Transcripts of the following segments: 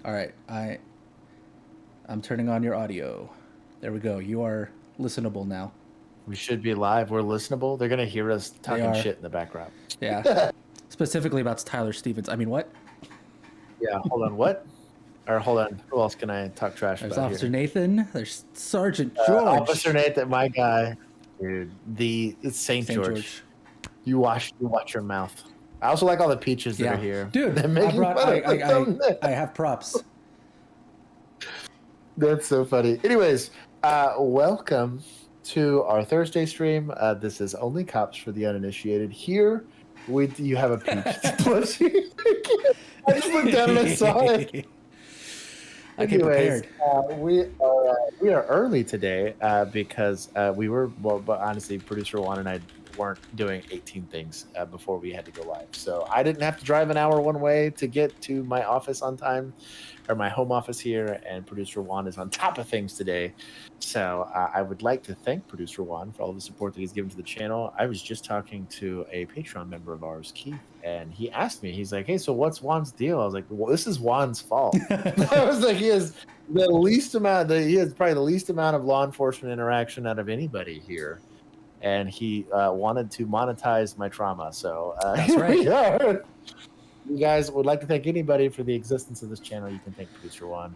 All right, I'm turning on your audio. There we go. You are listenable now. We should be live. We're listenable. They're gonna hear us talking shit in the background. Yeah. Specifically about Tyler Stevens. I mean, what? Yeah. Hold on. What? Or hold on. Who else can I talk trash There's about? Officer here? Nathan. There's Sergeant George. Officer Nathan, my guy, dude. It's St. George. You watch your mouth. I also like all the peaches that are here. Dude, I have props. That's so funny. Anyways, welcome to our Thursday stream. This is OnlyCops for the uninitiated. Here, you have a peach plushie. I just looked down and I saw it. Anyways, we are early today because but honestly, Producer Juan and I weren't doing 18 things before we had to go live. So I didn't have to drive an hour one way to get to my office on time, or my home office here, and Producer Juan is on top of things today. So I would like to thank Producer Juan for all the support that he's given to the channel. I was just talking to a Patreon member of ours, Keith, and he asked me, he's like, hey, so what's Juan's deal? I was like, well, this is Juan's fault. I was like, he has probably the least amount of law enforcement interaction out of anybody here. And he wanted to monetize my trauma. So that's right. You guys would like to thank anybody for the existence of this channel. You can thank Producer Juan.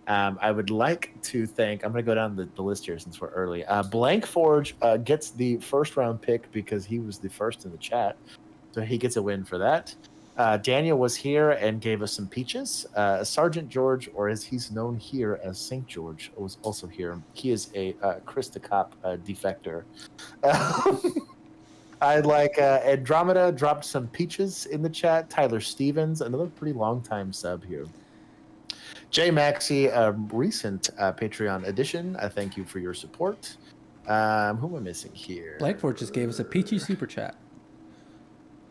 I would like to thank, I'm going to go down the list here since we're early. Blank Forge gets the first round pick because he was the first in the chat. So he gets a win for that. Daniel was here and gave us some peaches. Sergeant George, or as he's known here as St. George, was also here. He is a Chris the Cop defector. I'd like Andromeda dropped some peaches in the chat. Tyler Stevens, another pretty long time sub here. Jay Maxey, a recent Patreon addition. Thank you for your support. Who am I missing here? Blackford just gave us a peachy super chat.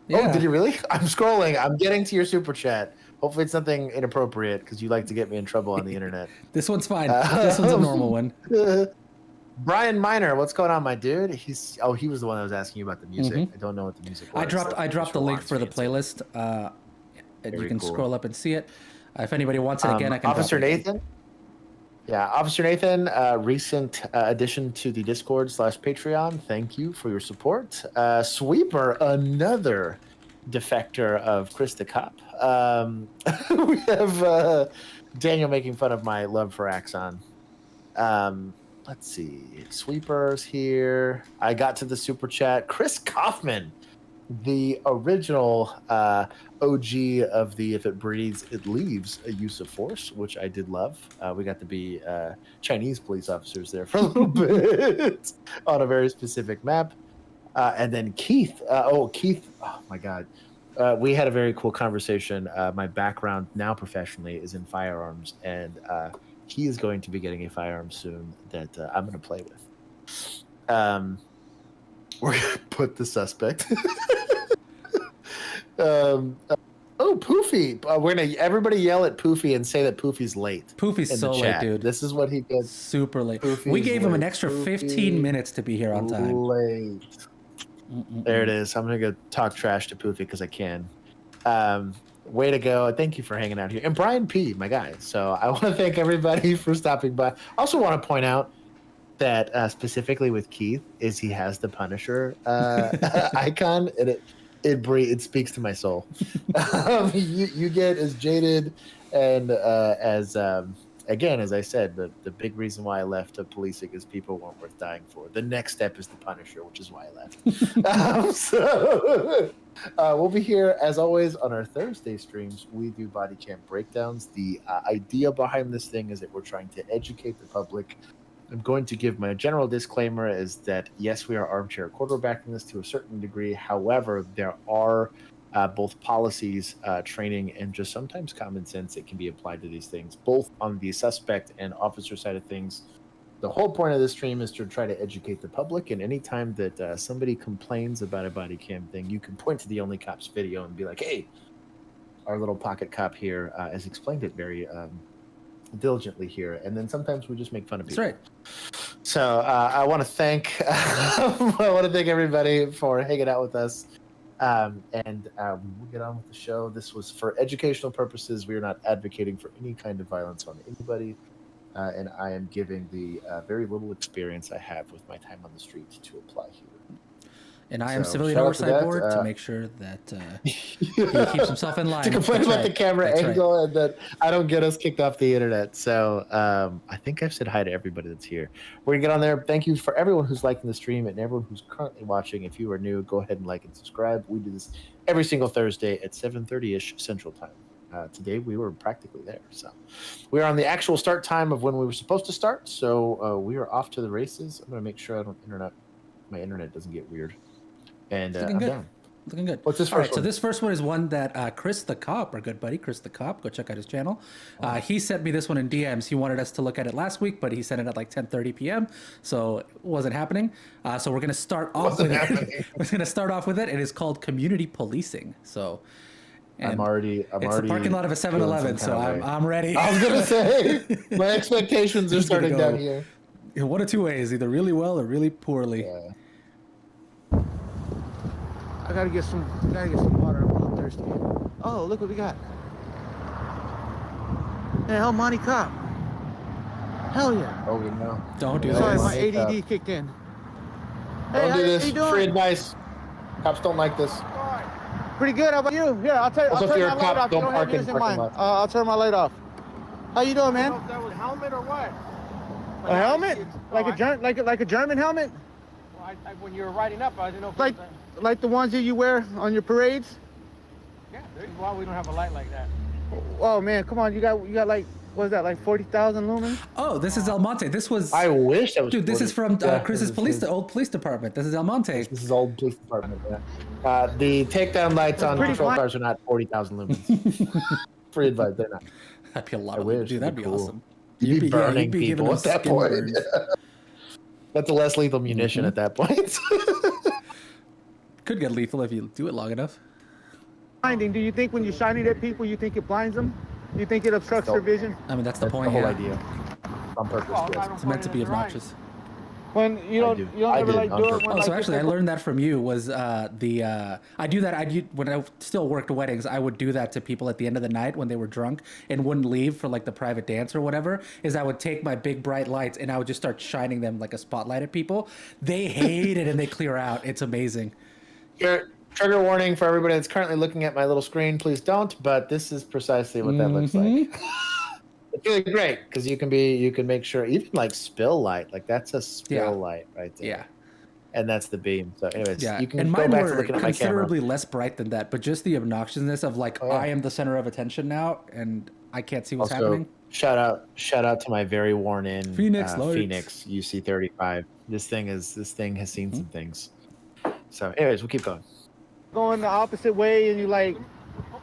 Yeah. Oh, did you really? I'm scrolling. I'm getting to your super chat. Hopefully it's something inappropriate because you like to get me in trouble on the internet. This one's fine. This one's a normal one. Brian Miner, what's going on, my dude? He was the one that was asking you about the music. Mm-hmm. I don't know what the music was. I dropped the link for the playlist. And you can scroll up and see it. If anybody wants it again, I can. Officer drop it Nathan. Yeah, Officer Nathan, recent addition to the Discord/Patreon. Thank you for your support. Sweeper, another defector of Chris the Cop. We have Daniel making fun of my love for Axon. Let's see. Sweeper's here. I got to the super chat. Chris Kaufman, the original OG of the "if it breathes, it leaves" a use of force, which I did love. We got to be Chinese police officers there for a little bit on a very specific map. And then Keith. Keith. Oh my God. We had a very cool conversation. My background now professionally is in firearms, and he is going to be getting a firearm soon that I'm going to play with. We're going to put the suspect. Poofy. We're gonna everybody yell at Poofy and say that Poofy's late. Poofy's so late, dude. This is what he gets. Super late. Poofy's we gave him an late. extra Poofy 15 minutes to be here on time. Late. There it is. I'm gonna go talk trash to Poofy because I can. Way to go. Thank you for hanging out here. And Brian P, my guy. So I want to thank everybody for stopping by. I also want to point out that specifically with Keith is he has the Punisher icon, and it speaks to my soul. You get as jaded and as again, as I said, the big reason why I left policing is people weren't worth dying for. The next step is the Punisher, which is why I left. We'll be here as always on our Thursday streams. We do body cam breakdowns. The idea behind this thing is that we're trying to educate the public. I'm going to give my general disclaimer is that yes, we are armchair quarterbacking this to a certain degree. However, there are both policies, training, and just sometimes common sense that can be applied to these things, both on the suspect and officer side of things. The whole point of this stream is to try to educate the public, and anytime that somebody complains about a body cam thing, you can point to the OnlyCops video and be like, hey, our little pocket cop here has explained it very diligently here, and then sometimes we just make fun of people. That's right. So I want to thank everybody for hanging out with us, and we'll get on with the show. This was for educational purposes. We are not advocating for any kind of violence on anybody, and I am giving the very little experience I have with my time on the street to apply here. And I am civilian oversight board to make sure that he keeps himself in line. To complain about the camera angle and that I don't get us kicked off the internet. So I think I've said hi to everybody that's here. We're going to get on there. Thank you for everyone who's liking the stream and everyone who's currently watching. If you are new, go ahead and like and subscribe. We do this every single Thursday at 7:30-ish Central Time. Today we were practically there. So we are on the actual start time of when we were supposed to start. So we are off to the races. I'm going to make sure my internet doesn't get weird. And I'm down. Looking good. What's this first one? So this first one is one that Chris the Cop, our good buddy Chris the Cop, go check out his channel. He sent me this one in DMs. He wanted us to look at it last week, but he sent it at like 10:30 p.m. So it wasn't happening. So we're gonna start off with it. We're gonna start off with it. It is called community policing. So. I'm already. It's the parking lot of a 7-Eleven, so I'm ready. I was gonna say my expectations are starting down here. In one of two ways, either really well or really poorly. Yeah. I gotta get some water. I'm a little thirsty. Oh, look what we got. Hey, hell, Monty Cop. Hell yeah. Oh, we know. Don't do Sorry, this. my ADD kicked in. Don't do this. How you doing? Free advice. Cops don't like this. Pretty good. How about you? Here, I'll turn my light off. You don't have to use mine. I'll turn my light off. How you doing, man? I don't know if that was a helmet or what. A helmet? Like a German helmet? Well, when you were riding up, I didn't know if Like the ones that you wear on your parades? Yeah, well, we don't have a light like that. Oh man, come on, you got like, what is that, like 40,000 lumens? Oh, this is El Monte. This was. I wish that was. Dude, this is from Chris's old police department. This is El Monte. This is old police department. Yeah. The takedown lights on patrol cars are not 40,000 lumens. Free advice, they're not. That'd be a lot of wish. dude. That'd be Cool. awesome. You'd be burning people at that point. burns. That's a less lethal munition at that point. Could get lethal if you do it long enough. Blinding, do you think when you're shining at people, you think it blinds them? Do you think it obstructs their vision? I mean, that's the That's point. the whole Yeah. idea. On purpose, Well, yes. It's meant to be obnoxious. When you don't ever like do it when Oh, like so you actually, I pick- learned that from you. Was I do that? When I still worked weddings, I would do that to people at the end of the night when they were drunk and wouldn't leave for like the private dance or whatever. Is I would take my big bright lights and I would just start shining them like a spotlight at people. They hate it and they clear out. It's amazing. Trigger warning for everybody that's currently looking at my little screen. Please don't. But this is precisely what that looks like. It's really great because you can make sure even like spill light, like that's a spill light right there. Yeah. And that's the beam. So anyways, Yeah, you can and go mine back to were looking at my camera. considerably less bright than that, but just the obnoxiousness of like I am the center of attention now, and I can't see what's happening. Shout out to my very worn in Phoenix UC35. This thing has seen some things. So anyways, we'll keep going. going the opposite way and you like,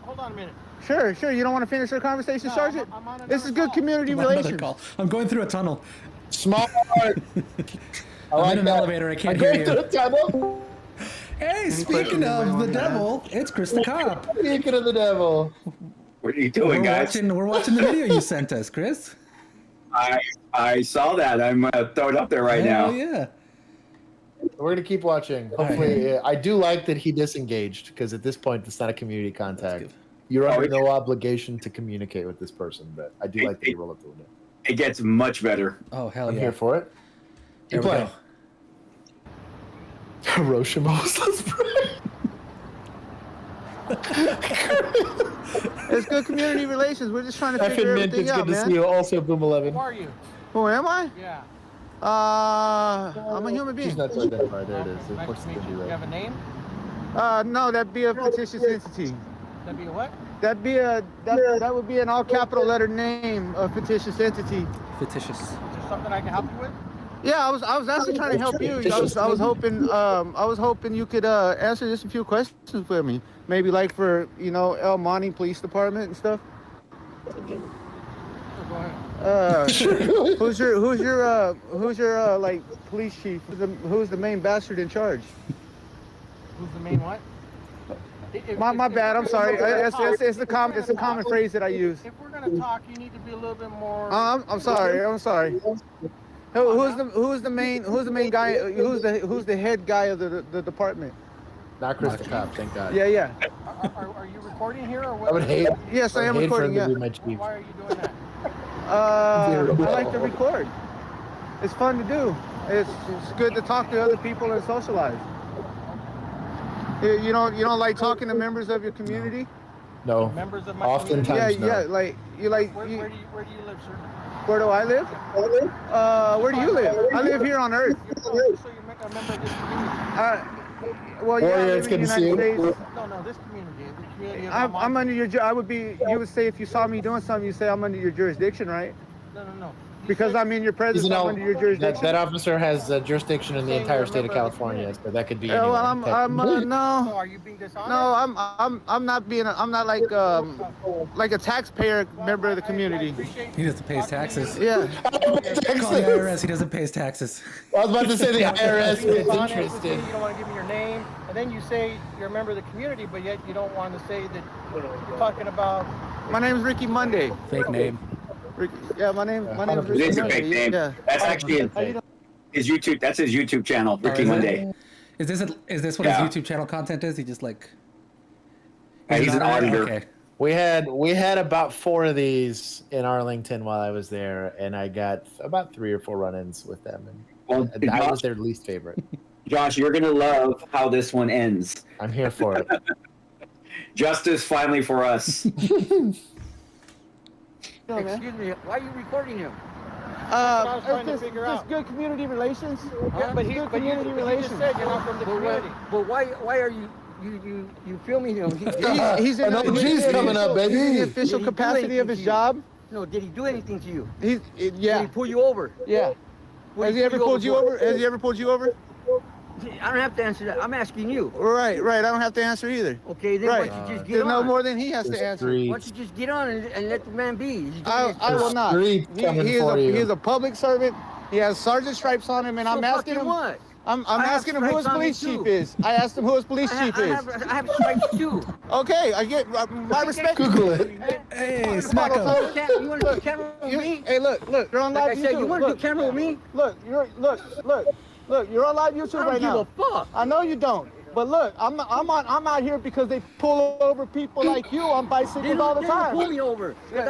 Hold on a minute. sure, you don't want to finish our conversation, Sergeant? I'm on This is another good community I'm on another relations. call. I'm going through a tunnel. Smart. I'm in an elevator. I can't hear you. Tunnel. Hey, speaking of the devil, it's Chris the Cop. Speaking of the devil. What are you doing, guys? We're watching the video you sent us, Chris. I saw that. I'm gonna throw it up there right Hell now. yeah. We're gonna keep watching. Hopefully, I do like that he disengaged because at this point, it's not a community contact. You're under no obligation to communicate with this person, but I do like that you roll up the window. It gets much better. Oh hell I'm yeah. here for it. Here we go. Hiroshimos, let's pray. It's good community relations. We're just trying to figure Mint, everything it's out, good to see man. you. Also, Boom 11. Who are you? Who am I? Yeah. I'm a human being. She's not so identified. There it is. Of Nice course, to meet it's you. gonna You be have right. a name? No, that'd be a fictitious entity. That'd be a what? That would be an all capital letter name, a fictitious entity. Fictitious. Is there something I can help you with? Yeah, I was actually trying to help you. I was hoping you could answer just a few questions for me. Maybe like for El Monte Police Department and stuff. Sure, go ahead. Who's your like police chief? Who's the main bastard in charge? Who's the main what? My bad. I'm sorry. It's the common phrase that I use. If we're gonna talk, you need to be a little bit more. I'm sorry. Who's the main guy? Who's the head guy of the department? Not Chris the Cop, thank God. Yeah. Are you recording here or what? I would hate. Yes, I am hate for him recording. to Yeah. be my chief. Why are you doing that? I like to record. It's fun to do. It's good to talk to other people and socialize. You don't like talking to members of your community? No. Members of my Oftentimes, Yeah, no. like Where do you live, sir? Where do I live? Where do you live? I live here on Earth. So you're a member of this community? Well, yeah, I Warrior, live it's in the good to see United you. States. No, this community. The community of I'm under your. You would say if you saw me doing something, you say I'm under your jurisdiction, right? No. Because I'm in your presence, He's an I'm under your jurisdiction. that officer has jurisdiction in the entire state of California, so that could be Yeah, well, anyone. no. So are you being dishonest? No, I'm not being. I'm not like a taxpayer member of the community. He doesn't pay his taxes. Yeah. Call the IRS. He doesn't pay his taxes. I was about to say the IRS You're gets dishonest with me, interested. You don't want to give me your name, and then you say you're a member of the community, but yet you don't want to say that you're talking about. My name's Ricky Monday. Fake name. Ricky, yeah, my name's It Ricky is a Monday. fake name. Yeah. That's actually his YouTube. That's his YouTube channel, Ricky is it? Monday. Is this what Yeah. his YouTube channel content is? He just like. He's an auditor. Okay. We had about 4 of these in Arlington while I was there, and I got about 3 or 4 run-ins with them, Well, and I was their least favorite. Josh, you're gonna love how this one ends. I'm here for it. Justice finally for us. Excuse me, why are you recording him? I was trying to It's figure just out. good community relations. Yeah, but Good you community just relations. said you're not from the community. But why are you filming him? He's in An OG's coming up, baby. He's in the official Did he do capacity of his anything to you? job. No, did he do anything to you? He's Did yeah, he pull you over? yeah. What Has did he ever pulled you for? over? Has he ever pulled you over? I don't have to answer that. I'm asking you. Right. I don't have to answer either. Okay, then Right. why don't you just get There's on? no more than he has to There's answer. Why don't 3. you just get on and let the man be? He's doing I his will job. not. Street coming for you. He is a public servant. He has sergeant stripes on him, and I'm So asking fucking him. what? I'm I have asking him who his stripes on me, police chief too. is. I asked him who his police chief is. I have stripes too. Okay, I get my respect. Google it. Hey, smack him. You want to do camera with me? Hey, look, you're on Like I live said, YouTube. you want to do Look, camera with me? look, you're on live YouTube I don't right give now. a fuck. I know you don't. But look, I'm out here because they pull over people like you on bicycles all the They time. pull me over. Yeah,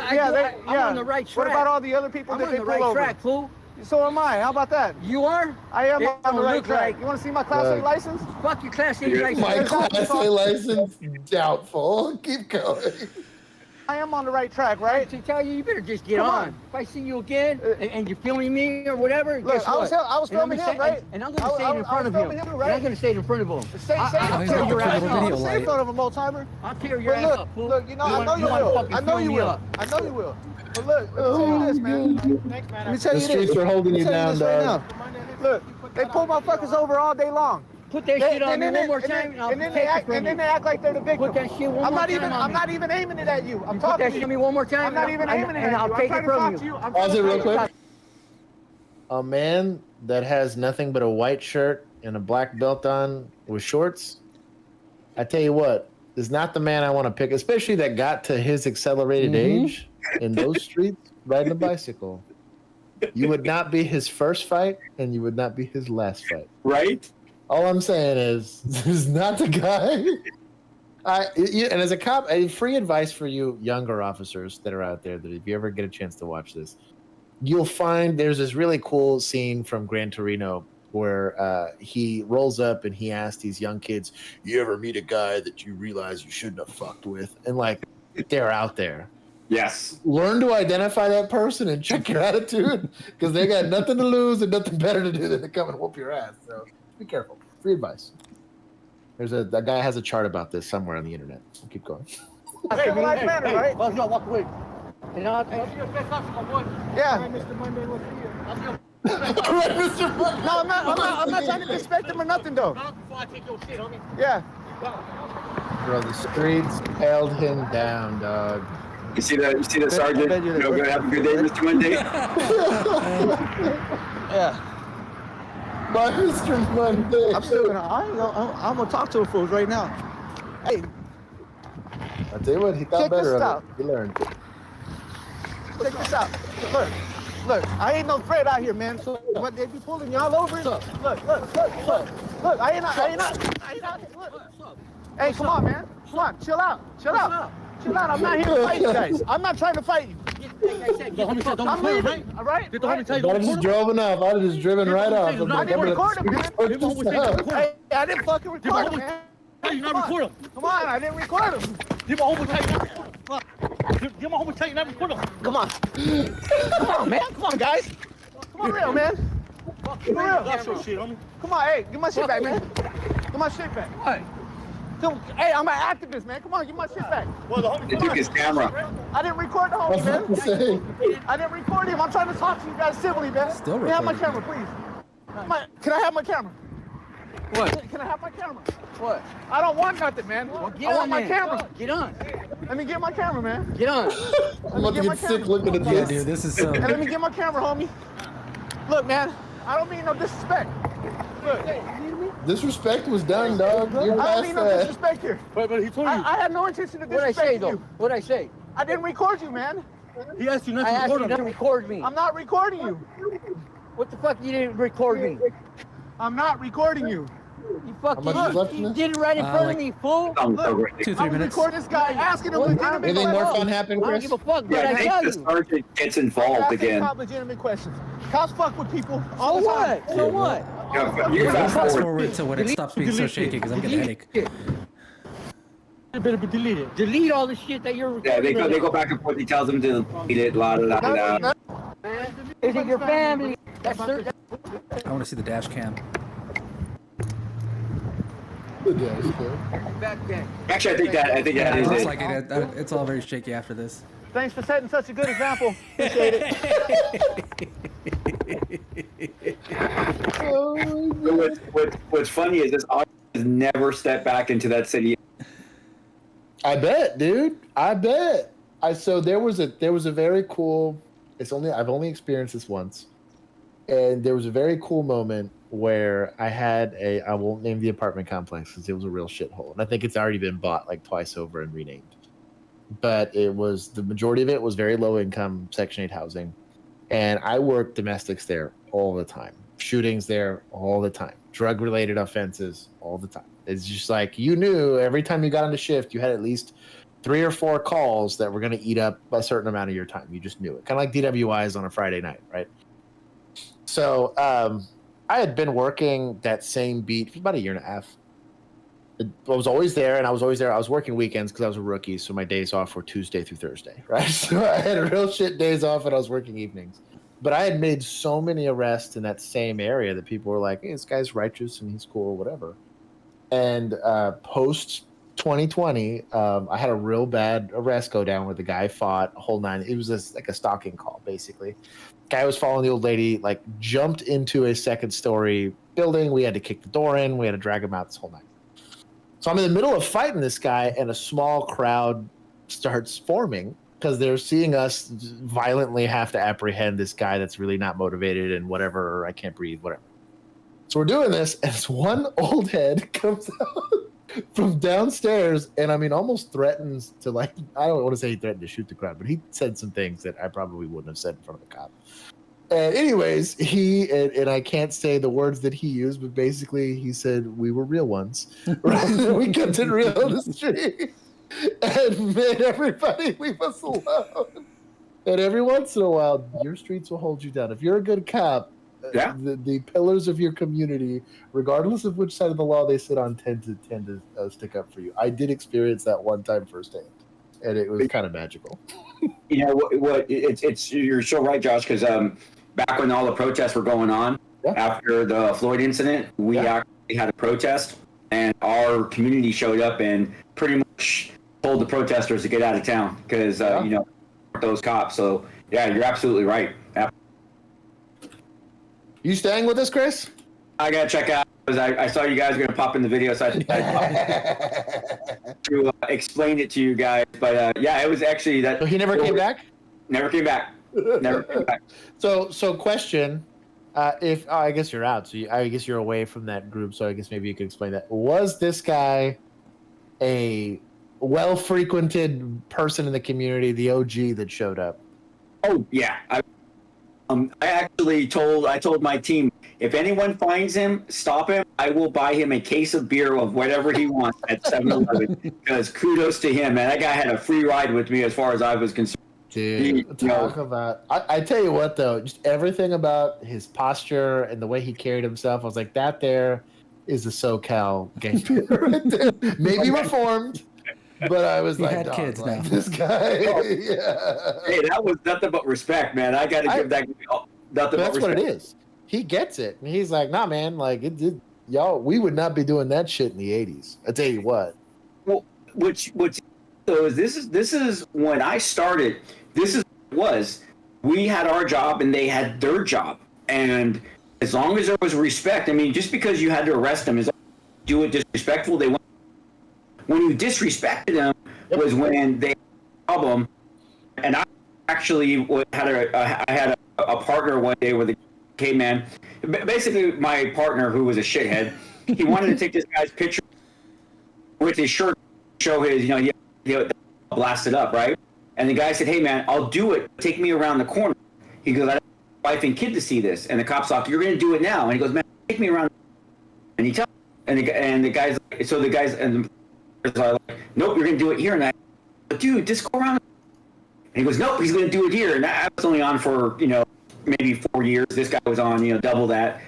I'm on the right track. What about all the other people I'm that on they the pull right over? track, fool. So am I. How about that? You are? I am It on the don't right look track. like- You want to see my Class A license? Fuck your Class A Yeah. license. My Class A license, doubtful. Keep going. I am on the right track, right? To tell you better just get Come on. on. If I see you again and you're filming me or whatever, Look, guess I what? was filming him, right? And I'm going to say it in front of him. filming him, And right? I'm going to say it in front of him. Say Oh, he's tear got your the ass little off. video Say in light. front of him, old timer. I'll tear your But ass look, up, fool. look, you know, I know you wanna will. fucking I know fill you me will. up. I know you will. But look, let me tell you this, man. Thanks, man. Let me tell The you streets this. are holding Let me you tell down, this right dog. now. Look, they pull motherfuckers over all day long. Put that shit on me one more time and I'll and then take they it act, from and then you. they act like they're the victim. Put that shit one more time on I'm me. not even aiming it at you. I'm Put talking that to shit on you. me one more time I'm not even aiming it at and you. I'll I'm take trying it to from talk you. to you. I'm Pause it trying real to quick. talk- A man that has nothing but a white shirt and a black belt on with shorts, I tell you what, is not the man I want to pick, especially that got to his accelerated age in those streets riding a bicycle. You would not be his first fight, and you would not be his last fight. Right? All I'm saying is, this is not the guy. And as a cop, free advice for you younger officers that are out there, that if you ever get a chance to watch this, you'll find there's this really cool scene from Gran Torino where he rolls up and he asks these young kids, "You ever meet a guy that you realize you shouldn't have fucked with?" And like, they're out there. Yes. Learn to identify that person and check your attitude, because they got nothing to lose and nothing better to do than to come and whoop your ass. So be careful. Free advice. That guy has a chart about this somewhere on the internet. We'll keep going. Civil life matter, right? Well, no, walk away. And I'll, Yeah. Mr. Monday was here. No, I'm not trying to disrespect him or nothing, though. Before I take your shit, homie. Yeah. Bro, the streets held him down, dog. You see the sergeant? bet you You that- know, have a good day, Mr. Monday. Yeah. My Mr. Monday. I'm still gonna. I'm gonna talk to the fools right now. Hey, I'll tell you what, he thought Check better this of out. it. He learned. check this out. Look. I ain't no threat out here, man. So what they be pulling y'all over? Look. I ain't out. Look. Hey, come on, man. Come on, chill out. I'm not here to fight you guys. I'm not trying to fight you. I'm leaving. All right. If I'd have just drove enough, I'd have just driven right off. I didn't record him, man. Hey, I didn't fucking record him, man. You not record him. Come on, I didn't record him. Give my homie tell you not. Give my homie tell you not record him. Come on, man. Come on, guys. Come on, real, man. For real. That's your shit, homie. Come on, hey, give my shit back, man. Give my shit back. What? Hey, I'm an activist, man. Come on, give my shit back. Well, the homie. They took his camera. I didn't record the I homie, was about to say. man. I didn't record him. I'm trying to talk to you guys civilly, man. Still Can I have my recording. camera, please? Can I have my camera? What? Can I have my camera? What? I don't want nothing, man. Get I on want my then. camera. Get on. Let me get my camera, man. Get on. I'm about to get my get sick camera. looking at Yeah, this. dude, this is so. And let me get my camera, homie. Look, man, I don't mean no disrespect. Look, Disrespect was done, dog. You're I don't past mean no that. disrespect here. But he told you. I had no intention to What'd I disrespect say, though? you. What'd I say? I didn't record you, man. He asked you not I to asked record you him. not to record me. I'm not recording you. What the fuck you didn't record me? I'm not recording you. You fucking How much is left in you this? did it right in front like- of me, fool. Sounds so great. 2-3 I'm gonna minutes. record this guy asking him What? legitimate Anything more questions. fun happen, I don't Chris? give a fuck, but Yeah, I I tell think the you. sergeant gets involved Asking again. cop legitimate questions. Cops fuck with people all So the time. what? So what? Yeah, you Yeah, fast fast forward. forward to when it stops being so shaky because I'm getting a headache. Shit. It better be deleted. Delete all the shit that you're Yeah, recording. they go back and forth. He tells them to delete it. La la la la. Is it your family? That's their, I want to see the dash cam. back then. Actually, I think that It is looks it. like it's all very shaky after this. Thanks for setting such a good example. Appreciate it. What's funny is this audience has never stepped back into that city. I bet, dude. I bet. So there was a very cool. I've only experienced this once. And there was a very cool moment where I won't name the apartment complex because it was a real shithole. And I think it's already been bought like twice over and renamed. But the majority of it was very low income Section 8 housing. And I worked domestics there all the time. Shootings there all the time. Drug related offenses all the time. It's just like you knew every time you got on the shift, you had at least 3 or 4 calls that were going to eat up a certain amount of your time. You just knew it. Kind of like DWIs on a Friday night, right? So I had been working that same beat for about a year and a half. I was always there, and I was always there. I was working weekends because I was a rookie, so my days off were Tuesday through Thursday, right? So I had real shit days off, and I was working evenings. But I had made so many arrests in that same area that people were like, hey, this guy's righteous, and he's cool, or whatever. And post 2020, I had a real bad arrest go down where the guy fought a whole 9. It was like a stalking call, basically. Guy was following the old lady, like jumped into a 2nd-story building. We had to kick the door in. We had to drag him out this whole night. So I'm in the middle of fighting this guy, and a small crowd starts forming because they're seeing us violently have to apprehend this guy that's really not motivated and whatever, or I can't breathe, whatever. So we're doing this, and this one old head comes out from downstairs, and I mean, almost threatens to, like, I don't want to say he threatened to shoot the crowd, but he said some things that I probably wouldn't have said in front of a cop. And anyways, and I can't say the words that he used, but basically he said, we were real ones, right? We kept it real on the street and made everybody leave us alone. And every once in a while, your streets will hold you down. If you're a good cop, the pillars of your community, regardless of which side of the law they sit on, tend to stick up for you. I did experience that one time firsthand, and it was kind of magical. You know what? You're so right, Josh. Because back when all the protests were going on after the Floyd incident, we actually had a protest, and our community showed up and pretty much told the protesters to get out of town because those cops. So yeah, you're absolutely right. You staying with us, Chris? I gotta check out because I saw you guys were gonna pop in the video, so I think to explain it to you guys. But yeah, it was actually that. So he never came back. Never came back. Never came back. So question: if I guess you're out, so I guess you're away from that group. So I guess maybe you could explain that. Was this guy a well-frequented person in the community, the OG that showed up? Oh yeah. I told my team, if anyone finds him, stop him. I will buy him a case of beer of whatever he wants at 7-Eleven. Because kudos to him, man. That guy had a free ride with me as far as I was concerned. Dude, about. I tell you what, though, just everything about his posture and the way he carried himself, I was like, that there is a SoCal gangster right there. Maybe reformed. But I was had kids like, now. This guy. Yeah. Hey, that was nothing but respect, man. I got to give that guy nothing but respect. That's what it is. He gets it. And he's like, nah, man, like, y'all, we would not be doing that shit in the 80s. I tell you what. Well, what's so this is when I started. This is what it was. We had our job and they had their job. And as long as there was respect, I mean, just because you had to arrest them, as long as you do it disrespectful, they went. When you disrespected them was when they had a problem. And I actually had a partner one day with a caveman. Basically, my partner, who was a shithead, he wanted to take this guy's picture with his shirt, show his, he blasted up, right? And the guy said, hey, man, I'll do it. Take me around the corner. He goes, I don't want my wife and kid to see this. And the cop's like, you're going to do it now. And he goes, man, take me around. And he tells and the guy's like, so the guy's, and like, nope, you're going to do it here. And I like, dude, just go around. And he goes, nope, he's going to do it here. And I was only on for, maybe 4 years. This guy was on, double that.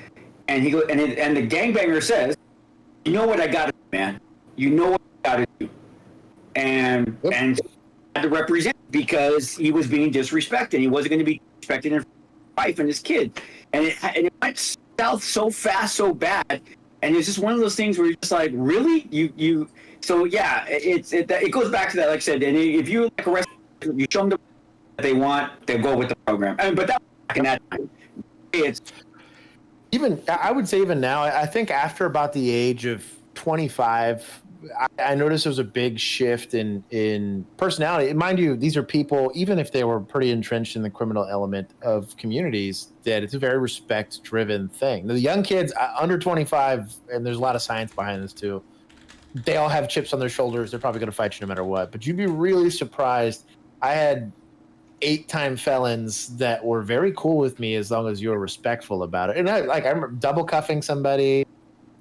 And he goes, and the gangbanger says, you know what I got to do, man? You know what I got to do. And I had to represent because he was being disrespected. He wasn't going to be respected in his wife and his kid. And it went south so fast, so bad. And it's just one of those things where you're just like, really? You So yeah, it goes back to that, like I said. And if you like arrest, you show them what they want, they go with the program. But that back in that time, it's even I would say even now. I think after about the age of 25, I noticed there was a big shift in personality. Mind you, these are people, even if they were pretty entrenched in the criminal element of communities, that it's a very respect-driven thing. The young kids under 25, and there's a lot of science behind this too, they all have chips on their shoulders. They're probably going to fight you no matter what. But you'd be really surprised. I had 8-time felons that were very cool with me as long as you were respectful about it. And I remember double cuffing somebody,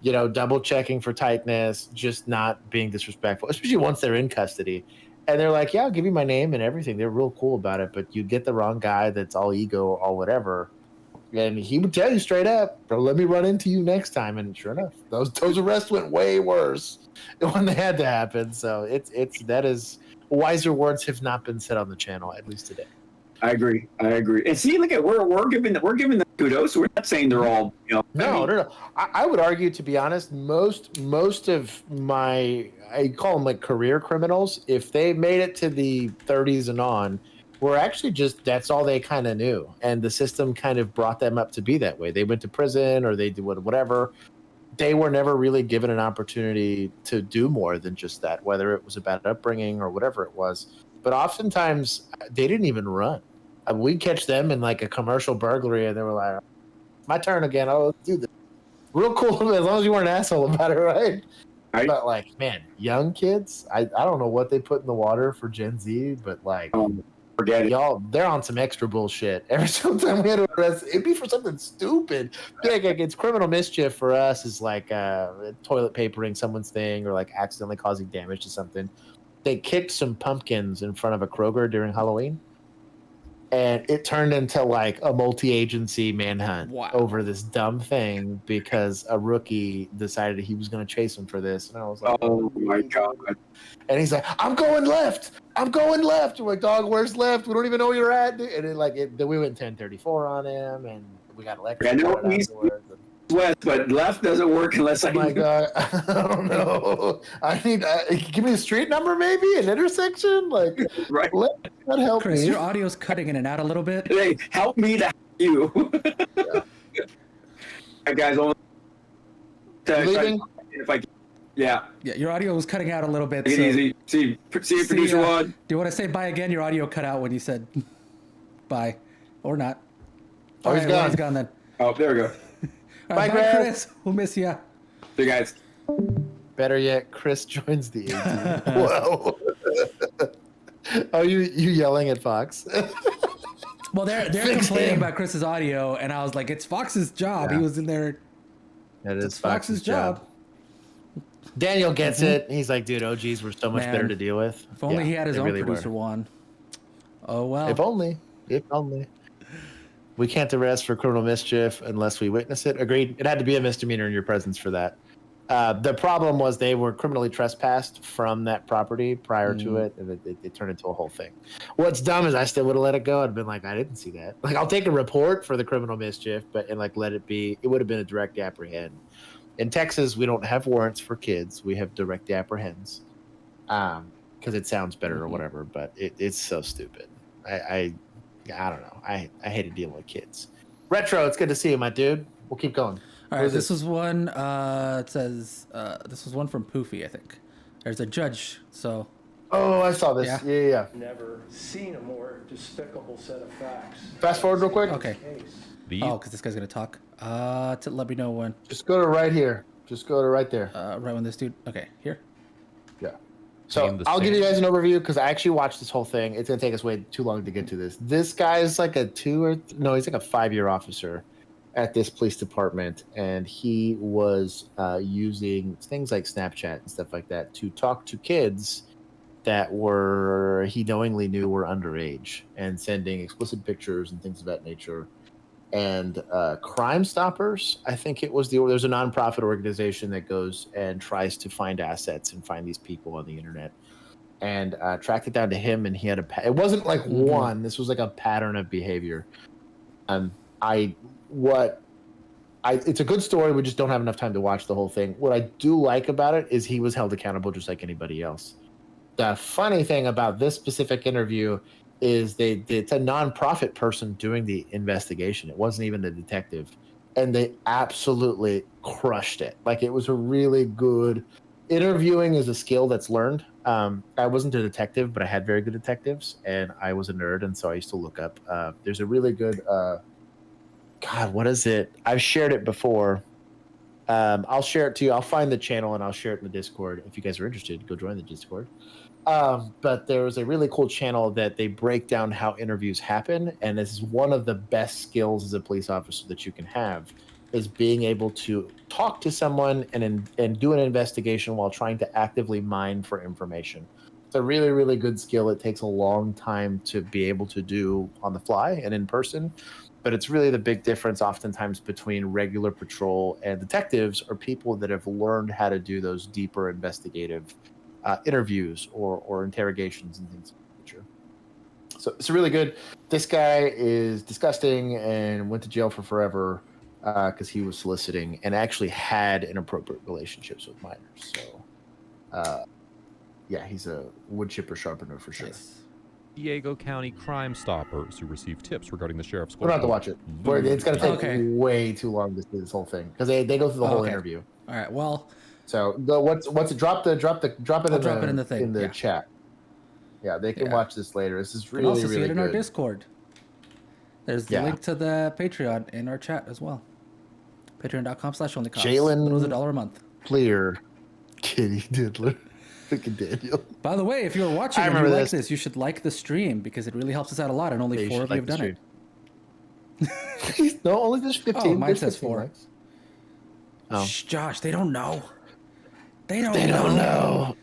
double checking for tightness, just not being disrespectful, especially once they're in custody. And they're like, yeah, I'll give you my name and everything. They're real cool about it. But you get the wrong guy that's all ego or whatever. And he would tell you straight up, bro, let me run into you next time. And sure enough, those arrests went way worse when they had to happen. So that is wiser words have not been said on the channel, at least today. I agree. And see, look at we're giving them kudos. We're not saying they're all No. I would argue, to be honest, most of my, I call them like career criminals, if they made it to the 30s and on, were actually just, that's all they kind of knew, and the system kind of brought them up to be that way. They went to prison or they did whatever. They were never really given an opportunity to do more than just that, whether it was a bad upbringing or whatever it was. But oftentimes they didn't even run. We'd catch them in like a commercial burglary and they were like, my turn again. Oh, let's do this. Real cool, as long as you weren't an asshole about it, right? But like, man, young kids, I don't know what they put in the water for Gen Z, but like, forget it. Y'all, they're on some extra bullshit. Every single time we had to arrest, it'd be for something stupid. Like it's criminal mischief for us is like toilet papering someone's thing or like accidentally causing damage to something. They kicked some pumpkins in front of a Kroger during Halloween, and it turned into like a multi-agency manhunt over this dumb thing because a rookie decided he was going to chase him for this. And I was like, oh my God. And he's like, I'm going left. We're like, dog, where's left? We don't even know where you're at. And then we went 1034 on him, and we got elected. I know west, but left doesn't work unless oh my God, I don't know. I need give me a street number, maybe an intersection. Like, right? Let help Chris, me. your audio's cutting in and out a little bit. Hey, help me to help you. Yeah. Hey guys, leaving? If I can. Yeah, your audio was cutting out a little bit. Take it easy. See you, Producer Juan. Do you want to say bye again? Your audio cut out when you said bye, or not? Oh, he's gone. He's gone then. Oh, there we go. Bye, Chris. We'll miss you. See you guys. Better yet, Chris joins the AT. Whoa. Oh, you yelling at Fox? Well, they're complaining about Chris's audio, and I was like, it's Fox's job. Yeah. He was in there. That is It's Fox's job. Daniel gets it. He's like, dude, OGs were so much better to deal with. If only he had his own really Producer Juan. Oh, well. If only. We can't arrest for criminal mischief unless we witness it. Agreed. It had to be a misdemeanor in your presence for that. The problem was they were criminally trespassed from that property prior to it, and it turned into a whole thing. What's dumb is I still would have let it go. I'd been like, I didn't see that. Like, I'll take a report for the criminal mischief, and like let it be. It would have been a direct apprehend. In Texas, we don't have warrants for kids. We have direct apprehends, because it sounds better or whatever. But it's so stupid. I don't know. I hated dealing with kids. Retro, it's good to see you, my dude. We'll keep going. All right, this was one. It says this was one from Poofy, I think. There's a judge. So. Oh, I saw this. Yeah. Never seen a more despicable set of facts. Fast forward real quick. Okay. Oh, because this guy's gonna talk. To let me know when. Just go to right here. Just go to right there. Right when this dude. Okay, here. Yeah. So I'll give you guys an overview because I actually watched this whole thing. It's gonna take us way too long to get to this. This guy is like he's like a 5-year officer at this police department, and he was using things like Snapchat and stuff like that to talk to kids that he knowingly knew were underage, and sending explicit pictures and things of that nature. And Crime Stoppers, I think it was there's a nonprofit organization that goes and tries to find assets and find these people on the internet, and tracked it down to him. And he had it wasn't like one. This was like a pattern of behavior. It's a good story. We just don't have enough time to watch the whole thing. What I do like about it is he was held accountable just like anybody else. The funny thing about this specific interview is it's a nonprofit person doing the investigation. It wasn't even a detective, and they absolutely crushed it. Like, it was a really good interviewing is a skill that's learned. I wasn't a detective, but I had very good detectives, and I was a nerd, and so I used to look up. There's a really good. God, what is it? I've shared it before. I'll share it to you. I'll find the channel and I'll share it in the Discord. If you guys are interested, go join the Discord. But there was a really cool channel that they break down how interviews happen, and this is one of the best skills as a police officer that you can have, is being able to talk to someone and do an investigation while trying to actively mine for information. It's a really, really good skill. It takes a long time to be able to do on the fly and in person, but it's really the big difference oftentimes between regular patrol and detectives, or people that have learned how to do those deeper investigative interviews or interrogations and things of the nature. So it's really good. This guy is disgusting and went to jail for forever because he was soliciting and actually had inappropriate relationships with minors. So, yeah, he's a wood chipper sharpener for sure. Nice. Diego County Crime Stoppers who received tips regarding the sheriff's. We don't have to watch it. It's going to take way too long to see this whole thing because they go through the whole interview. All right. Well. So what's it? Drop it in the thing. chat. Yeah, they can watch this later. This is really, you can also really see it in good. our Discord. There's the link to the Patreon in our chat as well. Patreon.com/OnlyCops. Jalen, it was $1 a month. Clear, Kitty Diddler, freaking Daniel. By the way, if you're watching and you like this, you should like the stream because it really helps us out a lot, and only 4 of you have done it. No, only there's 15. Oh, mine says 4. Likes. Oh. Shh, Josh, they don't know. They don't know.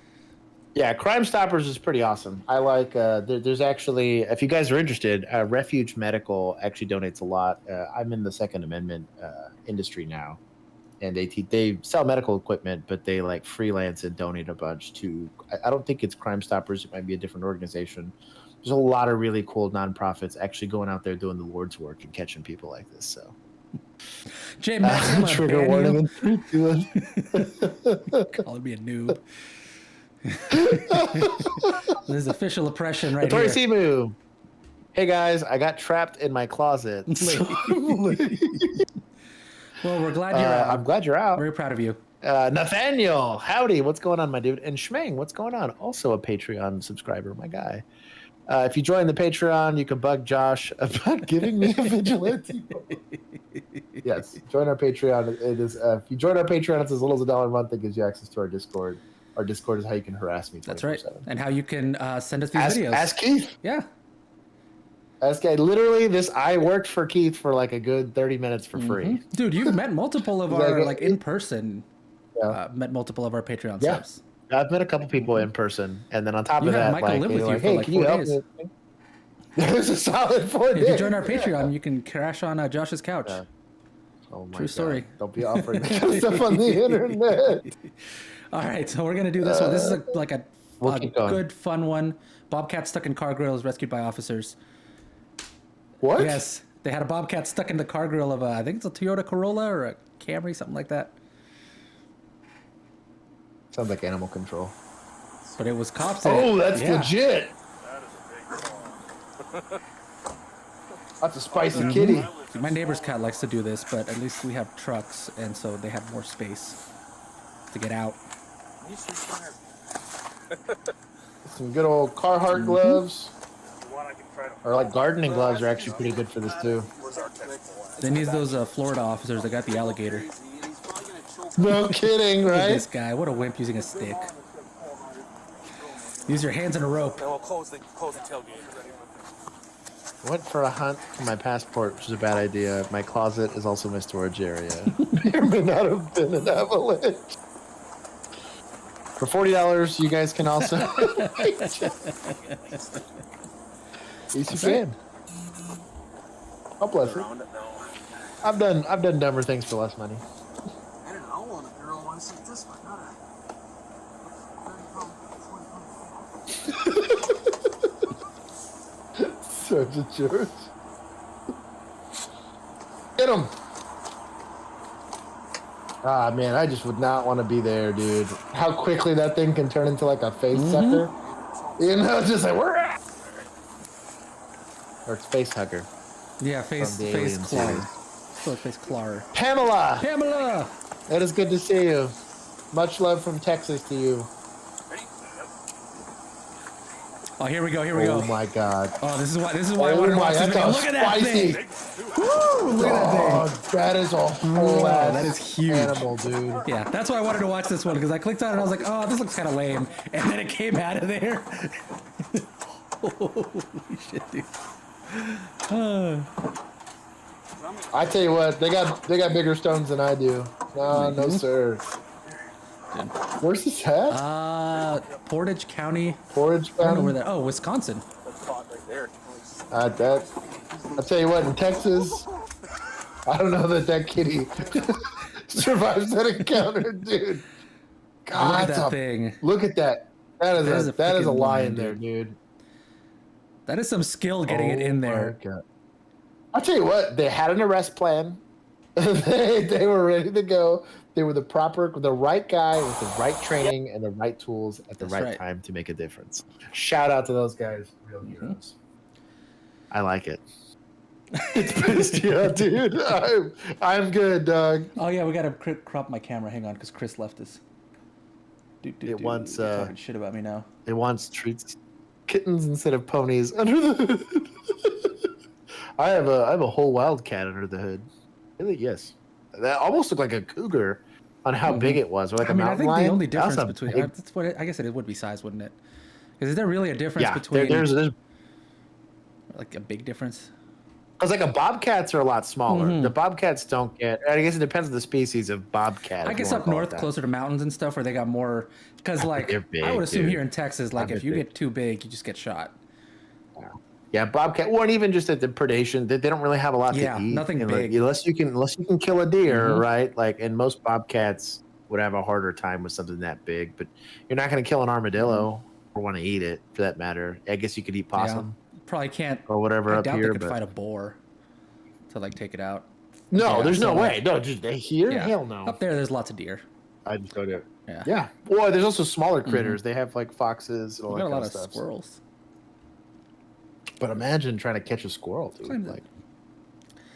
Yeah, Crime Stoppers is pretty awesome. I like. There's actually, if you guys are interested, Refuge Medical actually donates a lot. I'm in the Second Amendment industry now, and they sell medical equipment, but they like freelance and donate a bunch to. I don't think it's Crime Stoppers. It might be a different organization. There's a lot of really cool nonprofits actually going out there doing the Lord's work and catching people like this. So. Jay Max, trigger warning in 3, 2, 1. Calling me a noob. This is official oppression right Tori here. Simu. Hey guys, I got trapped in my closet. Well, we're glad you're out. I'm glad you're out. Very proud of you. Nathaniel, howdy. What's going on, my dude? And Schmeng, what's going on? Also a Patreon subscriber, my guy. If you join the Patreon, you can bug Josh about giving me a vigilante. Yes, join our Patreon. It is if you join our Patreon, it's as little as $1 a month. That gives you access to our Discord. Our Discord is how you can harass me. That's right, and how you can send us these videos. Ask Keith. Yeah. Ask guy. Literally, I worked for Keith for like a good 30 minutes for free. Dude, you've met multiple of our in person. Met multiple of our Patreon subs. I've met a couple people in person, and then on top of that, Michael live with you for hey, like can 4 you help days. me? There's a solid 4 days. If you join our Patreon, you can crash on Josh's couch. Oh my True story. God. Don't be offering that kind of stuff on the internet. All right, so we're gonna do this one. This is a good, fun one. Bobcat stuck in car grill is rescued by officers. What? Yes, they had a Bobcat stuck in the car grill of I think it's a Toyota Corolla or a Camry, something like that. Sounds like animal control. But it was cops. Oh, that's legit. That's a spicy kitty. My neighbor's cat likes to do this, but at least we have trucks, and so they have more space to get out. Some good old Carhartt gloves. Or like gardening gloves are actually pretty good for this too. They need those Florida officers that got the alligator. No kidding, right? This guy, what a wimp using a stick. Use your hands in a rope. Went for a hunt for my passport, which is a bad idea. My closet is also my storage area. There may not have been an avalanche. For $40, you guys can also. Yes, you can. Oh, bless it. I've done dumber things for less money. I don't know. I want a girl wants to this one, not Sergeant George. Get him. Ah, man, I just would not want to be there, dude. How quickly that thing can turn into like a face sucker. You know, just like, we're at. Or it's face hugger. Yeah, face claw. So face clawer. Pamela! Pamela! It is good to see you. Much love from Texas to you. Oh, here we go. Oh my God. Oh, this is why I wanted to watch this video. Look at that thing. Woo, look at that thing. That is a whole ass that is huge. animal, dude. Yeah, that's why I wanted to watch this one because I clicked on it and I was like, oh, this looks kind of lame, and then it came out of there. Holy shit, dude. I tell you what, they got bigger stones than I do. No, sir. Dude. Where's this at? Portage County. Portage I don't know County. where that. Oh, Wisconsin. I tell you what, in Texas, I don't know that kitty survives that encounter, dude. God, Look at that thing. Look at that. That is a freaking lion lion, there, dude. That is some skill getting it in there. God. I'll tell you what, they had an arrest plan. they were ready to go. They were the right guy with the right training and the right tools at the right time to make a difference. Shout out to those guys, real heroes. I like it. It's pissed, yeah, dude. I'm good, dog. Oh yeah, we gotta crop my camera. Hang on, because Chris left us. It wants you're talking shit about me now. It wants treats, kittens instead of ponies under the hood. I have a whole wildcat under the hood. Really? Yes. That almost looked like a cougar on how big it was. Or like a mountain lion. The only difference between I guess it would be size, wouldn't it? Is there really a difference between? There's like a big difference. Because like bobcats are a lot smaller. The bobcats don't get. I guess it depends on the species of bobcat. I guess up north, closer to mountains and stuff, where they got more. Because like big, I would assume dude. here in Texas, like if you get too big, you just get shot. Yeah, bobcat. Well, and even just at the predation, they don't really have a lot to eat. Nothing and big. Like, unless you can kill a deer, right? Like, and most bobcats would have a harder time with something that big. But you're not going to kill an armadillo or want to eat it, for that matter. I guess you could eat possum. Yeah. Probably can't. Or whatever I up doubt here. They could fight a boar to like take it out. No, there's no way. No, just here? Yeah. Hell no. Up there, there's lots of deer. I just go there. Yeah. Yeah. Well, there's also smaller critters. They have like foxes and all We that got a kind lot of of stuff. squirrels. But imagine trying to catch a squirrel, dude. Like,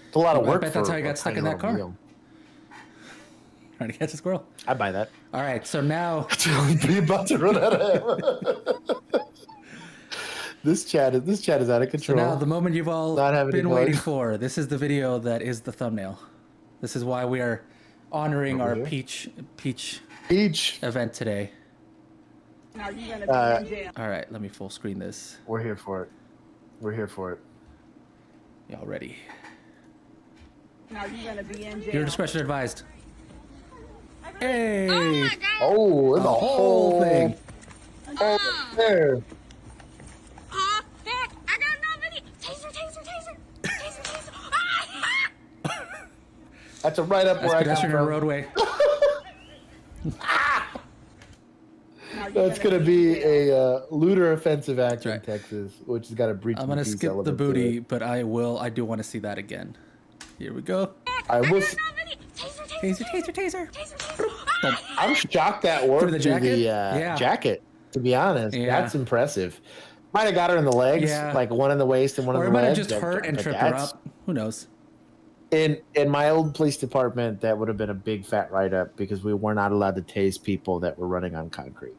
it's a lot of work. I bet that's how you got stuck in that car. Trying to catch a squirrel. I buy that. All right, so now be about to run out of ammo. This chat is out of control. So now the moment you've all been waiting for. This is the video that is the thumbnail. This is why we are honoring our Peach event today. Now you're gonna be in jail. All right, let me full screen this. We're here for it. We're here for it. Y'all ready? Now you're gonna be in jail. Your discretion advised. Hey! Oh, there's a whole thing. Oh, there. Heck, I got another video. Taser. That's a right up where I come pedestrian from. roadway. That's gonna be a looter offensive act in Texas, which has got a breach. I'm gonna peace skip the element to booty, it. but I do want to see that again. Here we go. I will. Taser. I'm shocked that worked Through the jacket? jacket. To be honest, that's impressive. Might have got her in the legs, like one in the waist and one in the Or it might have legs. just hurt and tripped her up. Who knows? In my old police department, that would have been a big fat write-up because we were not allowed to tase people that were running on concrete.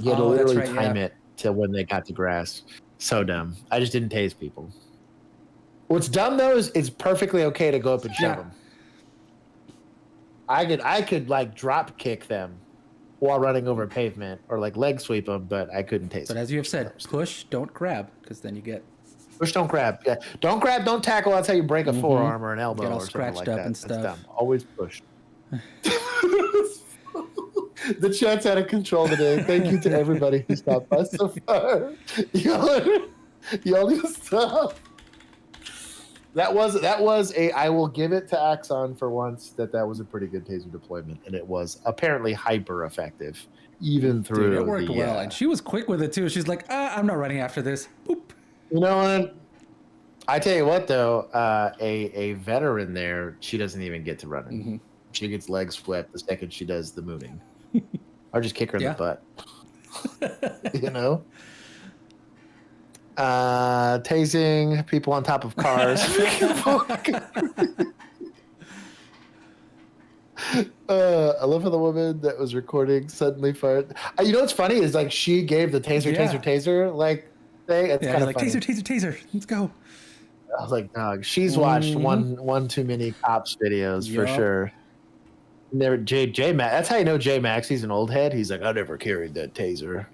You had to literally time it to when they got to grass. So dumb. I just didn't tase people. What's dumb though is it's perfectly okay to go up and shove them. I could like drop kick them while running over pavement or like leg sweep them, but I couldn't tase them. But as you have said, push, don't grab, because then you get push, don't grab. Yeah, don't grab, don't tackle. That's how you break a forearm or an elbow get all or something scratched like up that. and That's stuff. dumb. Always push. The chat's out of control today. Thank you to everybody who stopped by so far. Y'all need to stop. That was a. I will give it to Axon for once that was a pretty good taser deployment, and it was apparently hyper effective, even through. Dude, it worked well, and she was quick with it too. She's like, "I'm not running after this." Boop. You know what? I tell you what, though, a veteran there, she doesn't even get to running. She gets legs swept the second she does the mooning, or just kick her in the butt. You know. Tasing people on top of cars. I love how the woman that was recording suddenly fired. You know what's funny is like she gave the taser like thing. It's kind of like funny. taser. Let's go. I was like, dog, she's watched one too many cops videos for sure. Never J Max. That's how you know J Max. He's an old head. He's like, I never carried that taser.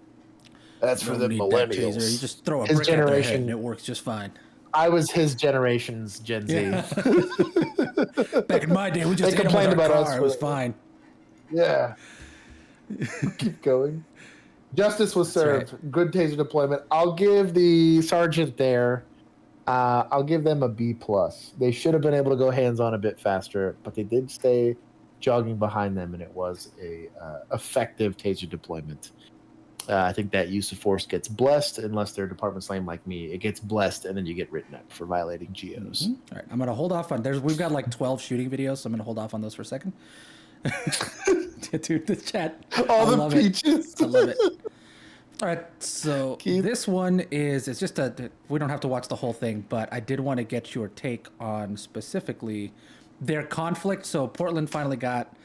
That's for the millennials. You just throw a His brick at their head generation. and it works just fine. I was his generation's Gen Z. Back in my day, we just They complained about us. It was fine. Yeah. Keep going. Justice was served. Right. Good taser deployment. I'll give the sergeant there. I'll give them a B+. They should have been able to go hands-on a bit faster, but they did stay jogging behind them, and it was a effective taser deployment. I think that use of force gets blessed unless they're department's lame like me. It gets blessed, and then you get written up for violating GOs. All right, I'm gonna hold off on. We've got like 12 shooting videos, so I'm gonna hold off on those for a second. Dude, the chat. All the peaches. I love it. All right, so this one is, it's just we don't have to watch the whole thing, but I did want to get your take on specifically their conflict. So Portland finally got...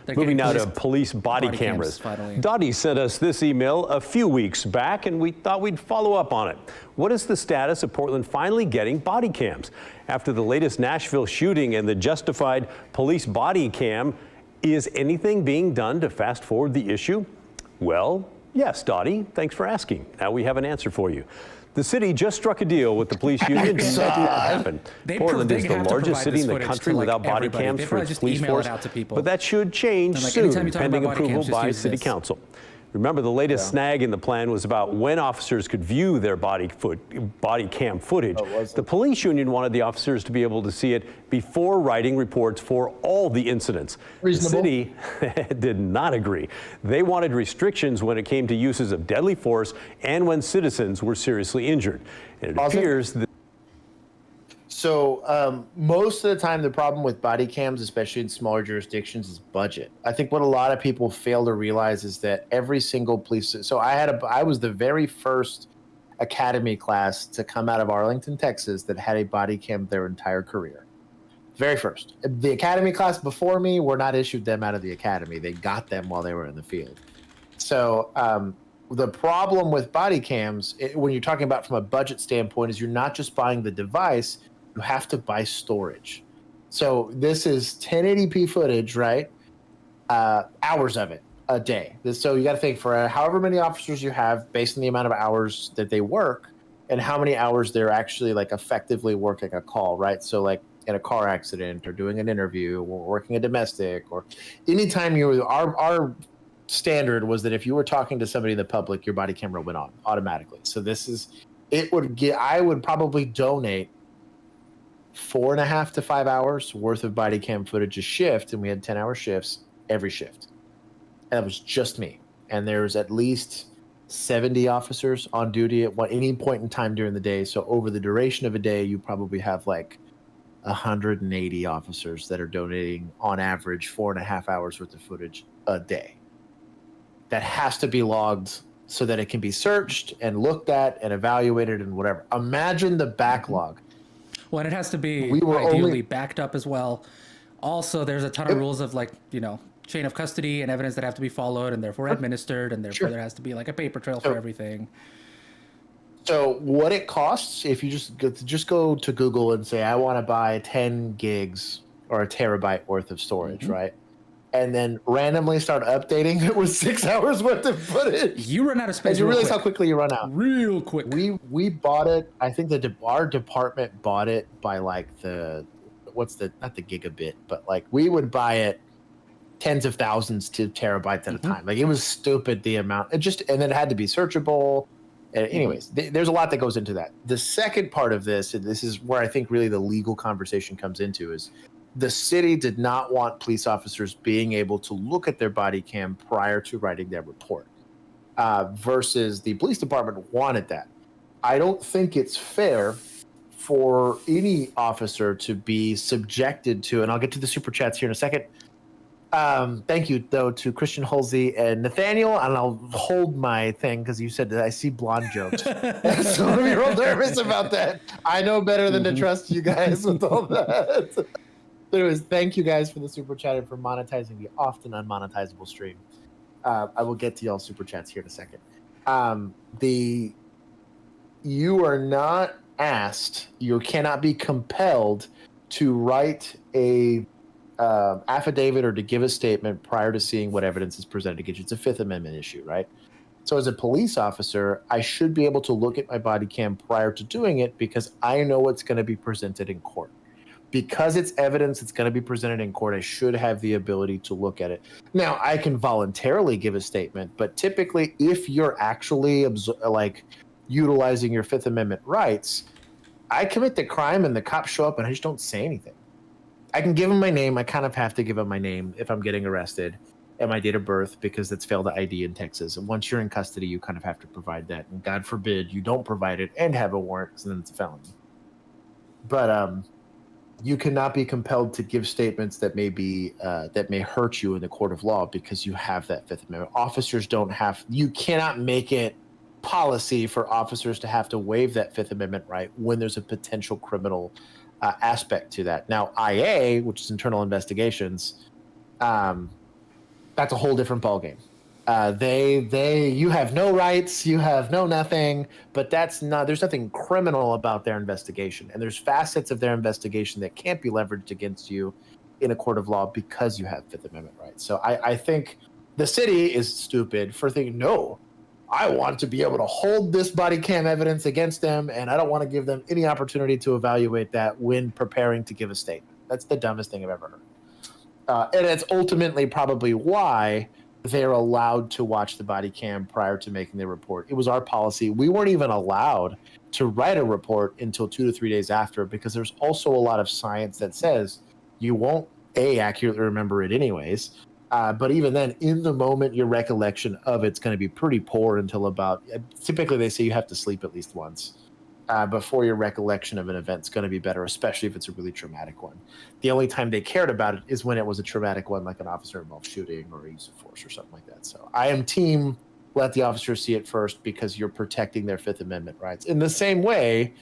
Moving now to police body cameras. Dottie sent us this email a few weeks back, and we thought we'd follow up on it. What is the status of Portland finally getting body cams? After the latest Nashville shooting and the justified police body cam, is anything being done to fast forward the issue? Well, yes, Dottie. Thanks for asking. Now we have an answer for you. The city just struck a deal with the police union to make it happen. Portland is the largest city in the country without body cams for its police force, but that should change soon, pending approval by City Council. Remember, the latest snag in the plan was about when officers could view their body cam footage. The police union wanted the officers to be able to see it before writing reports for all the incidents. Reasonable. The city did not agree. They wanted restrictions when it came to uses of deadly force and when citizens were seriously injured. And it appears that So most of the time, the problem with body cams, especially in smaller jurisdictions, is budget. I think what a lot of people fail to realize is that every single police. So I was the very first academy class to come out of Arlington, Texas, that had a body cam their entire career. Very first. The academy class before me were not issued them out of the academy. They got them while they were in the field. So the problem with body cams, when you're talking about from a budget standpoint, is you're not just buying the device. You have to buy storage. So this is 1080p footage, right? Hours of it a day. So you got to think for however many officers you have based on the amount of hours that they work and how many hours they're actually like effectively working a call, right? So like in a car accident or doing an interview or working a domestic or anytime our standard was that if you were talking to somebody in the public, your body camera went on automatically. So I would probably donate 4.5 to 5 hours worth of body cam footage a shift, and we had 10-hour shifts every shift. And that was just me. And there's at least 70 officers on duty at any point in time during the day. So over the duration of a day, you probably have like 180 officers that are donating on average 4.5 hours worth of footage a day. That has to be logged so that it can be searched and looked at and evaluated and whatever. Imagine the backlog. Well, and it has to be ideally backed up as well. Also, there's a ton of rules of chain of custody and evidence that have to be followed and therefore administered, and therefore there has to be like a paper trail for everything. So what it costs, if you just go to Google and say, I want to buy 10 gigs or a terabyte worth of storage, right? And then randomly start updating it with 6 hours worth of footage. You run out of space. And you realize how quickly you run out. Real quick. We bought it. I think our department bought it by like not the gigabit, but like we would buy it tens of thousands to terabytes at a time. Like it was stupid the amount. And then it had to be searchable. And anyways, there's a lot that goes into that. The second part of this, and this is where I think really the legal conversation comes into, is the city did not want police officers being able to look at their body cam prior to writing their report, versus the police department wanted that. I don't think it's fair for any officer to be subjected to, and I'll get to the super chats here in a second. Thank you, though, to Christian Halsey and Nathaniel, and I'll hold my thing because you said that I see blonde jokes. So I'm real nervous about that. I know better than to trust you guys with all that. Anyways, thank you guys for the super chat and for monetizing the often unmonetizable stream. I will get to y'all super chats here in a second. You are not asked, you cannot be compelled to write a affidavit or to give a statement prior to seeing what evidence is presented against you. It's a Fifth Amendment issue, right? So as a police officer, I should be able to look at my body cam prior to doing it because I know what's going to be presented in court. Because it's evidence that's going to be presented in court, I should have the ability to look at it. Now, I can voluntarily give a statement, but typically if you're actually utilizing your Fifth Amendment rights, I commit the crime and the cops show up and I just don't say anything. I can give them my name. I kind of have to give them my name if I'm getting arrested and my date of birth because that's failed to ID in Texas. And once you're in custody, you kind of have to provide that. And God forbid you don't provide it and have a warrant, because then it's a felony. But you cannot be compelled to give statements that may hurt you in the court of law because you have that Fifth Amendment. Officers don't have. You cannot make it policy for officers to have to waive that Fifth Amendment right when there's a potential criminal aspect to that. Now, IA, which is internal investigations, that's a whole different ballgame. You have no rights, you have no nothing, but there's nothing criminal about their investigation. And there's facets of their investigation that can't be leveraged against you in a court of law because you have Fifth Amendment rights. So I think the city is stupid for thinking, no, I want to be able to hold this body cam evidence against them, and I don't want to give them any opportunity to evaluate that when preparing to give a statement. That's the dumbest thing I've ever heard. And it's ultimately probably why they're allowed to watch the body cam prior to making their report. It was our policy. We weren't even allowed to write a report until 2 to 3 days after, because there's also a lot of science that says you won't accurately remember it anyways. But even then, in the moment, your recollection of it's going to be pretty poor until about, typically they say you have to sleep at least once before your recollection of an event's going to be better, especially if it's a really traumatic one. The only time they cared about it is when it was a traumatic one, like an officer-involved shooting or use of force or something like that. So I am team let the officer see it first, because you're protecting their Fifth Amendment rights. In the same way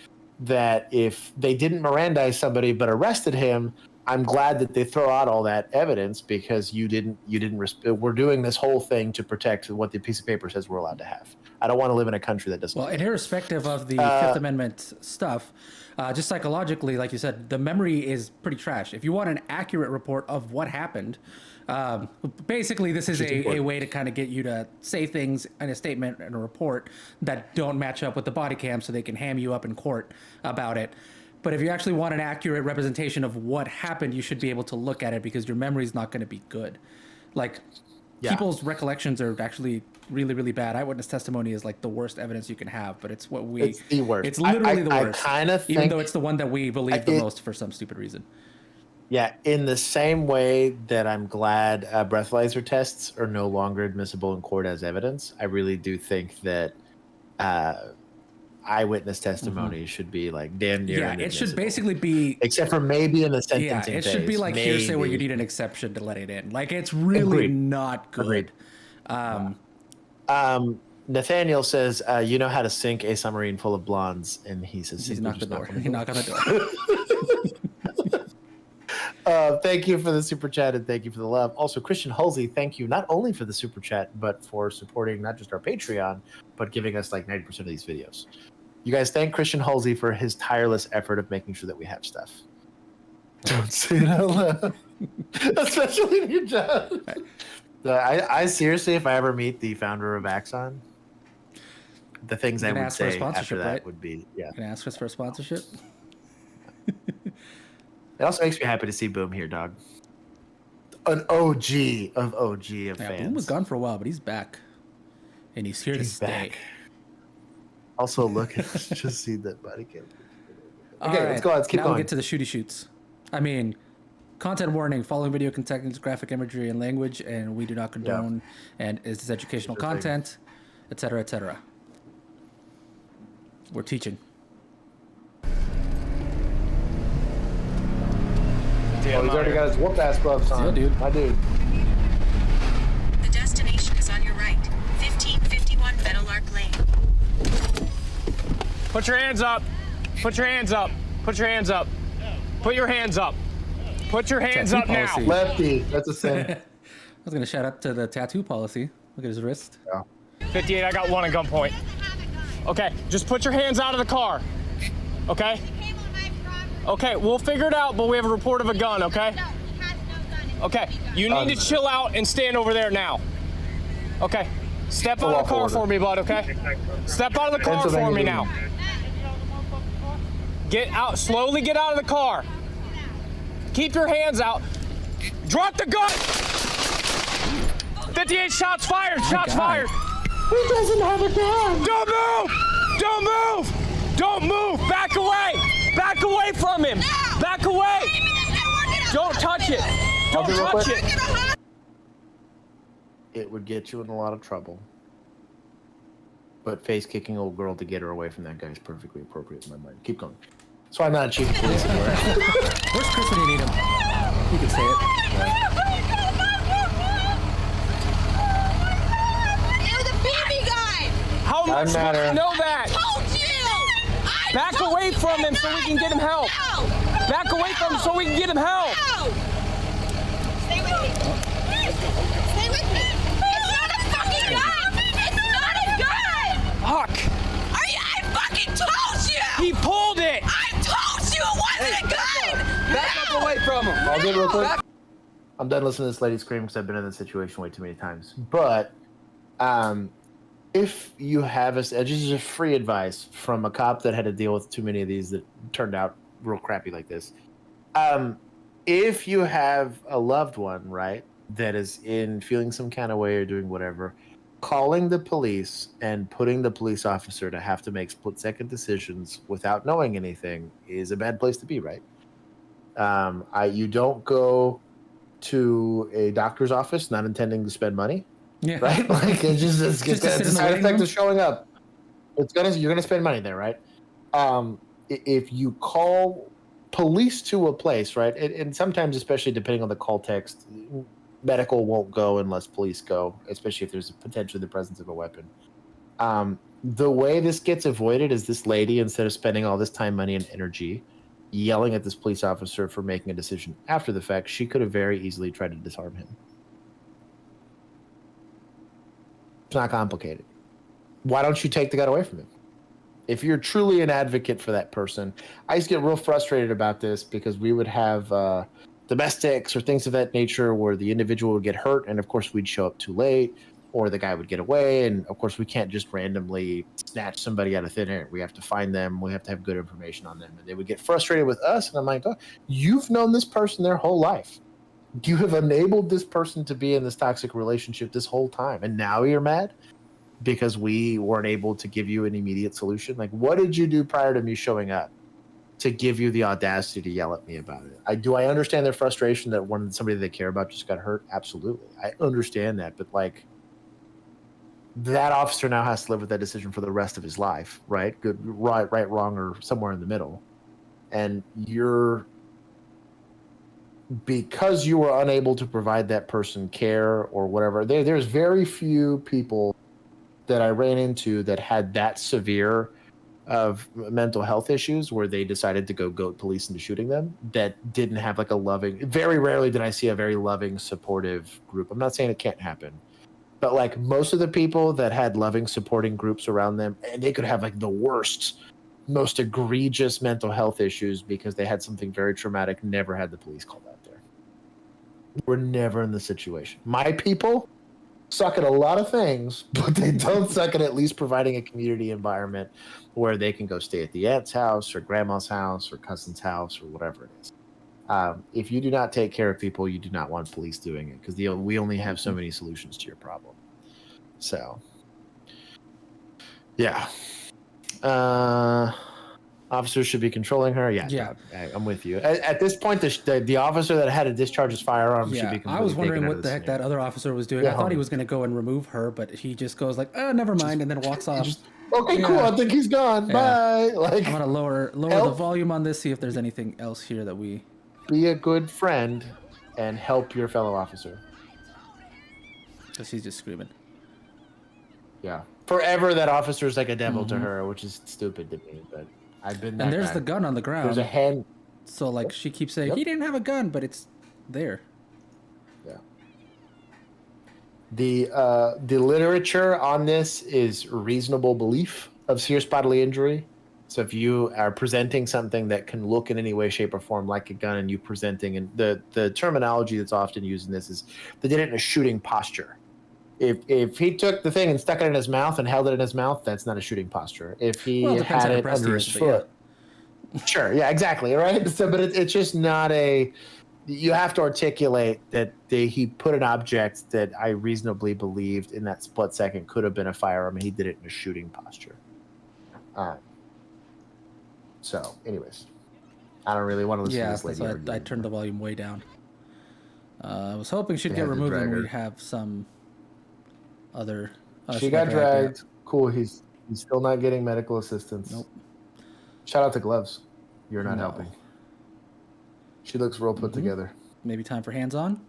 that if they didn't Mirandize somebody but arrested him, I'm glad that they throw out all that evidence, because we're doing this whole thing to protect what the piece of paper says we're allowed to have. I don't want to live in a country that doesn't. Well, and irrespective of the Fifth Amendment stuff, just psychologically, like you said, the memory is pretty trash. If you want an accurate report of what happened, basically this is a way to kind of get you to say things in a statement and a report that don't match up with the body cam, so they can ham you up in court about it. But if you actually want an accurate representation of what happened, you should be able to look at it, because your memory is not going to be good. Like, people's recollections are actually really, really bad. Eyewitness testimony is like the worst evidence you can have, but it's the worst. It's literally the worst. I kind of think, even though it's the one that we believe the most for some stupid reason. Yeah, in the same way that I'm glad breathalyzer tests are no longer admissible in court as evidence, I really do think that eyewitness testimony should be like damn near inadmissible. It should basically be, except for maybe in the sentencing it should be like hearsay where you need an exception to let it in. Like, it's really not good. Nathaniel says, you know how to sink a submarine full of blondes, and he says he knocked on the door. He knocked on the door. Thank you for the super chat, and thank you for the love. Also, Christian Halsey, thank you not only for the super chat, but for supporting not just our Patreon, but giving us like 90% of these videos. You guys, thank Christian Halsey for his tireless effort of making sure that we have stuff. Don't say it out loud. Especially in your job. I seriously, if I ever meet the founder of Axon, the things I would say after that would be, Can I ask us for a sponsorship? It also makes me happy to see Boom here, dog. An OG of fans. Boom was gone for a while, but he's back. And he's here to stay. Back. Also, look at just see that body cam. Okay, let's go on. Let's keep going. Now we'll get to the shooty shoots. I mean, content warning: following video contains graphic imagery and language, and we do not condone and is educational content, etc., etc. We're teaching. He's already got his whoop-ass gloves on. Yeah, dude. My dude. The destination is on your right. 1551 Meadowlark Lane. Put your hands up. Put your hands up. Put your hands up. Put your hands up. Put your hands up now. Lefty, that's a sin. I was gonna shout out to the tattoo policy. Look at his wrist. Yeah. 58, I got one at gunpoint. Okay, just put your hands out of the car. Okay? Okay, we'll figure it out, but we have a report of a gun, okay? Okay, you need to chill out and stand over there now. Okay, step out of the car for me, bud, okay? Step out of the car for me now. Get out, slowly get out of the car. Keep your hands out. Drop the gun! 58 shots fired, shots fired. He doesn't have a gun. Don't move! Don't move! Don't move! Back away! Back away from him! Back away! Don't touch it! Don't touch it! It would get you in a lot of trouble. But face kicking an old girl to get her away from that guy is perfectly appropriate in my mind. Keep going. So I'm not a chief of police anywhere. Where's Chris when you need him? You can say it. It was a BB gun! How am I supposed to know that? Told you! Back away from him so we can get him help! Back away from him so we can get him help! Stay with me. Stay with me. It's not a fucking gun! It's not a gun! Fuck! I fucking told you! He pulled it! I told you it wasn't a gun! Back up away from him! I'll get real quick. I'm done listening to this lady scream because I've been in this situation way too many times. But if you have this is just free advice from a cop that had to deal with too many of these that turned out real crappy like this. If you have a loved one, right, that is in feeling some kind of way or doing whatever, calling the police and putting the police officer to have to make split-second decisions without knowing anything is a bad place to be, right? You don't go to a doctor's office not intending to spend money, right? Like it's a side effect of showing up. You're gonna spend money there, right? If you call police to a place, right, and sometimes, especially depending on the call text, medical won't go unless police go, especially if there's potentially the presence of a weapon. The way this gets avoided is this lady, instead of spending all this time, money, and energy yelling at this police officer for making a decision after the fact, she could have very easily tried to disarm him. It's not complicated. Why don't you take the gun away from him? If you're truly an advocate for that person, I used to get real frustrated about this because we would have domestics or things of that nature where the individual would get hurt, and of course we'd show up too late, or the guy would get away, and of course we can't just randomly snatch somebody out of thin air. We have to find them. We have to have good information on them. And they would get frustrated with us, and I'm like, oh, you've known this person their whole life. You have enabled this person to be in this toxic relationship this whole time, and now you're mad because we weren't able to give you an immediate solution? Like, what did you do prior to me showing up to give you the audacity to yell at me about it? I understand their frustration that somebody they care about just got hurt. Absolutely. I understand that. But, like, that officer now has to live with that decision for the rest of his life, right? Good, right, wrong, or somewhere in the middle. And because you were unable to provide that person care or whatever, there's very few people that I ran into that had that severe of mental health issues where they decided to go goat police into shooting them that didn't have like a loving, very rarely did I see a very loving, supportive group. I'm not saying it can't happen, but like most of the people that had loving, supporting groups around them, and they could have like the worst, most egregious mental health issues because they had something very traumatic, never had the police called out there. We're never in the situation. My people suck at a lot of things, but they don't suck at least providing a community environment where they can go stay at the aunt's house or grandma's house or cousin's house or whatever it is. If you do not take care of people, you do not want police doing it because we only have so many solutions to your problem. So, yeah. Officers should be controlling her. Yeah, I'm with you. At this point, the officer that had to discharge his firearm should be completely I was wondering taken out what of the heck that other officer was doing. Yeah, I thought he was going to go and remove her, but he just goes like, "Oh, never mind," and then walks off. Okay, cool. I think he's gone. Bye. Like, I'm gonna lower the volume on this. See if there's anything else here that we. Be a good friend and help your fellow officer. Because he's just screaming. Yeah. Forever, that officer's like a devil to her, which is stupid to me. But I've been. And there's the gun on the ground. There's a hand. So like she keeps saying he didn't have a gun, but it's there. Yeah. The literature on this is reasonable belief of serious bodily injury. So if you are presenting something that can look in any way, shape, or form like a gun, and you presenting, and the terminology that's often used in this is they did it in a shooting posture. If he took the thing and stuck it in his mouth and held it in his mouth, that's not a shooting posture. If he had it under his foot, sure, yeah, exactly, right. So, but it's just not a. You have to articulate that he put an object that I reasonably believed in that split second could have been a firearm, and he did it in a shooting posture. So, anyways, I don't really want to listen to this lady. Yeah, so I turned the volume way down. I was hoping she'd get removed and we'd have some other. She got dragged. Cool. He's still not getting medical assistance. Nope. Shout out to Gloves. You're not helping. She looks real put together. Maybe time for hands on.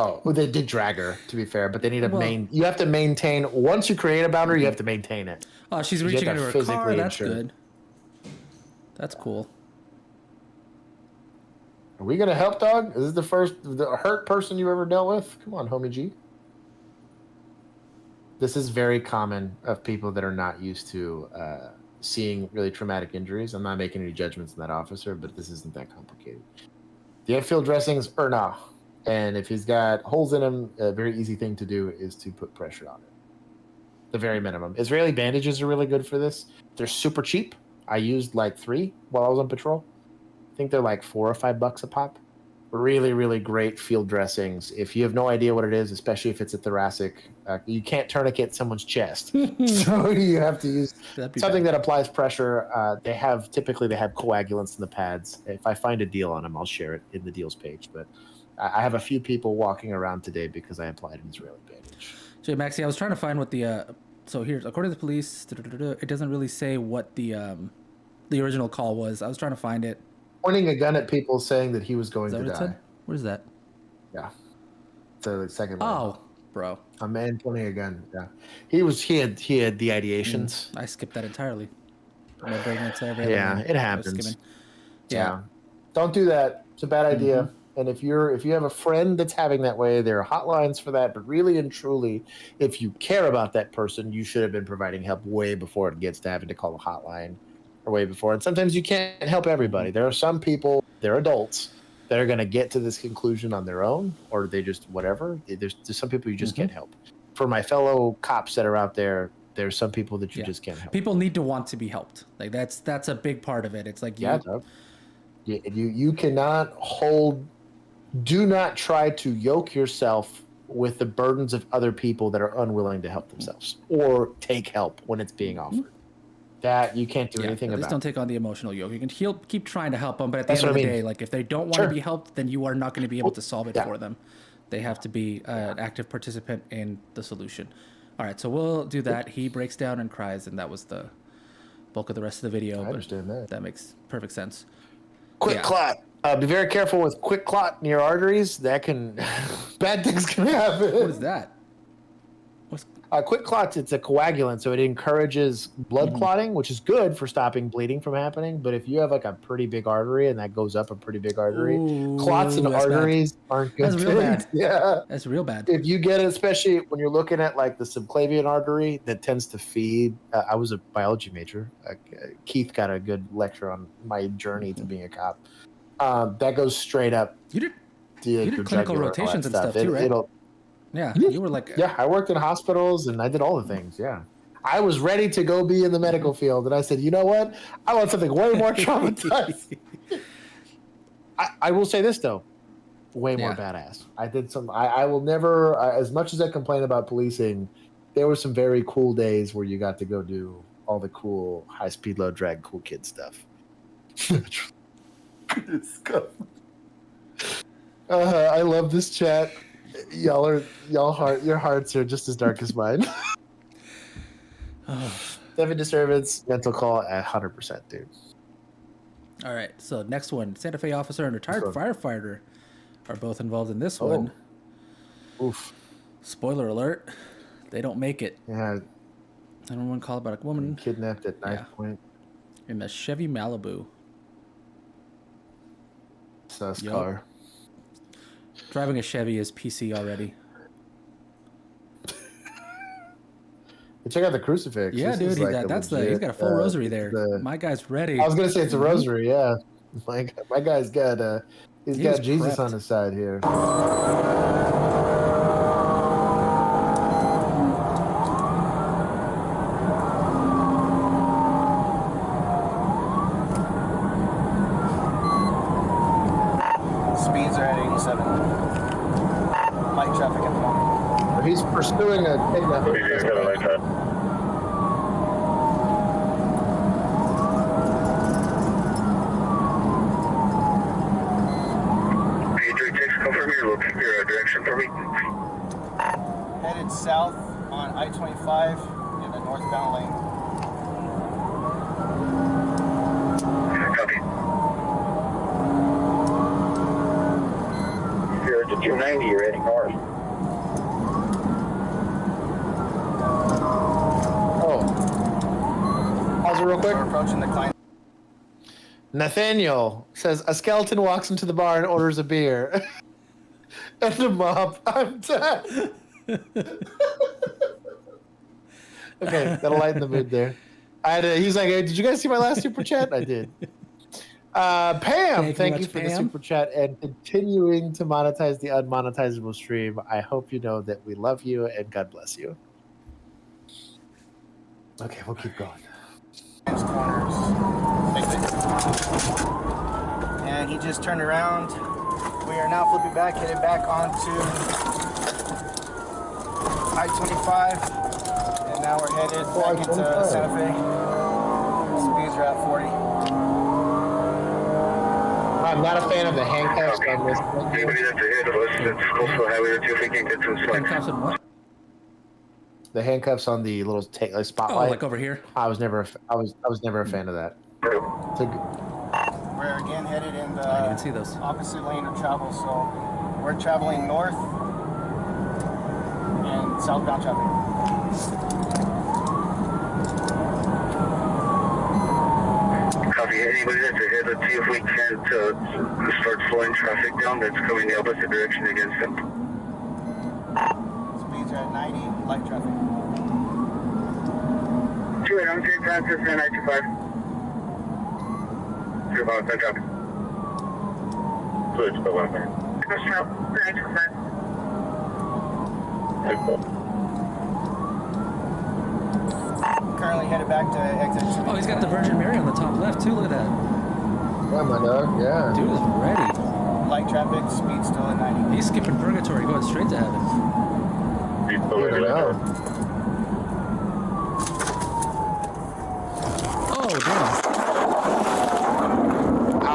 Oh, well, they did drag her, to be fair, but they need to you have to maintain, once you create a boundary, you have to maintain it. Oh, she's reaching into her car. That's good. That's cool. Are we going to help, dog? Is this the hurt person you ever dealt with? Come on, homie G. This is very common of people that are not used to seeing really traumatic injuries. I'm not making any judgments on that officer, but this isn't that complicated. Do you have field dressings or no? And if he's got holes in him, a very easy thing to do is to put pressure on it. The very minimum. Israeli bandages are really good for this. They're super cheap. I used like 3 while I was on patrol. I think they're like $4 or $5 a pop. Really, really great field dressings. If you have no idea what it is, especially if it's a thoracic, you can't tourniquet someone's chest. So you have to use something that applies pressure. They have coagulants in the pads. If I find a deal on them, I'll share it in the deals page. But I have a few people walking around today because I applied an Israeli bandage. Jay Maxie, I was trying to find what the so here's according to the police, it doesn't really say what the original call was. I was trying to find it. Pointing a gun at people, saying that he was going to die. What is that? Yeah. So the second one. Oh, bro. A man pointing a gun. Yeah. He had the ideations. I skipped that entirely. Yeah, it happens. Yeah. Don't do that. It's a bad idea. And if you have a friend that's having that way, there are hotlines for that. But really and truly, if you care about that person, you should have been providing help way before it gets to having to call a hotline. Way before. And sometimes you can't help everybody. There are some people, they're adults, that are going to get to this conclusion on their own, or they just whatever. There's some people you just can't help. For my fellow cops that are out there, there's some people that you just can't help. People need to want to be helped. Like that's a big part of it. It's like you cannot do not try to yoke yourself with the burdens of other people that are unwilling to help themselves or take help when it's being offered. That you can't do anything about. Just don't take on the emotional yoke. You can keep trying to help them, but at the end of the day, like if they don't want to be helped, then you are not going to be able to solve it for them. They have to be an active participant in the solution. All right, so we'll do that. He breaks down and cries, and that was the bulk of the rest of the video. I understand that. That makes perfect sense. Quick clot. Be very careful with quick clot near arteries. That can bad things can happen. What is that? Quick clots, it's a coagulant, so it encourages blood clotting, which is good for stopping bleeding from happening. But if you have like a pretty big artery and that goes up a pretty big artery, clots in arteries aren't good. That's real bad. Yeah, that's real bad. If you get it, especially when you're looking at like the subclavian artery that tends to feed. I was a biology major. Keith got a good lecture on my journey to being a cop. That goes straight up. You did clinical rotations and stuff too, right? Yeah, you were like... Yeah, I worked in hospitals, and I did all the things, yeah. I was ready to go be in the medical field, and I said, you know what? I want something way more traumatizing. I will say this, though. Way more badass. I did some... I will never... as much as I complain about policing, there were some very cool days where you got to go do all the cool high-speed, low-drag, cool kid stuff. I love this chat. Your hearts are just as dark as mine. 7 disturbance, mental call at 100%, dude. All right, so next one, Santa Fe officer and retired firefighter are both involved in this one. Oof. Spoiler alert, they don't make it. Yeah. 911 call about a woman kidnapped at knife point in a Chevy Malibu. sus Yup. car. Driving a Chevy is PC already. Check out the crucifix. Yeah, This dude, is like a that's the. legit, He's got a full rosary this is there. My guy's ready. I was gonna say it's a Mhm. rosary. Yeah, my guy's got he's got was Jesus prepped. on his side here. Speeds are at 87. Light traffic at the moment. He's pursuing a takedown. Confirm your direction for me. Headed south on I-25 in the northbound lane. Copy. You're at the 290, you're heading north. Oh. Pause it real quick. We're approaching the client. Nathaniel says a skeleton walks into the bar and orders a beer. And the mob, I'm dead. Okay, that'll lighten the mood there. He's like, hey, did you guys see my last super chat? I did. Pam, thank you for the super chat and continuing to monetize the unmonetizable stream. I hope you know that we love you and God bless you. Okay, we'll keep going. And he just turned around. We are now flipping back, headed back onto I-25. And now we're headed back into Santa Fe. Speeds are at 40. I'm not a fan of the handcuffs on this. Anybody that's ahead of us that's close to the highway that you think can get some slack. Handcuffs and what? The handcuffs on the little spotlight. Oh, like over here. I was never a fan of that. We're again headed in the I didn't see those. opposite lane of travel, so we're traveling north and southbound traffic. Copy. Anybody that's ahead, let's see if we can start slowing traffic down that's coming the opposite direction against them. Speeds are at 90, light traffic. 28 on St. Francis and I-25. 2 miles, no copy. Good, go on there. Currently headed back to exit 2. Oh, he's got the Virgin Mary on the top left too. Look at that. Yeah, my dog. Yeah. Dude is ready. Light traffic, speed still at 90. He's skipping purgatory, going straight to heaven. Oh, damn.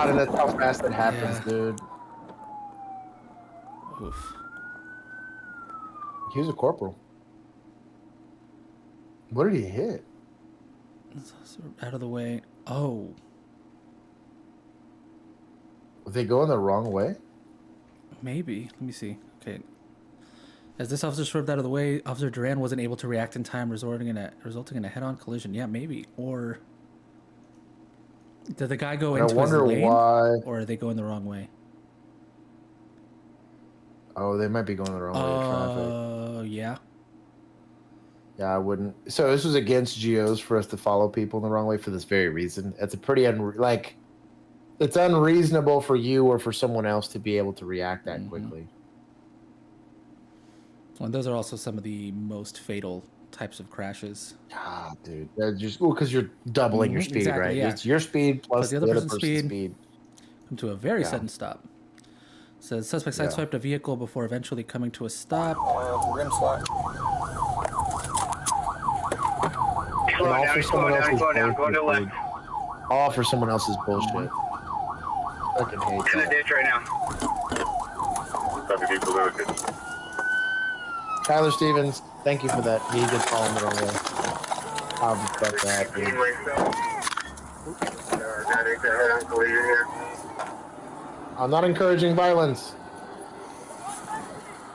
And that's how fast it happens, dude. Oof. He was a corporal. What did he hit? Out of the way. Oh. Were they going the wrong way? Maybe. Let me see. Okay. As this officer swerved out of the way, Officer Duran wasn't able to react in time, resulting in a head-on collision. Yeah, maybe. Or did the guy go into his lane? Why. Or are they going the wrong way? Oh, they might be going the wrong way of traffic. Yeah. Yeah, I wouldn't. So this was against GOs for us to follow people in the wrong way for this very reason. It's a pretty it's unreasonable for you or for someone else to be able to react that quickly. Well, those are also some of the most fatal types of crashes. Ah, dude, they're just because you're doubling your speed, exactly, right? yeah. It's your speed plus the other person's speed. Come to a very sudden stop. Says suspect sideswiped a vehicle before eventually coming to a stop. Rim slot. All for someone else's bullshit. All for someone else's bullshit. Fucking hate In the that. ditch right now. Tyler Stevens, thank you for that. He did follow me the wrong way. I'll be stuck to that, dude. I'm not encouraging violence,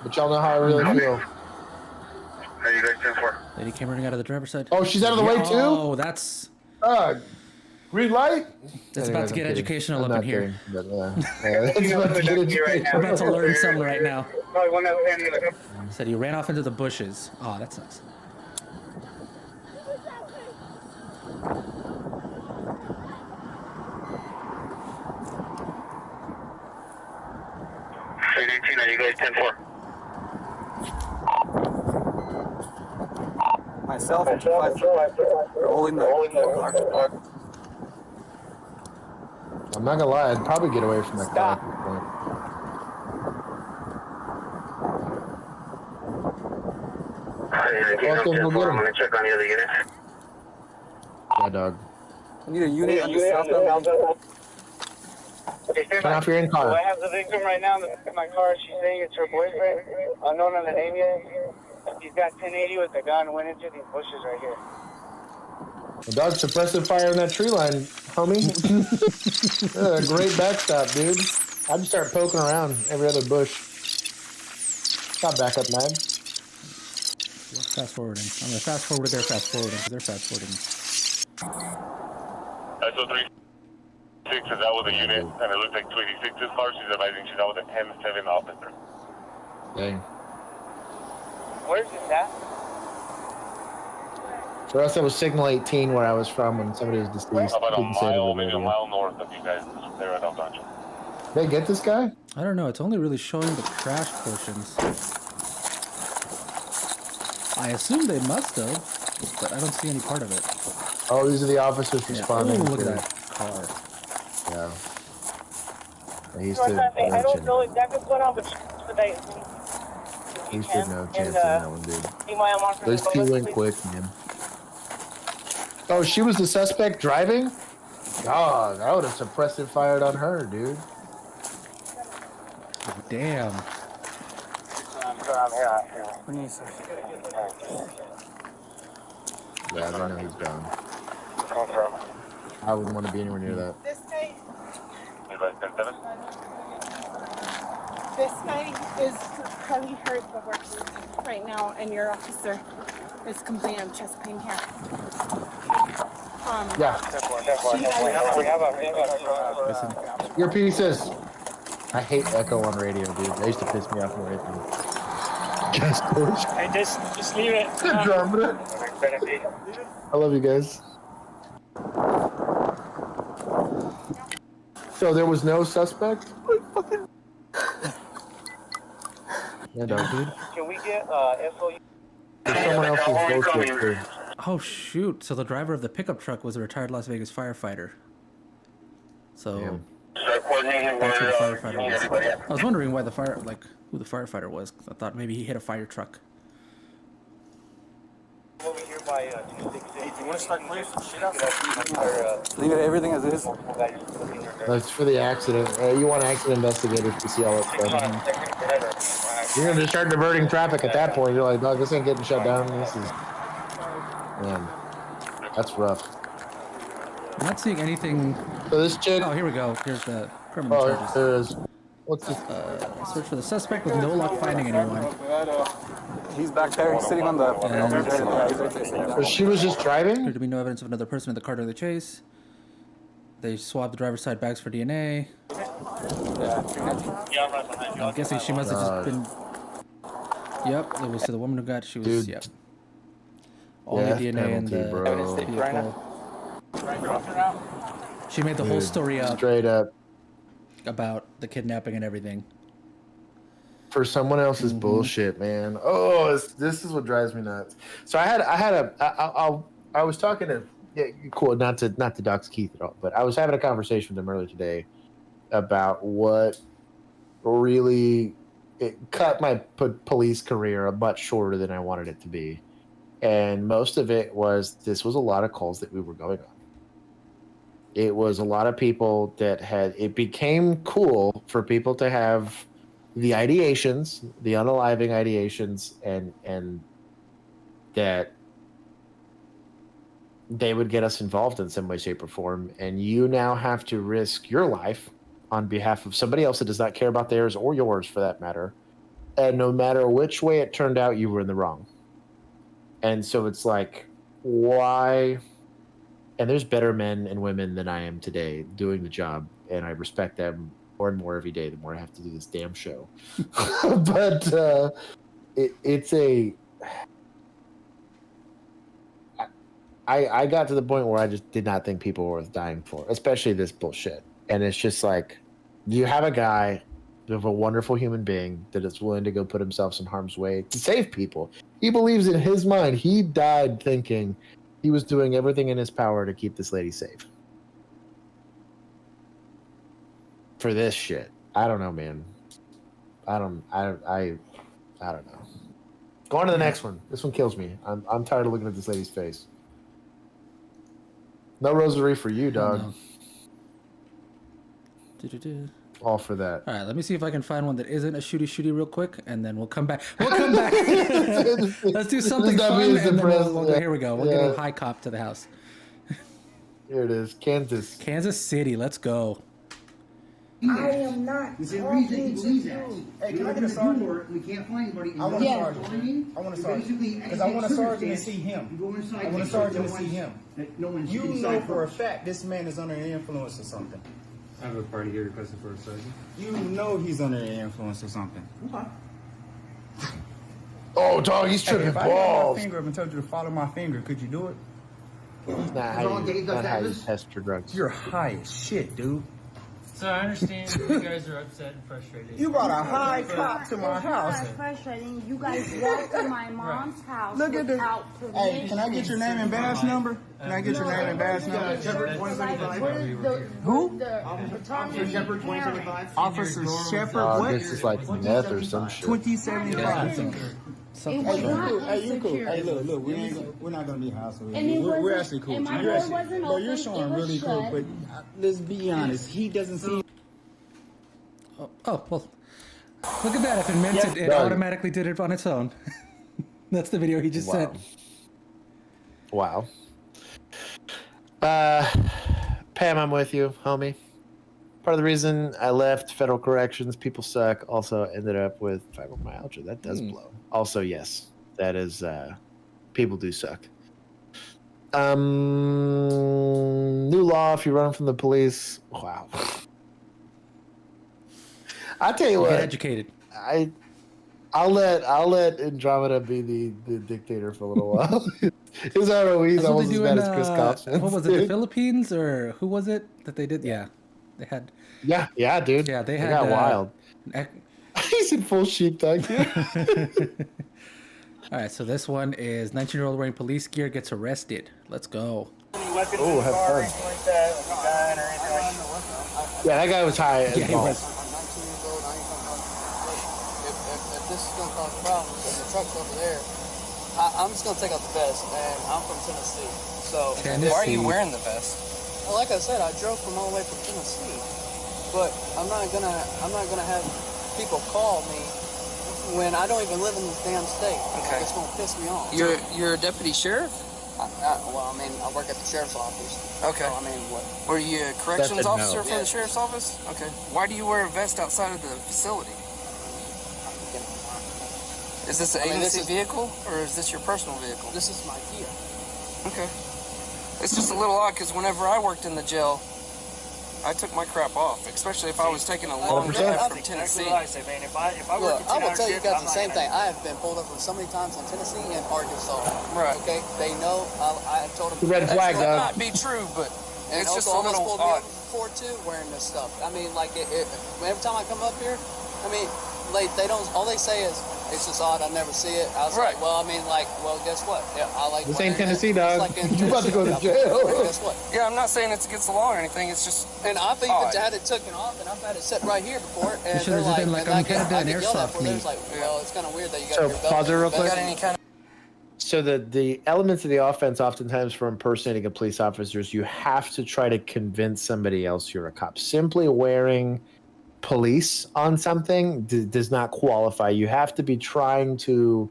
but y'all know how I really feel. How you guys doing for? Lady came running out of the driver's side. Oh, she's out of the way too? Oh, that's... God. Green light. It's about to get educational up in here. But, We're about to learn something right now. Said he ran off into the bushes. Oh, that sucks. Are you guys 10-4? Myself and 2-5 are holding the car. I'm not gonna lie, I'd probably get away from that car. I'm gonna check on the other units. Yeah, dog. I need a unit on the southbound. Turn off your in-car. I have the victim right now in my car. She's saying it's her boyfriend, unknown on the name yet. He's got 1080 with the gun, went into these bushes right here. The dog suppressive fire in that tree line, homie. Great backstop, dude. I'd just start poking around every other bush. Stop back up, man. Fast forwarding. I'm gonna fast forward their fast forwarding because they're fast forwarding. SO36, that was a unit, and it looks like 286's car. She's advising she's out with a 10-7 officer. Dang. Where's this at? For us, it was signal 18 where I was from when somebody was deceased. About a Didn't say it mile, over maybe a there. mile north of you guys. They're at Aldancho. They get this guy? I don't know. It's only really showing the crash portions. I assume they must have, but I don't see any part of it. Oh, these are the officers responding. Oh, look at to- that car. Yeah. He I stood don't know exactly what's going on, but he stood no chance in that one, dude. Those two went quick, man. Oh, she was the suspect driving? God, I would have suppressive fired on her, dude. Damn. Yeah, I know he's gone. I wouldn't want to be anywhere near that. This guy is heavily hurt, but we're right now, and your officer is complaining of chest pain here. Yeah. Your piece says, I hate echo on radio, dude. They used to piss me off on radio. Hey, just leave it. I love you guys. So there was no suspect? Yeah, no, dude. Can we get SOU? There's someone else's bullshit, dude. Oh shoot! So the driver of the pickup truck was a retired Las Vegas firefighter. So that's who the firefighter was. I was wondering why who the firefighter was. 'Cause I thought maybe he hit a fire truck. Over here by 268. You want to start clearing some shit out? Leave it everything as it is. That's for the accident. You want accident investigators to see all that stuff. You're gonna just start diverting traffic at that point. You're like, dog, this ain't getting shut down. This is, man, that's rough. I'm not seeing anything. So this chick. Oh, here we go. Here's the criminal charges. There is. What's this? Search for the suspect with no luck finding anyone. He's back there. He's sitting on the. So she was just driving? There to be no evidence of another person in the car during the chase. They swabbed the driver's side bags for DNA. I'm guessing she must have just been. Yep, it was to the woman who got. She was. Dude. Yep. All the DNA in the vehicle. She made the whole story up. Straight up. About the kidnapping and everything. For someone else's bullshit, man. Oh, this is what drives me nuts. So I was talking to, cool, not to dox Keith at all, but I was having a conversation with him earlier today about what really cut my police career much shorter than I wanted it to be, and most of it was this was a lot of calls that we were going on. It was a lot of people that it became cool for people to have the ideations, the unaliving ideations, and that they would get us involved in some way, shape, or form. And you now have to risk your life on behalf of somebody else that does not care about theirs or yours for that matter. And no matter which way it turned out, you were in the wrong. And so it's like, why And there's better men and women than I am today doing the job, and I respect them more and more every day. The more I have to do this damn show, but it's a. I got to the point where I just did not think people were worth dying for, especially this bullshit. And it's just like, you have a guy, you have a wonderful human being that is willing to go put himself in harm's way to save people. He believes in his mind. He died thinking he was doing everything in his power to keep this lady safe. For this shit. I don't know, man. I don't know. Go on to the next one. This one kills me. I'm tired of looking at this lady's face. No rosary for you, dog. All for that. All right, let me see if I can find one that isn't a shooty real quick, and then we'll come back. Let's do something fun, and then here we go. We'll get a high cop to the house. Here it is, Kansas. Kansas City, let's go. I am not talking to you. Hey, can I get a sergeant? We can't find anybody. I want a sergeant. I want a sergeant. Because I want a sergeant to see him. I want a sergeant to see him. You know for a fact this man is under the influence of something. I have a party here requesting for a sergeant. You know he's under the influence of something. Okay. Oh, dog, he's tripping if I had my balls. finger up and told you to follow my finger, could you do it? It's not how you test your drugs. You're high as shit, dude. So I understand you guys are upset and frustrated. You brought a high cop to my house. It's frustrating. You guys walked to my mom's house Look at this. without permission. Hey, can I get your name and badge number? Can I get your name and badge number? Who? Shepard 2075. Officer Shepard, what? This is like meth or some shit. 2075. It was not you cool. insecure. Hey, look, we're not gonna be hostile. And it We're wasn't- actually cool. and my You're door actually- wasn't bro, you're open, showing it was really cool, shut. but let's be honest, he doesn't seem. Oh, well, look at that. If it meant it automatically did it on its own. That's the video he just sent. Wow. Pam, I'm with you, homie. Part of the reason I left federal corrections, people suck, also ended up with fibromyalgia. That does blow. Also, yes, that is, people do suck. New law, if you run from the police. Wow. I'll tell you what. Get educated. I'll let Andromeda be the dictator for a little while. His ROE is almost as bad as Chris Cobb's. What was it, the Philippines, or who was it that they did? Yeah, they had. Yeah, dude. Yeah, they got wild. He's in full sheepdog. All right, so this one is 19-year-old wearing police gear gets arrested. Let's go. Oh, have fun. Yeah, that guy was high as balls. If this is going to cause problems and the truck's over there, I'm just going to take out the vest, and I'm from Tennessee. So why are you wearing the vest? Well, like I said, I drove from all the way from Tennessee, but I'm not gonna have people call me when I don't even live in this damn state. Okay. It's gonna piss me off. You're a deputy sheriff? Well, I mean, I work at the sheriff's office. Okay. So, I mean, what? Were you a corrections officer for the sheriff's office? Okay. Why do you wear a vest outside of the facility? Is this an agency vehicle, or is this your personal vehicle? This is my Kia. Okay. It's just a little odd, because whenever I worked in the jail, I took my crap off, especially if I was taking a long drive from Tennessee. Look, I'm going to tell you guys the same thing. I have been pulled over so many times in Tennessee and Arkansas. Right. Okay? They know. I told them. Red flag, that dog. might be true, but it's just a little odd. Before, too, wearing this stuff. I mean, like, every time I come up here, I mean, they don't, all they say is, it's just odd, I never see it. I was like, well, I mean, like, well, guess what? Yeah, I like this ain't Tennessee, it. dog. Like You about to go to jail. Guess what? Yeah, I'm not saying it's against the law or anything. It's just and I've even had it taken off, and I've had it set right here before. And should have been like, I'm kind of doing airsoft meat. Like, well, it's kind of weird that you got your belt. Pause it real quick. Got any kind of So the elements of the offense, oftentimes for impersonating a police officers, you have to try to convince somebody else you're a cop. Simply wearing police on something does not qualify. You have to be trying to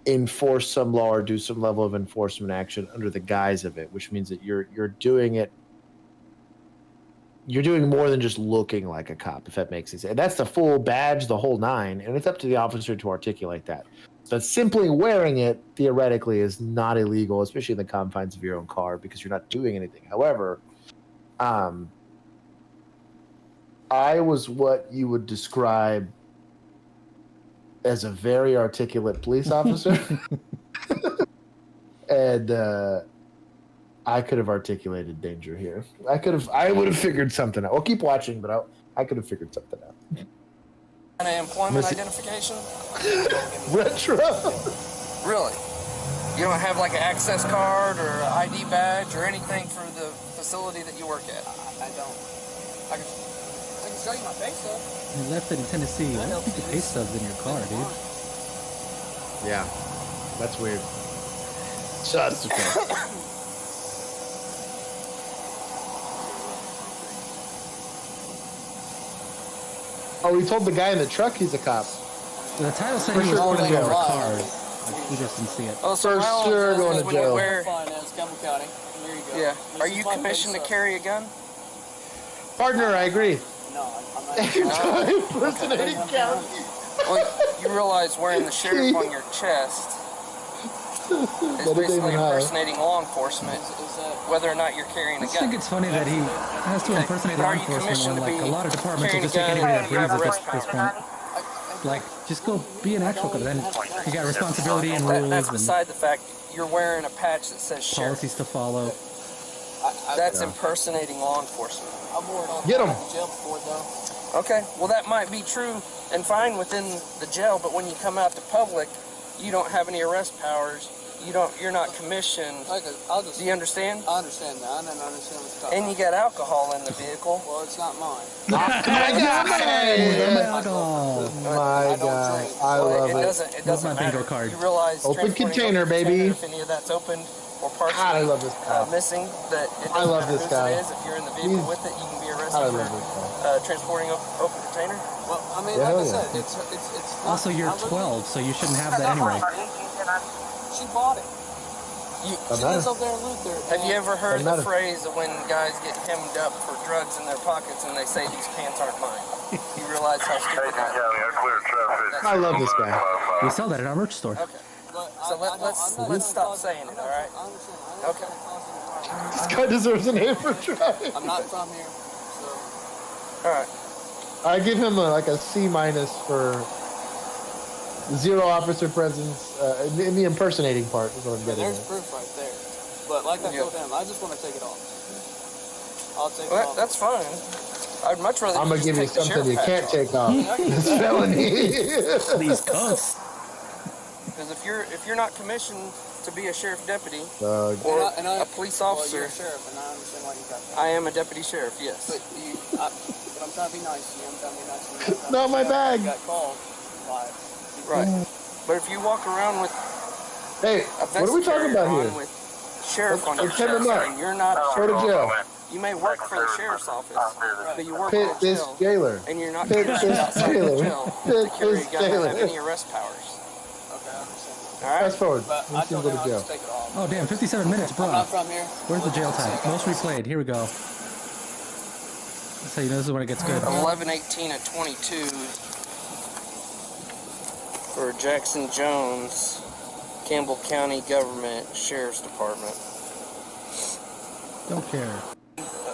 enforce some law or do some level of enforcement action under the guise of it, which means that you're doing it. You're doing more than just looking like a cop, if that makes sense. And that's the full badge, the whole nine, and it's up to the officer to articulate that. But simply wearing it theoretically is not illegal, especially in the confines of your own car, because you're not doing anything. However, I was what you would describe as a very articulate police officer. And I could have articulated danger here. I would have figured something out. Well, keep watching, but I could have figured something out. An employment identification? Retro. Really? You don't have like an access card or an ID badge or anything for the facility that you work at? I don't. I can show you my pay stub. You left it in Tennessee. I don't think the pay stub's in your car, dude. Yeah, that's weird. Just okay. Oh, we told the guy in the truck he's a cop. The title said he was pulling over cars. We just didn't see it. Oh, so for sure going to jail. County. Here you go. Yeah. Are you commissioned to carry a gun? Partner, I agree. No, I'm not. Impersonating county. Well, you realize wearing the sheriff on your chest is basically impersonating law enforcement, whether or not you're carrying a gun. I think it's funny that he has to impersonate law enforcement when, like, a lot of departments will just take anybody that breathes at this point. Like, just go be an actual cop. Then you got responsibility and rules. That's beside the fact you're wearing a patch that says sheriff. Policies to follow. That's impersonating law enforcement. Get him. Okay, well that might be true and fine within the jail, but when you come out to public, you don't have any arrest powers. You're not commissioned. Do you understand? I understand that. I don't understand what you're talking And you got alcohol in the vehicle. Well, it's not mine. My God. I love it. It doesn't matter. Bingo card. You realize Open container, baby. If any of that's opened or partially I love this guy. missing, that it I doesn't love matter this whose guy. it is. If you're in the vehicle with it, you can be arrested for transporting open container. Well, I mean, Yeah, like I said, it's not, Also, you're 12, so you shouldn't have that anyway. She bought it. She lives over there in Luther. Have you ever heard the phrase of when guys get hemmed up for drugs in their pockets and they say these pants aren't mine? You realize how stupid that is? I love this guy. We sell that at our merch store. Okay. So let's stop saying it, all right? Okay. This guy deserves an A for trying. I'm not from here, so. All right. I give him like a C- for zero officer presence in the impersonating part. Is what I'm getting There's at. proof right there. But like I told him, I just want to take it off. I'll take it off. That's fine. I'd much rather. I'm gonna give you something you can't take off. It's felony. These cuffs. Because if you're not commissioned to be a sheriff deputy or a police officer, you're a sheriff, and I understand why you got that. I am a deputy sheriff. Yes. But I'm trying to be nice to you. I'm trying to be nice to you. Not my bag. You got called live. Right. But if you walk around with Hey, what are we talking about here? with sheriff on your Let's him chest, up. and you're not Go to jail. you may work for the sheriff's office, but you work Pit in a this jail, jailer. and you're not Pit commissioned this outside jailer. the jail Pit to carry this a gun and have jailer. any arrest powers. Okay, I understand. All right. Fast forward. But I Let's told go him to I'll jail. just take it off. Oh, damn, 57 minutes, bro. I'm not from here. Where's the jail time? Most replayed. Here we go. So you know this is when it gets good. 11/18 of 22 for Jackson Jones, Campbell County Government Sheriff's Department. Don't care.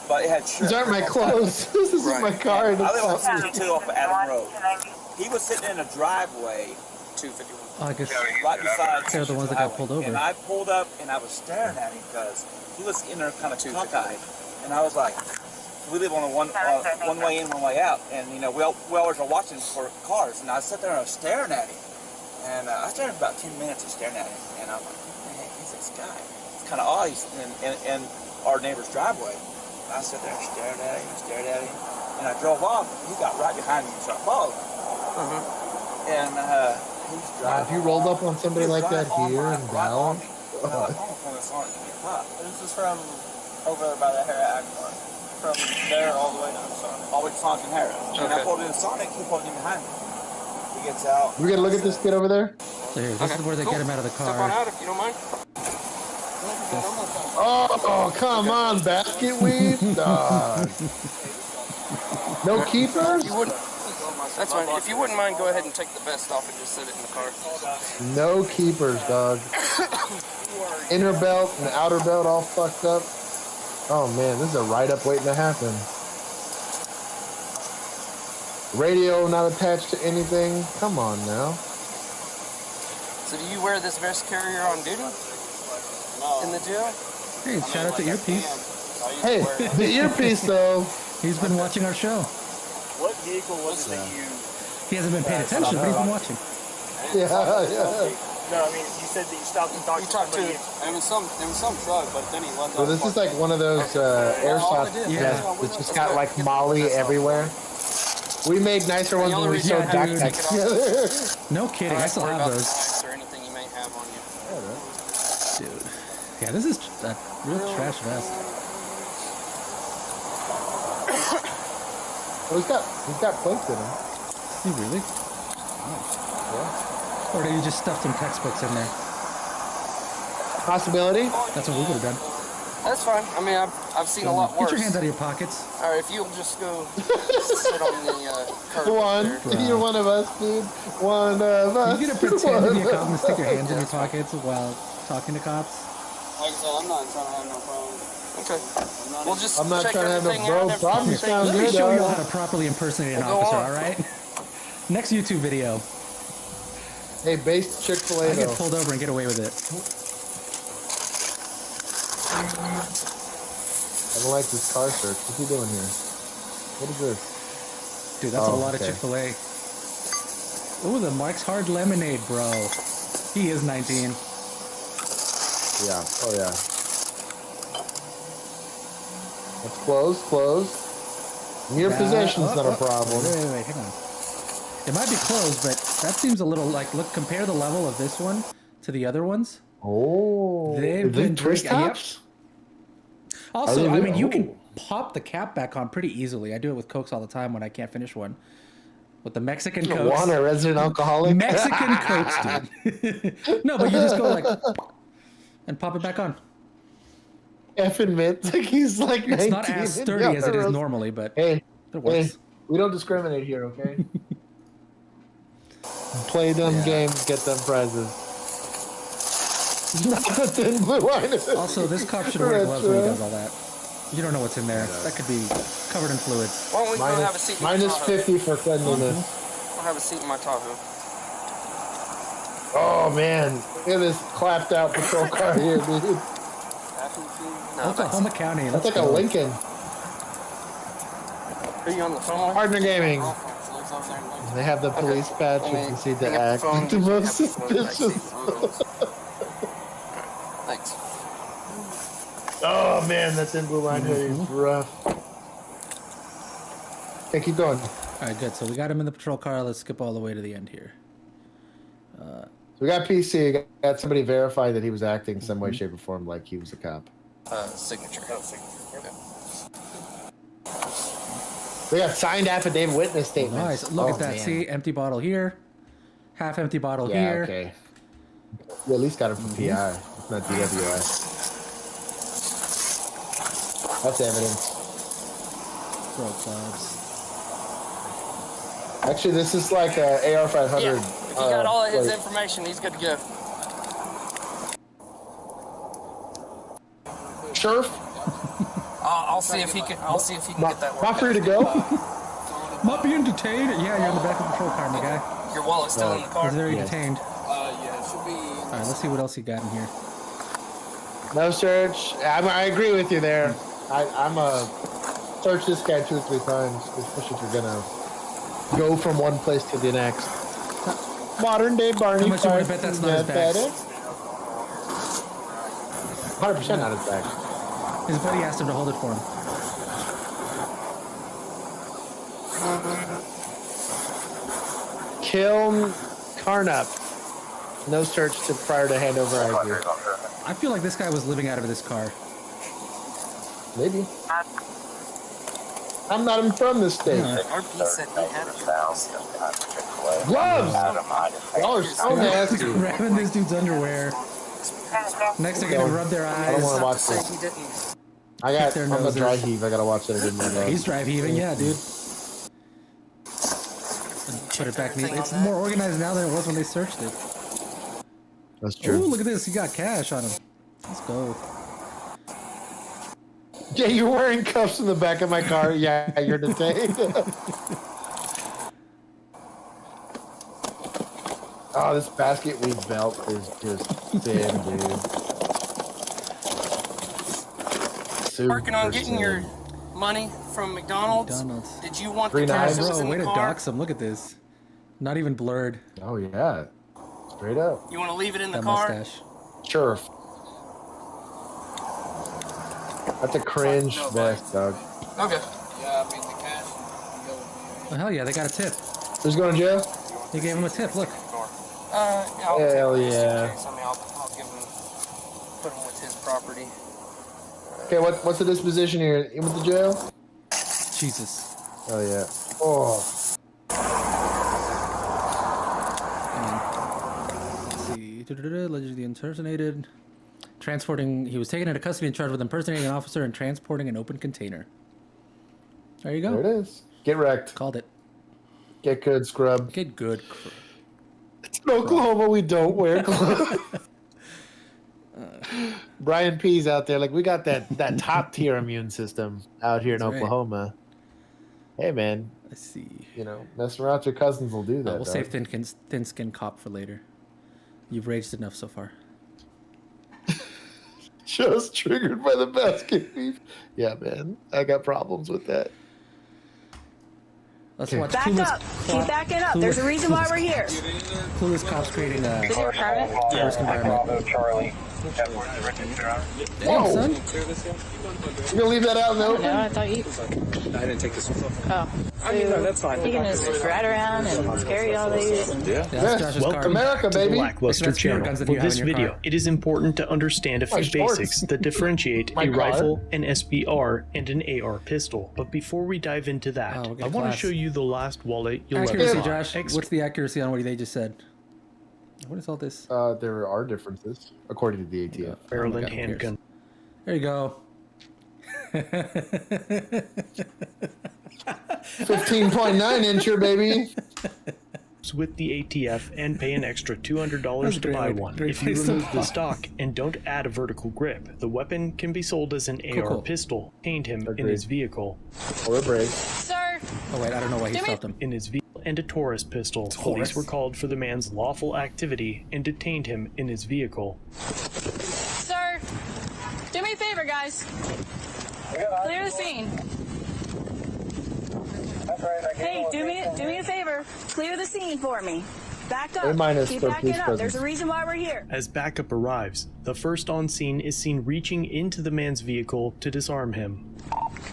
But it had These aren't my clothes. This is my car. And I live on it's 62 off of Adam Road. He was sitting in a driveway, 251. I guess right beside they're the ones that got pulled over. And I pulled up and I was staring at him because he was in there kind of cockeyed. And I was like, we live on a one way in, one way out. And, you know, we always are watching for cars. And I sat there and I was staring at him. And I stared for about 10 minutes of staring at him. And I'm like, who the heck is this guy? It's kind of odd. He's in our neighbor's driveway. And I sat there and stared at him, and I drove off. He got right behind me, so I followed him. And he's driving. If you rolled up on somebody like that here in Down, This is from over by the Harrah Agmar. From there all the way to Sonic. All the way to Sonic and Harrah. And I pulled in Sonic, he pulled in behind me. He gets out. we gonna look at this kid over there. So here, this is where they get him out of the Step on car. out if you don't mind. Oh, come on, basket weave, dog. No keepers. You wouldn't. That's fine. If you wouldn't mind, go ahead and take the vest off and just sit it in the car. No keepers, dog. Inner belt and outer belt all fucked up. Oh man, this is a write-up waiting to happen. Radio not attached to anything. Come on now. So do you wear this vest carrier on duty? No. In the jail? Hey, shout out to Earpiece. Hey, the Earpiece though. He's been watching our show. What vehicle was it that you... He hasn't been paying attention, but he's been watching. Yeah. No, I mean, you said that you stopped and talked to somebody. It was some truck, but then he left. Well, this is like one of those airsoft vests that's just got like Molly everywhere. We made nicer ones when we sewed backpacks together. No kidding, I still have those. Or anything you may have on you. Dude. Yeah, this is a real trash vest. Well, he's got plates in him. Is he really? Yeah. Or did you just stuff some textbooks in there? Possibility. That's what we would have done. That's fine. I mean, I've seen a lot worse. Get your hands out of your pockets. All right, if you'll just go sit on the curb. One. You're one of us, dude. One of us. You gonna pretend to be a cop and stick your hands in your pockets while talking to cops? Like I said, I'm not trying to have no problem. Okay. We'll just I'm not check trying to have no everything bro out, problems. Let me Good, show you dog. how to properly impersonate an We'll go officer, on. alright? Next YouTube video. Hey, based Chick-fil-A I though. get pulled over and get away with it. I don't like this car search. What's he doing here? What is this? Dude, that's a lot okay. of Chick-fil-A. Ooh, the Mike's Hard Lemonade, bro. He is 19. Yeah. Oh yeah. Let's close. Near possession's not a problem. Wait, hang on. It might be closed, but that seems a little like, look, compare the level of this one to the other ones. Oh. They've been twist drinking. Yep. tops? Also, I mean, you can pop the cap back on pretty easily. I do it with Cokes all the time when I can't finish one. With the Mexican Cokes. Juan, a resident alcoholic? Mexican Cokes, dude. No, but you just go like, and pop it back on. Effing mint. Like he's like It's 19. not as sturdy as it is normally, but hey, it works. hey, we don't discriminate here, okay? Play them games, get them prizes. Not the thin blue line. Also, this cop should wear gloves when he does all that. You don't know what's in there. That could be covered in fluids. Why don't we go have a seat in my Minus Tahoe? 50 for cleanliness. I'll have a seat in my Tahoe. Oh man, look at this clapped out patrol car here, dude. Oklahoma County. That's Let's like go. a Lincoln. Are you on the phone? Partner Gaming. They have the police badge. You can see the act. The most suspicious. Thanks. Oh man, that thin blue line hoodie is rough. Okay, keep going. All right, good. So we got him in the patrol car. Let's skip all the way to the end here. So we got PC. Got somebody verify that he was acting some way, shape, or form like he was a cop. Signature. We got signed affidavit witness statements. Nice. Look at that. Man. See, empty bottle here, half empty bottle Yeah, here. okay. We at least got it from PI. It's not DWI. That's evidence. Throw clubs. Actually, this is like a AR-500. Yeah. If you got all of his information, he's good to go. Sheriff? I'll see if he can. I'll see if he can get that work. Not free to go? Might be detained. Yeah, you're in the back of the patrol car, my guy. Your wallet's still in the car. He's very detained. Yeah, it should be. All right, let's see what else he got in here. No search. I agree with you there. I'm a search this guy 2 or 3 times, especially if you're gonna go from one place to the next. Modern day Barney. How much you want to bet that's not his bag? 100% not his bag. His buddy asked him to hold it for him. Kiln Carnup. No search prior to handover ID. I feel like this guy was living out of this car. Maybe. I'm not even from this state. RP said he had a Gloves! Y'all are so nasty. Grabbing this dude's underwear. Next, they're gonna rub their eyes. I don't want to watch this. I'm a dry heave. I gotta watch that again. He's dry heaving, yeah, dude. put it back neatly. It's more organized now than it was when they searched it. That's true. Ooh, look at this. He got cash on him. Let's go. Yeah, you're wearing cuffs in the back of my car. Yeah, you're detained. Oh, this basket weave belt is just thin, dude. Working on getting your money from McDonald's. Did you want the taxes in Way the to car? dox him. Look at this. Not even blurred. Oh, yeah. Straight up. You want to leave it in the That car? mustache. Sure. That's a cringe vest, dog. Okay. Yeah, I mean the cash. Oh, hell yeah, they got a tip. Who's going to jail? They gave him a tip. Look. Yeah, I'll Hell take it just in yeah. case. I mean, I'll give him, put him with his property. Okay, what's the disposition here? You went to jail? Jesus. Oh, yeah. Oh. Let's see. Allegedly impersonated. Transporting. He was taken into custody and charged with impersonating an officer and transporting an open container. There you go. There it is. Get wrecked. Called it. Get good, scrub. Get good. In Oklahoma, we don't wear clothes. Brian P's out there. Like, we got that top tier immune system out here in That's right. Oklahoma. Hey, man. Let's see. You know, messing around with your cousins will do that. We'll dog. save thin skin cop for later. You've raged enough so far. Just triggered by the basket beef. Yeah, man. I got problems with that. Let's Okay. watch Back Clueless up. Keep backing up. There's a reason why we're here. Clueless cops creating a Video recording? terrorist environment. Charlie. Whoa. son. You gonna leave that out in the open? No, I thought you. I didn't take this one. Oh. I mean, no, that's fine. You can just ride around and carry all these. Yeah. That's Josh's car. America, to the baby. Lackluster That's fewer channel. guns than For you have this in your video, car. it is important to understand a My few shorts. basics that differentiate My a car. rifle, an SBR, and an AR pistol. But before we dive into that, Oh, we'll get I want to class. show you the last wallet you'll ever Accuracy, find. Josh. What's the accuracy on what they just said? What is all this? There are differences, according to the ATF. Barrel Oh my and God, who cares? handgun. There you go. 15.9 incher, baby. With the ATF and pay an extra $200 to buy one. great If you place to remove the buy. stock and don't add a vertical grip, the weapon can be sold as an AR cool. pistol. Detained him in Agreed. his vehicle. Or a break. Sir. Oh wait, I don't know why he stopped him. In his vehicle and a Taurus pistol. Police were called for the man's lawful activity and detained him in his vehicle. Sir. Do me a favor, guys. Clear the scene. Hey, do me a favor. Clear the scene for me. Back up. A- Keep for backing police up. There's a presence. reason why we're here. As backup arrives, the first on scene is seen reaching into the man's vehicle to disarm him.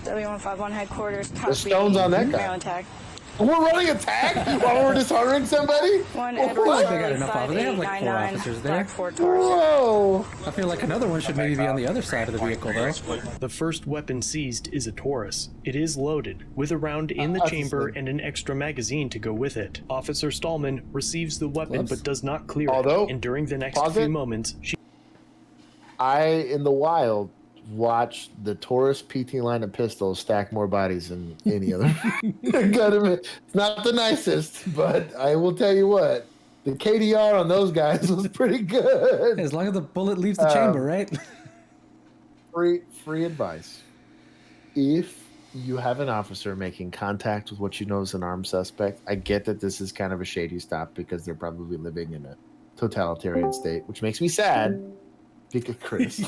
W151 headquarters. The stones on that guy. Maryland tag. We're running a tag while we're disarming somebody? One I Edward feel like they got Charlie enough officers. They have like 4 5899, officers there. Black Ford Taurus. Whoa. I feel like another one should maybe be on the other side of the vehicle though. The first weapon seized is a Taurus. It is loaded, with a round in the chamber and an extra magazine to go with it. Officer Stallman receives the weapon Whoops. but does not clear Although, it, and during the next pause few it. moments, she In the wild, watched the Taurus PT line of pistols stack more bodies than any other. I gotta admit, it's not the nicest, but I will tell you what, the KDR on those guys was pretty good. As long as the bullet leaves the chamber, right? Free advice. If you have an officer making contact with what you know is an armed suspect, I get that this is kind of a shady stop because they're probably living in a totalitarian state, which makes me sad. Because Chris.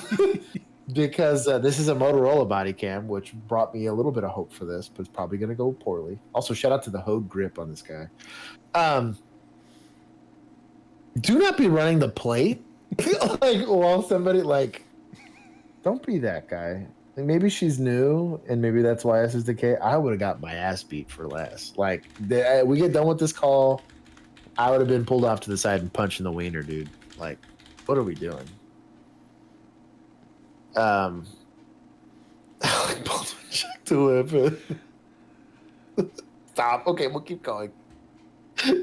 Because this is a Motorola body cam, which brought me a little bit of hope for this, but it's probably going to go poorly. Also, shout out to the Hogue grip on this guy. Do not be running the plate. Like, while somebody, like, don't be that guy. Like, maybe she's new, and maybe that's why this is the case. I would have got my ass beat for less. Like, we get done with this call, I would have been pulled off to the side and punched in the wiener, dude. Like, what are we doing? Baldwin, check the weapon. Stop. Okay, we'll keep going.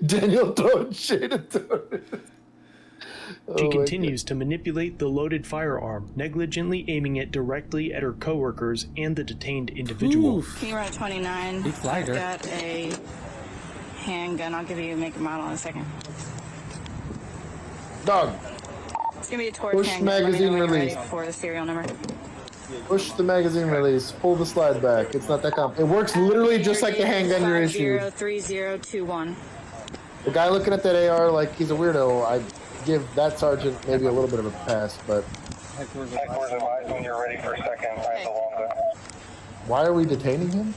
Daniel throwing shade at Torres. She continues to manipulate the loaded firearm, negligently aiming it directly at her coworkers and the detained individual. Can you run a 29? He flagged her. Got a handgun. I'll give you make and model in a second. Dog. It's gonna be a Taurus Push handgun. magazine Let me know when you're release. ready for the serial number. Push the magazine release. Pull the slide back. It's not that complicated. It works literally just like the handgun you're issued. 503021. The guy looking at that AR like he's a weirdo, I give that sergeant maybe a little bit of a pass, but When you're ready for a second, why are we detaining him?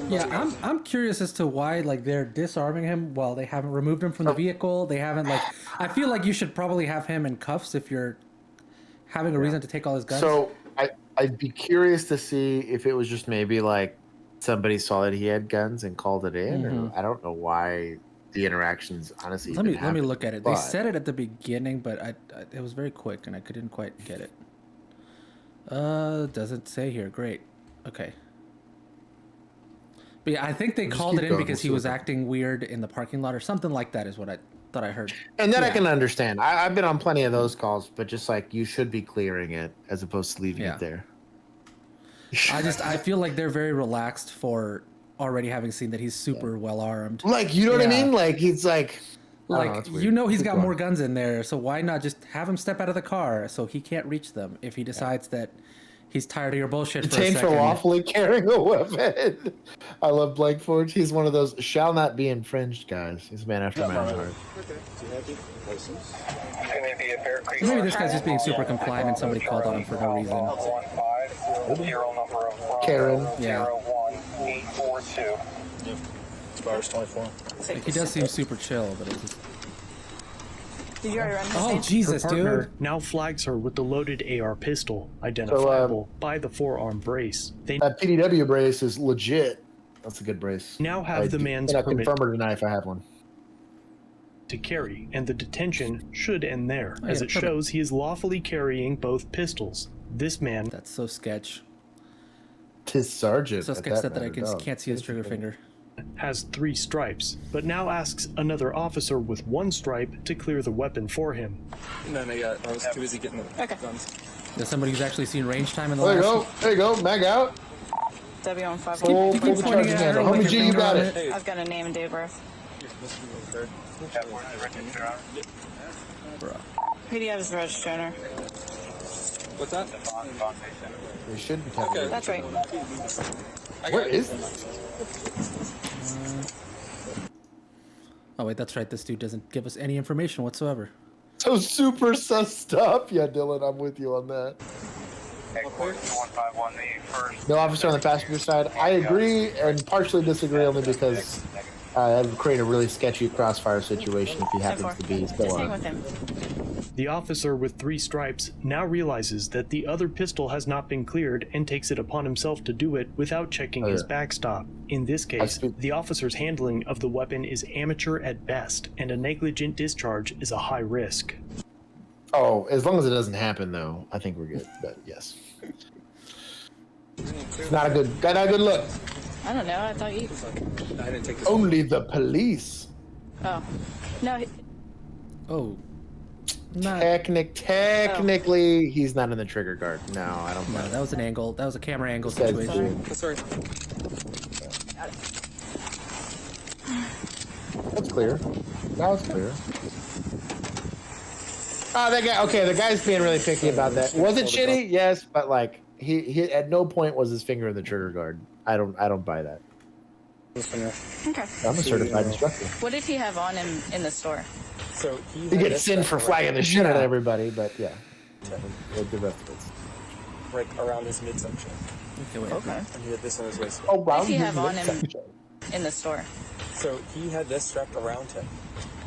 Yeah, I'm curious as to why like they're disarming him while they haven't removed him from the vehicle. They haven't like. I feel like you should probably have him in cuffs if you're having a reason to take all his guns. So I'd be curious to see if it was just maybe like somebody saw that he had guns and called it in, or I don't know why the interactions honestly. Let me look at it. They but- said it at the beginning, but it was very quick and I couldn't quite get it. Doesn't say here. Great. Okay. But yeah, I think they called it in because he was acting weird in the parking lot or something like that is what I thought I heard. And that I can understand. I've been on plenty of those calls, but just like you should be clearing it as opposed to leaving it there. I feel like they're very relaxed for already having seen that he's super well armed. Like, you know what I mean? Like he's like you know he's got more guns in there, so why not just have him step out of the car so he can't reach them if he decides that he's tired of your bullshit for a detained second. for lawfully carrying a weapon. I love Blake Forge. He's one of those shall not be infringed guys. He's a man after my own heart. Maybe this guy's just being super compliant and somebody called on him for no reason. Karen. Yeah. 842. Expires 24. Like, he does seem super chill, but it's just... Did you already run this Oh, thing? Jesus, Her partner dude. now flags her with the loaded AR pistol, identifiable by the forearm brace. They That PDW brace is legit. That's a good brace. now have the man's I permit confirm or deny if I have one. to carry, and the detention should end there, Oh, as yeah, it perfect. shows he is lawfully carrying both pistols. This man... That's so sketch. Tis Sergeant. So at sketch that I matter, dog. can't see his trigger finger. has 3 stripes, but now asks another officer with 1 stripe to clear the weapon for him. No, I was too busy getting the guns. There's somebody who's actually seen range time in the There you last... go. There you go. Mag out. W15. Pull the charging handle. Homie G, you got it. I've got a name and date of birth. Who do you have as the registered owner? What's that? They should be talking. That's right. Where is this? Oh wait, that's right. This dude doesn't give us any information whatsoever. So super sussed up. Yeah, Dylan, I'm with you on that. No officer on the passenger side. I agree and partially disagree only because that would create a really sketchy crossfire situation if he happens to be still on. The officer with 3 stripes now realizes that the other pistol has not been cleared and takes it upon himself to do it without checking his backstop. In this case, the officer's handling of the weapon is amateur at best, and a negligent discharge is a high risk. Oh, as long as it doesn't happen, though, I think we're good. But yes, it's not a good look. I don't know. I thought you. I didn't take this. Only the police. Oh. No. Oh. Technically, he's not in the trigger guard. No, I don't. No, that was an angle. That was a camera angle Says situation. Sorry. That's clear. That was clear. Oh, that guy. Okay, the guy's being really picky about that. Was it shitty? Yes, but like he at no point was his finger in the trigger guard. I don't buy that. Okay. I'm a certified instructor. What did he have on him in the store? So He gets in for flagging the shit out of everybody, but yeah. The rest of it's right around his midsection. Okay. And he had this on his waist. Oh, What did he have on him in the store? So he had this strapped around him.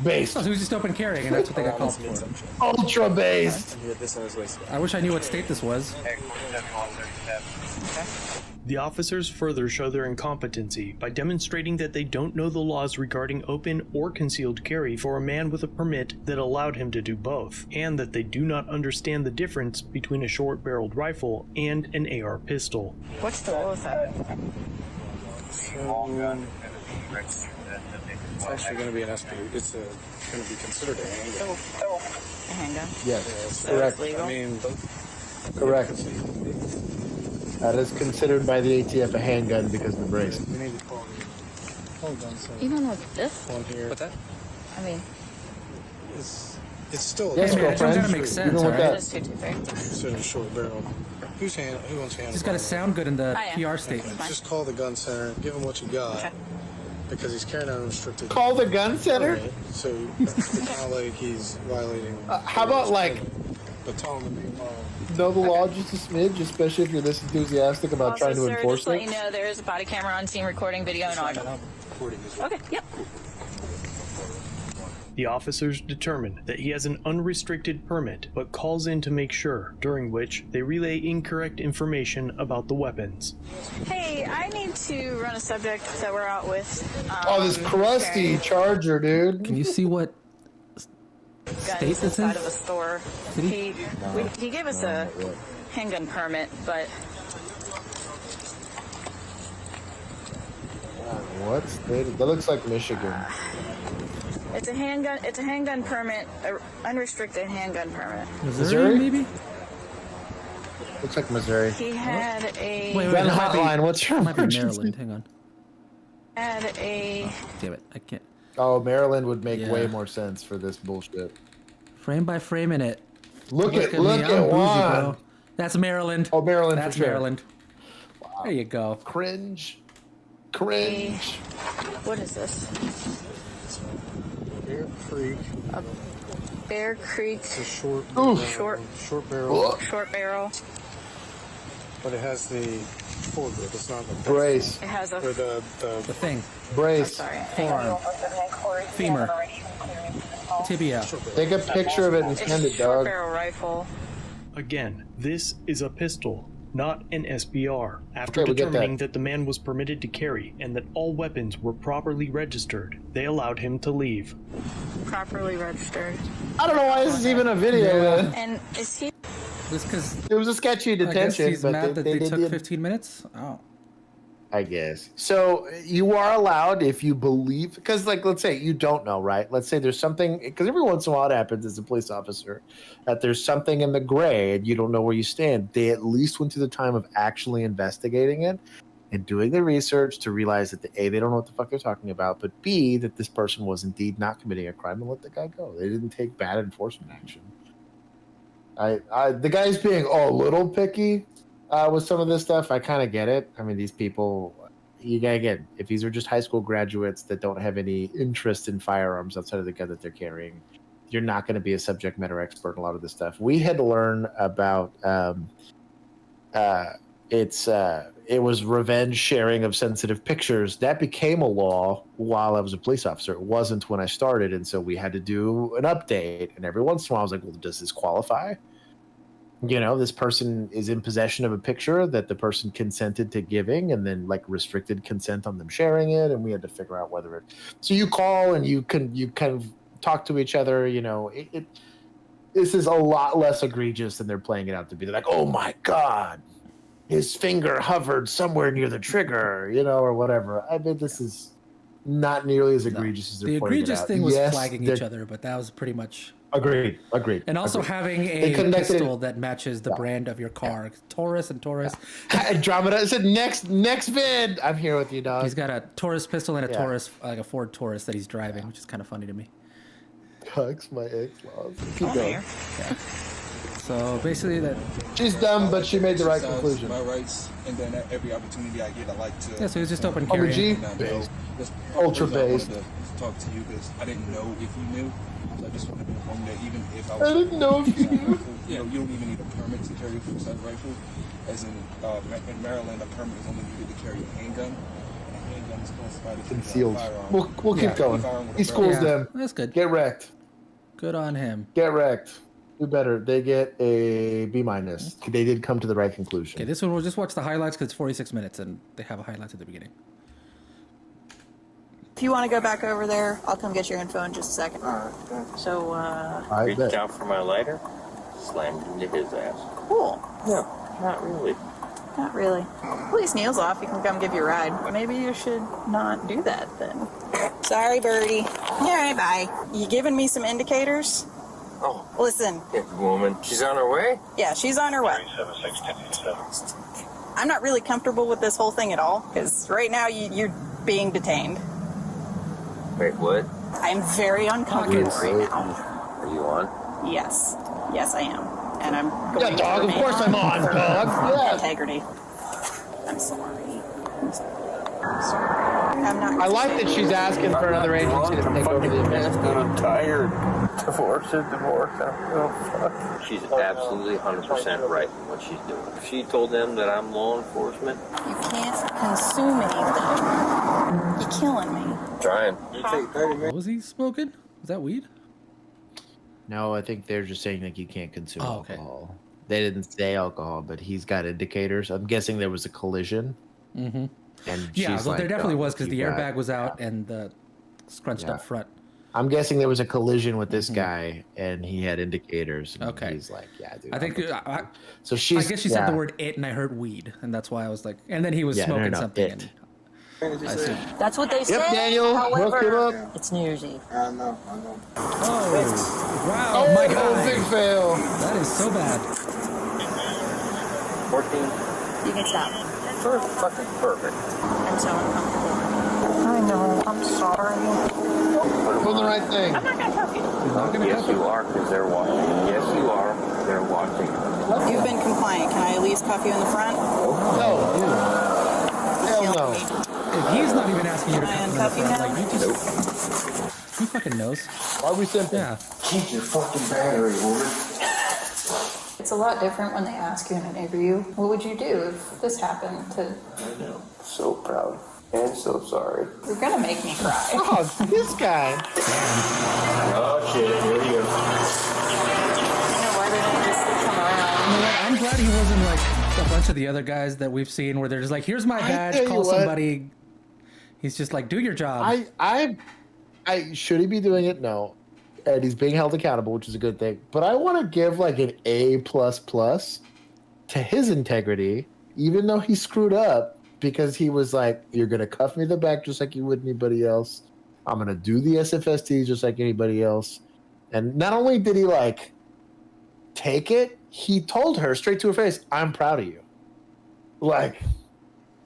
Based. Oh, so he was just open carrying, and that's what they got called for. Ultra based. And he had this on his waist. I wish I knew what state this was. The officers further show their incompetency by demonstrating that they don't know the laws regarding open or concealed carry for a man with a permit that allowed him to do both, and that they do not understand the difference between a short-barreled rifle and an AR pistol. What's the law with that? It's actually going to be an SP. It's going to be considered a handgun. A handgun? Yes, So correct. it's legal? I mean, Correct. That is considered by the ATF a handgun because of the brace. we need to call call the gun center. Even with this? On here. What's that? I mean, It's still Yes, a girlfriend. It's gotta make sense, you know what right? that? Instead of a short barrel. Who wants to handle? He's got to sound good in the PR statement. Just call the gun center. Give him what you got. Okay. Because he's carrying out unrestricted. Call the gun center? Right. So it's not like he's violating. How about like? But tell him to be Know the law just a smidge, especially if you're this enthusiastic about also, trying to sir, enforce just let it. you know there is a body camera on scene recording video and audio. Okay, yep. The officers determine that he has an unrestricted permit, but calls in to make sure, during which they relay incorrect information about the weapons. Hey, I need to run a subject that we're out with. Oh, this crusty Charger, dude. Can you see what state Guns this inside is? of a store. City? He gave us a handgun permit, but What state? That looks like Michigan. it's a handgun. It's a handgun permit, an unrestricted handgun permit. Missouri, maybe? Looks like Missouri. He had a Wait, Gun that might be- hotline. What's your that might be emergency? Maryland. Hang on. had a Damn it, I can't. Oh, Maryland would make Yeah. way more sense for this bullshit. Frame by frame in it. Look at me, Juan. bro. That's Maryland. Oh, Maryland That's for sure. Maryland. There you go. Cringe. what is this? Bear Creek. A Bear Creek. It's a short Short barrel. Short barrel. But it has the foregrip. It's not the Brace. It has a or the thing. Brace. Forearm. Femur. Tibia. Take a picture of it and send it, short dog. barrel rifle. Again, this is a pistol, not an SBR. After Okay, we get determining that. that the man was permitted to carry and that all weapons were properly registered, they allowed him to leave. Properly registered. I don't know why this is even a video. And is he? This because It was a sketchy I guess detention, he's but mad that they took did. 15 minutes. Oh. I guess. So you are allowed if you believe, because like, let's say you don't know, right? Let's say there's something, because every once in a while it happens as a police officer, that there's something in the gray and you don't know where you stand. They at least went through the time of actually investigating it and doing the research to realize that A, they don't know what the fuck they're talking about, but B, that this person was indeed not committing a crime and let the guy go. They didn't take bad enforcement action. The guy's being a little picky with some of this stuff. I kind of get it. I mean, these people, you gotta get, if these are just high school graduates that don't have any interest in firearms outside of the gun that they're carrying, you're not going to be a subject matter expert in a lot of this stuff. We had to learn about it was revenge sharing of sensitive pictures. That became a law while I was a police officer. It wasn't when I started, and so we had to do an update. And every once in a while, I was like, "Well, does this qualify?" You know, this person is in possession of a picture that the person consented to giving, and then like restricted consent on them sharing it, and we had to figure out whether it. So you call and you kind of talk to each other. You know, this is a lot less egregious than they're playing it out to be. They're like, "Oh my god, his finger hovered somewhere near the trigger," you know, or whatever. I mean, this is not nearly as egregious as they're The pointing it egregious out. thing was Yes, flagging they're- each other, but that was pretty much. Agreed. And also agreed. having They a conducted- pistol that matches the brand of your car. Taurus and Taurus. Andromeda. I said next vid. I'm here with you, dog. He's got a Taurus pistol and a Yeah. Taurus, like a Ford Taurus that he's driving, which is kind of funny to me. Hugs my ex-laws. Keep going. Yeah. So basically that. She's dumb, but she made the right conclusion. My rights, and then at every opportunity I get, I like to. Yeah, so he's just open On the carrying. G? And, Based. this- Ultra first I wanted based. to talk to you because I didn't know if you knew. So I just wanted to inform you that even if I I didn't know if you knew. you know, you don't even need a permit to carry a full-size rifle. As in Maryland, a permit is only needed to carry a handgun. And a handgun is classified as Concealed. a firearm. We'll keep going. He schools them. That's good. Get wrecked. Good on him. Get wrecked. Do better. They get a B-. They did come to the right conclusion. Okay, this one we'll just watch the highlights because it's 46 minutes and they have a highlights at the beginning. If you want to go back over there, I'll come get your info in just a second. So, Reached out for my lighter, slammed into his ass. Cool. No, not really. Not really. Police Neil's off. You can come give you a ride. Maybe you should not do that then. Sorry, Birdie. All right, bye. You giving me some indicators? Oh. Listen. Woman, she's on her way? Yeah, she's on her way. I'm not really comfortable with this whole thing at all, because right now you're being detained. Wait, what? I'm very uncomfortable right now. Are you on? Yes. Yes, I am. And I'm going Yeah, dog, to of course I'm on, for dog. Yeah. integrity. I'm sorry. I'm sorry. I'm not. I like that she's asking for another agency to take over the event. I'm tired. Divorce is divorce. Oh, she's absolutely 100% right in what she's doing. If she told them that I'm law enforcement, You can't consume anything. You're killing me. trying. What was he smoking? Was that weed? No, I think they're just saying like you can't consume okay. alcohol. They didn't say alcohol, but he's got indicators. I'm guessing there was a collision. Mm-hmm. And Yeah, she's well, like, there definitely "Oh, was because the you got-" airbag was out and the scrunched up front. I'm guessing there was a collision with this guy, and he had indicators. And okay. He's like, yeah, dude. I think. So she's. I guess she said the word "it" and I heard weed, and that's why I was like. And then he was smoking something. It. That's what they say. Yep, Daniel. Hook it up. It's New Year's Eve. I know. Oh, wow. Oh, my God. big fail. That is so bad. 14. You can stop. Fucking perfect. I'm so uncomfortable. I know. I'm sorry. Doing the right thing. I'm not gonna cuff you. Yes, you are, because they're watching. Yes, you are. They're watching. You've been compliant. Can I at least cuff you in the front? No. Hell no. If he's not even asking you to cuff him in the front, like you just. Who fucking knows? Why are we simping? Yeah. Keep your fucking battery, woman. It's a lot different when they ask you in an interview, what would you do if this happened to... I know. So proud. And so sorry. You're gonna make me cry. Oh, this guy. Oh, shit. Here we go. Why didn't you just come around? You know what? I'm glad he wasn't like a bunch of the other guys that we've seen where they're just like, here's my badge, call somebody. He's just like, do your job. I should he be doing it? No. And he's being held accountable, which is a good thing. But I want to give like an A++ to his integrity, even though he screwed up, because he was like, you're going to cuff me in the back just like you would anybody else. I'm going to do the SFST just like anybody else. And not only did he like take it, he told her straight to her face, I'm proud of you. Like,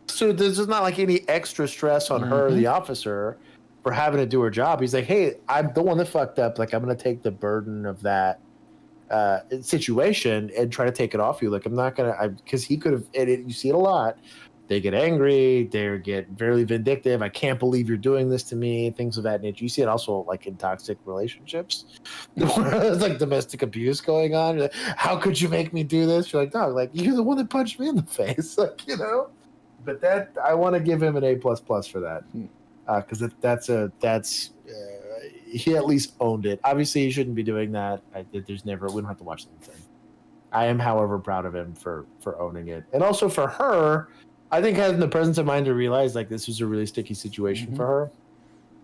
so there's just not like any extra stress on her, the officer, for having to do her job. He's like, hey, I'm the one that fucked up. Like, I'm going to take the burden of that situation and try to take it off you. Like, I'm not going to, because he could have, you see it a lot. They get angry. They get very vindictive. I can't believe you're doing this to me. Things of that nature. You see it also like in toxic relationships. There's like domestic abuse going on. You're like, how could you make me do this? You're like, no, like you're the one that punched me in the face. Like, you know, but that I want to give him an A++ for that. Because that's he at least owned it. Obviously, he shouldn't be doing that. We don't have to watch the thing. I am, however, proud of him for owning it, and also for her. I think having the presence of mind to realize like this was a really sticky situation for her,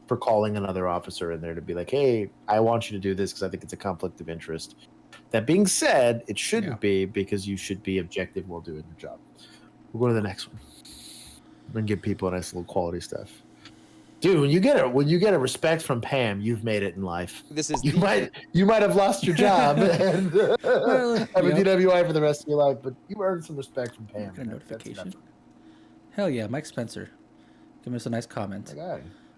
for calling another officer in there to be like, hey, I want you to do this because I think it's a conflict of interest. That being said, it shouldn't be, because you should be objective while doing your job. We'll go to the next one. And give people a nice little quality stuff. Dude, when you get a respect from Pam, you've made it in life. This is you might have lost your job and have a DWI for the rest of your life, but you earned some respect from Pam. A notification. Hell yeah, Mike Spencer. Give us a nice comment.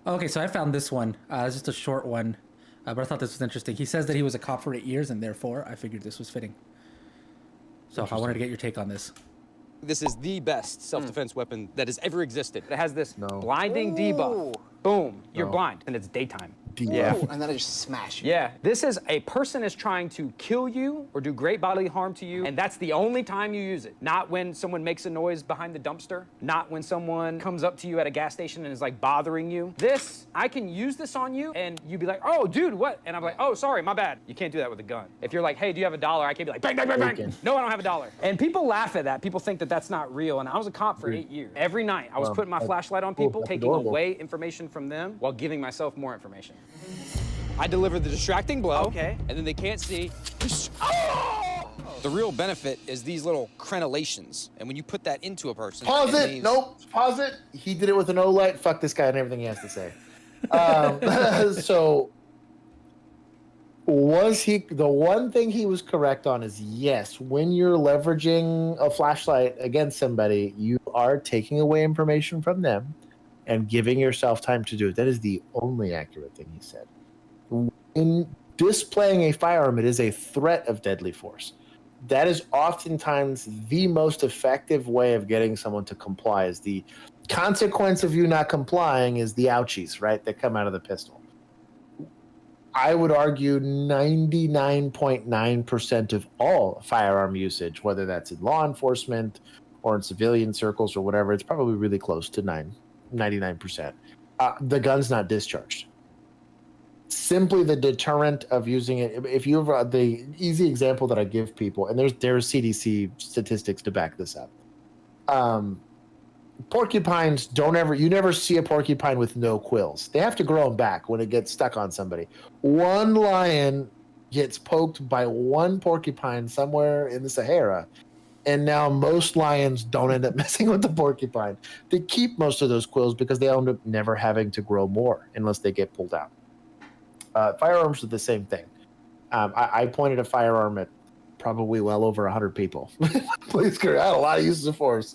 Okay, so I found this one. It's just a short one, but I thought this was interesting. He says that he was a cop for 8 years, and therefore I figured this was fitting. So I wanted to get your take on this. This is the best self-defense weapon that has ever existed. It has this blinding debuff. Boom, you're blind, and it's daytime. Yeah. And then I just smash you. Yeah, this is a person is trying to kill you or do great bodily harm to you, and that's the only time you use it. Not when someone makes a noise behind the dumpster, not when someone comes up to you at a gas station and is like bothering you. This, I can use this on you, and you'd be like, oh, dude, what? And I'm like, oh, sorry, my bad. You can't do that with a gun. If you're like, hey, do you have $1? I can't be like, bang, bang, bang, bang. No, I don't have $1. And people laugh at that. People think that that's not real, and I was a cop for 8 years. Every night, I was putting my flashlight on people, taking away information from them while giving myself more information. I deliver the distracting blow, and then they can't see. Oh! The real benefit is these little crenellations, and when you put that into a person... Pause it! Nope, pause it. He did it with an O-light. Fuck this guy and everything he has to say. So, the one thing he was correct on is, yes, when you're leveraging a flashlight against somebody, you are taking away information from them, and giving yourself time to do it. That is the only accurate thing he said. In displaying a firearm, it is a threat of deadly force. That is oftentimes the most effective way of getting someone to comply. Is the consequence of you not complying is the ouchies, right, that come out of the pistol. I would argue 99.9% of all firearm usage, whether that's in law enforcement or in civilian circles or whatever, it's probably really close to 99%. The gun's not discharged. Simply the deterrent of using it. If you have the easy example that I give people, and there's CDC statistics to back this up. Porcupines you never see a porcupine with no quills. They have to grow them back when it gets stuck on somebody. One lion gets poked by one porcupine somewhere in the Sahara, and now most lions don't end up messing with the porcupine. They keep most of those quills because they end up never having to grow more unless they get pulled out. Firearms are the same thing. I pointed a firearm at probably well over 100 people. Police career, I had a lot of uses of force.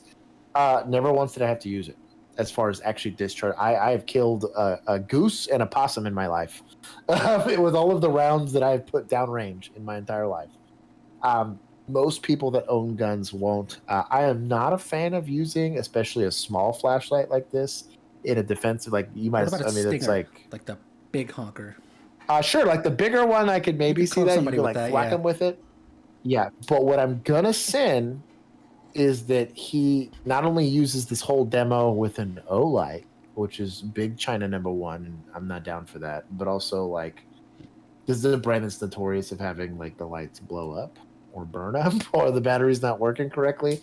Never once did I have to use it. As far as actually discharge, I have killed a goose and a possum in my life with all of the rounds that I have put downrange in my entire life. Most people that own guns won't. I am not a fan of using, especially a small flashlight like this, in a defensive. Like you might. I mean, it's like the big honker. Sure, like the bigger one, I could maybe see that. You could like whack him with it. Yeah, but what I'm gonna send is that he not only uses this whole demo with an O light, which is big China #1, and I'm not down for that, but also like, this is a brand that's notorious of having like the lights blow up or burn up or the battery's not working correctly.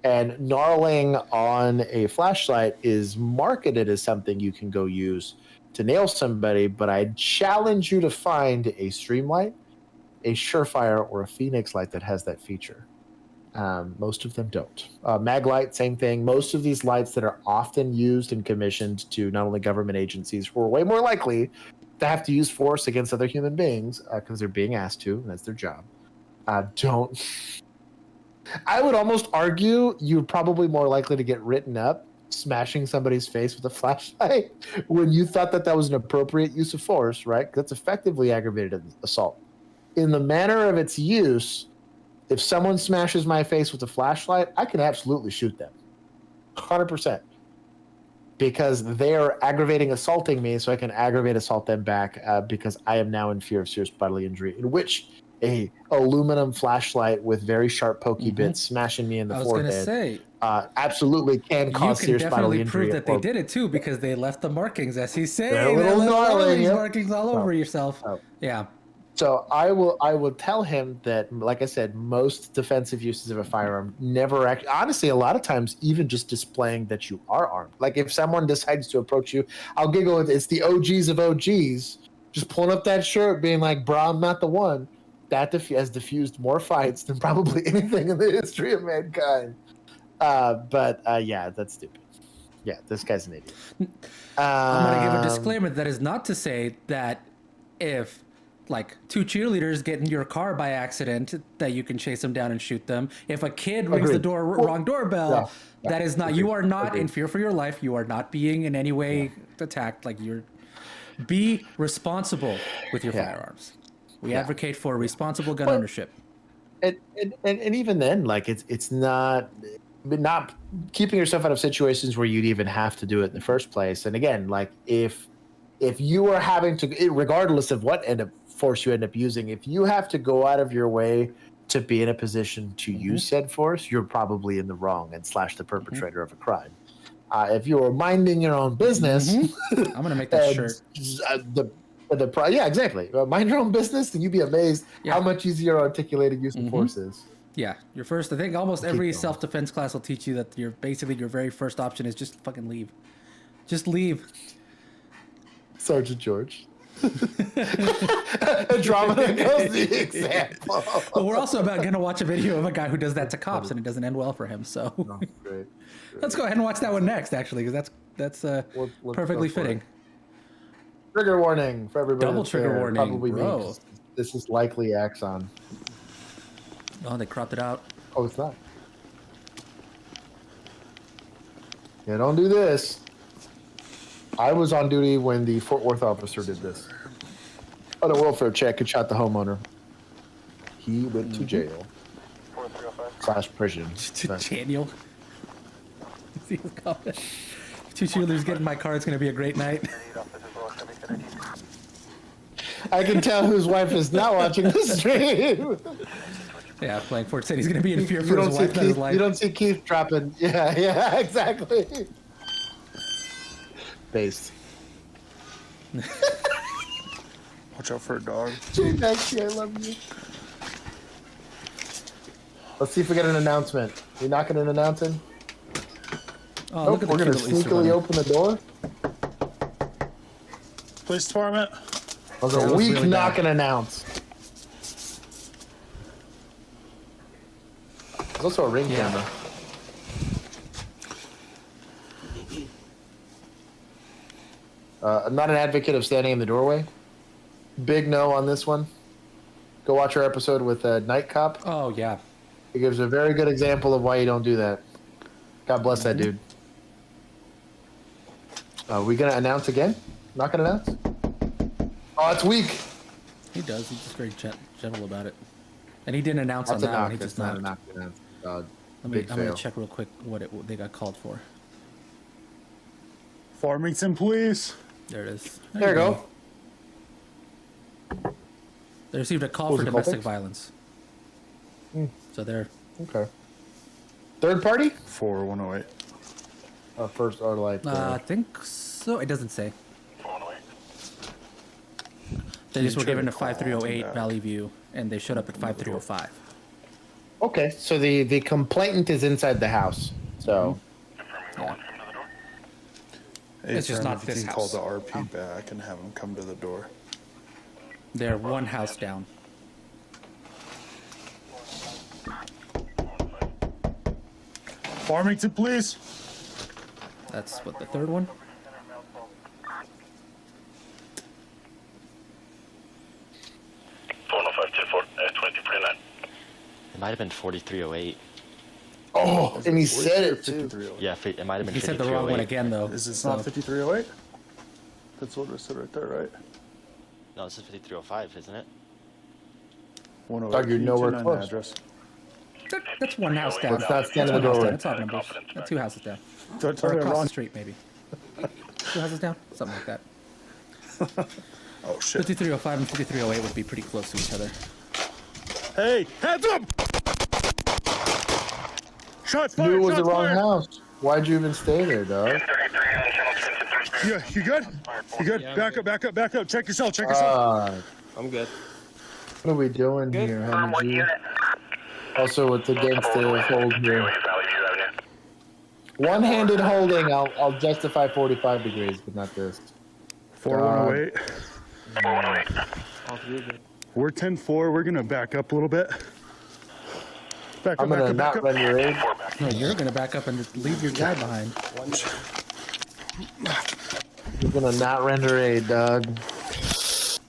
And gnarling on a flashlight is marketed as something you can go use to nail somebody, but I challenge you to find a Streamlight, a Surefire, or a Phoenix light that has that feature. Most of them don't. Maglite, same thing. Most of these lights that are often used and commissioned to not only government agencies who are way more likely to have to use force against other human beings because they're being asked to, and that's their job. Don't. I would almost argue you're probably more likely to get written up smashing somebody's face with a flashlight when you thought that that was an appropriate use of force, right? That's effectively aggravated assault. In the manner of its use, if someone smashes my face with a flashlight, I can absolutely shoot them. 100%. Because they are aggravating assaulting me, so I can aggravate assault them back because I am now in fear of serious bodily injury, in which a aluminum flashlight with very sharp pokey bits smashing me in the forehead. I was going to say, absolutely can cause serious bodily injury. You can definitely prove that they did it too, because they left the markings, as he's saying. Little markings all over yourself. Yeah. So I will tell him that, like I said, most defensive uses of a firearm never actually, honestly, a lot of times even just displaying that you are armed. Like if someone decides to approach you, I'll giggle. It's the OGs of OGs, just pulling up that shirt, being like, "Bro, I'm not the one." That has diffused more fights than probably anything in the history of mankind. But yeah, that's stupid. Yeah, this guy's an idiot. I'm going to give a disclaimer. That is not to say that if like two cheerleaders get in your car by accident, that you can chase them down and shoot them. If a kid rings the wrong doorbell, that is not. You are not in fear for your life. You are not being in any way attacked. Like be responsible with your firearms. We advocate for responsible gun ownership. And even then, like it's not keeping yourself out of situations where you'd even have to do it in the first place. And again, like if you are having to, regardless of what force you end up using, if you have to go out of your way to be in a position to use said force, you're probably in the wrong and / the perpetrator of a crime. If you are minding your own business, I'm gonna make that shirt. Yeah, exactly. Mind your own business, and you'd be amazed how much easier articulated use of force is. Yeah, your first. I think almost every self-defense class will teach you that your very first option is just fucking leave. Just leave. Sergeant George. Andromeda goes the example. But we're also going to watch a video of a guy who does that to cops, and it doesn't end well for him. So great. Let's go ahead and watch that one next, actually, because that's perfectly fitting. Trigger warning for everybody. Double trigger warning, probably bro. This is likely Axon. Oh, they cropped it out. Oh, it's not. Yeah, don't do this. I was on duty when the Fort Worth officer did this. On a welfare check and shot the homeowner. He went to jail. / prison. Daniel. See his comment. Two cheerleaders get in my car. It's going to be a great night. I can tell whose wife is not watching the stream. Yeah, playing Fort City's going to be in fear for his wife and his life. You don't see Keith dropping. Yeah, exactly. Based. Watch out for a dog. Gee, Maxie, I love you. Let's see if we get an announcement. You not going to announce it? Oh, look at we're going to sneakily open the door. Police department. I was a week really knock and announce. There's also a ring camera. I'm not an advocate of standing in the doorway. Big no on this one. Go watch our episode with Night Cop. Oh, yeah. It gives a very good example of why you don't do that. God bless that dude. Are we going to announce again? Not going to announce? Oh, it's weak. He does. He's just very gentle about it. And he didn't announce on that one. He just knocked. I'm going to check real quick what they got called for. Farmington Police. There it is. There you go. They received a call for domestic violence. So they're... Okay. Third party? 4108. First or like... I think so. It doesn't say. They just were given a 5308 Valley View, and they showed up at 5305. Okay, so the complainant is inside the house. So... Yeah. Hey, it's just not if this you can house. call the RP back and have them come to the door. They're one house down. Farmington Police. That's what, the third one? It might have been 4308. Oh, and he said it too. Yeah, it might have been. He said the wrong one again, though. Is this not 5308? That's what it said right there, right? No, this is 5305, isn't it? Doug, you're nowhere close. Address. That's one house down. Let's not stand in the doorway. That's odd numbers. That's two houses down. Don't Or tell me across wrong. the street, maybe. Two houses down? Something like that. Oh, shit. 5305 and 5308 would be pretty close to each other. Hey, hands up! Shots fired! Knew it was the shots wrong fired. house. Why'd you even stay there, dog? Yeah, you good? You good? Yeah, back up, back up, back up. Check yourself, check yourself. I'm good. What are we doing here, homie G? Also, what's against the hold here? One-handed holding, I'll justify 45 degrees, but not this. 4108. We're 10-4. We're going to back up a little bit. Back I'm up, going to back up, not back run your aid. No, you're going to back up and just leave your guy behind. You're going to not render aid, dog.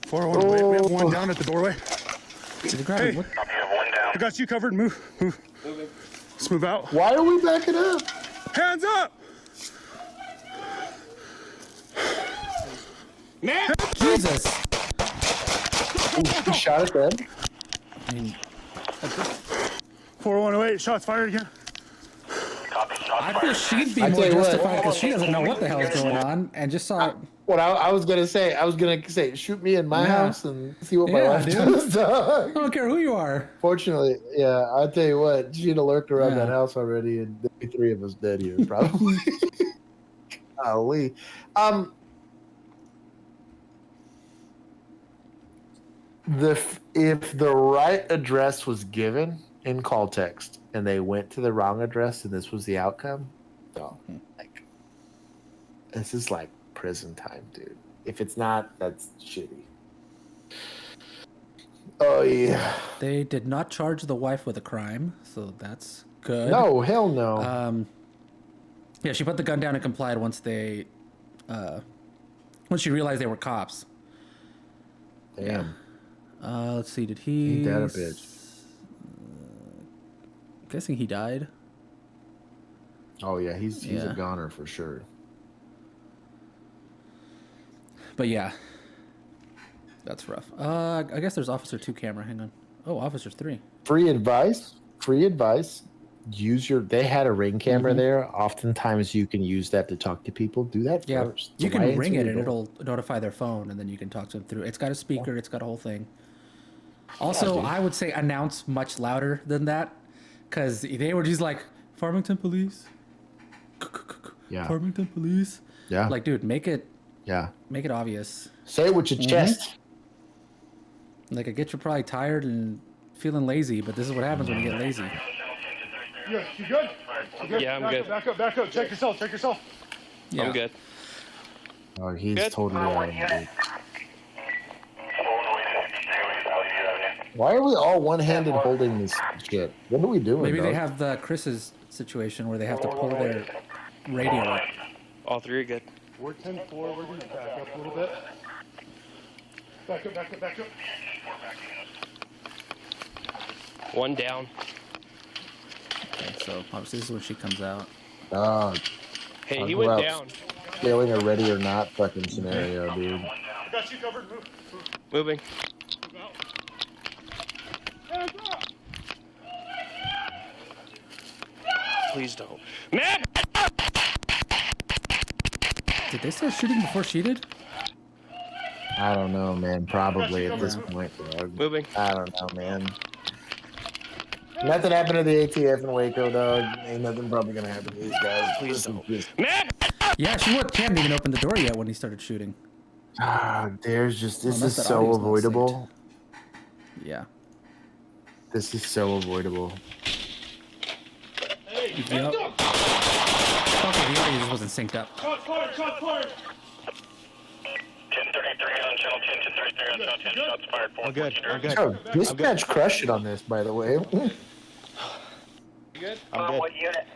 4108. We have one down at the doorway. Hey, I got you covered. Move. Let's move out. Why are we backing up? Hands up! Man! Jesus! He shot at them. I mean, 4108. Shots fired again. I feel she'd be I more tell you what. justified because she doesn't know what the hell is going on and just saw it. What I was gonna say, shoot me in my house and see what my Yeah, wife dude. does, dog. I don't care who you are. Fortunately, yeah, I'll tell you what, she'd have lurked around that house already, and there'd be three of us dead here, probably. Golly. If the right address was given in call text and they went to the wrong address and this was the outcome, this is like prison time, dude. If it's not, that's shitty. Oh yeah. They did not charge the wife with a crime, so that's good. No, hell no. Yeah, she put the gun down and complied once she realized they were cops. Damn. Let's see, did he... Ain't that a bitch? Guessing he died. Oh yeah, he's Yeah. a goner for sure. But yeah, that's rough. I guess there's Officer 2 camera. Hang on. Oh, Officer 3. Free advice. Use your. They had a Ring camera there. Oftentimes, you can use that to talk to people. Do that first. You can ring it and it'll notify their phone, and then you can talk to them through. It's got a speaker. It's got a whole thing. Also, I would say announce much louder than that, because they were just like Farmington Police. Yeah. Farmington Police. Yeah. Like, dude, make it. Yeah. Make it obvious. Say it with your chest. Like, I get you're probably tired and feeling lazy, but this is what happens when you get lazy. Yeah, you good? You good? Yeah, I'm good. Back up. Check yourself. Yeah. I'm good. Oh, he's totally out. Dude. Why are we all one-handed holding this shit? What are we doing? Maybe they dog? have the Chris's situation where they have to pull their radio up. All three are good. We're 10-4. We're going to back up a little bit. Back up. One down. Okay, so obviously this is when she comes out. Hey, talk he went about down. Scaling a ready or not fucking scenario, dude. I got you covered. Move. Moving. Hands up. Please don't. Man! Did they start shooting before she did? I don't know, man. Probably at this point, dog. Moving. I don't know, man. Nothing happened to the ATF in Waco, dog. Ain't nothing probably gonna happen to these guys. Please don't. Man! Yeah, she hadn't even opened the door yet when he started shooting. There's just this Unless is that so audio's not avoidable. Yeah. This is so avoidable. Hey, Yep. Fuck it, the audio just wasn't synced up. Shot fired. 1033 on channel 10, 1033 on channel 10, shots fired. I'm good. Oh, dispatch crushed it on this, by the way. You good? I'm good. What unit?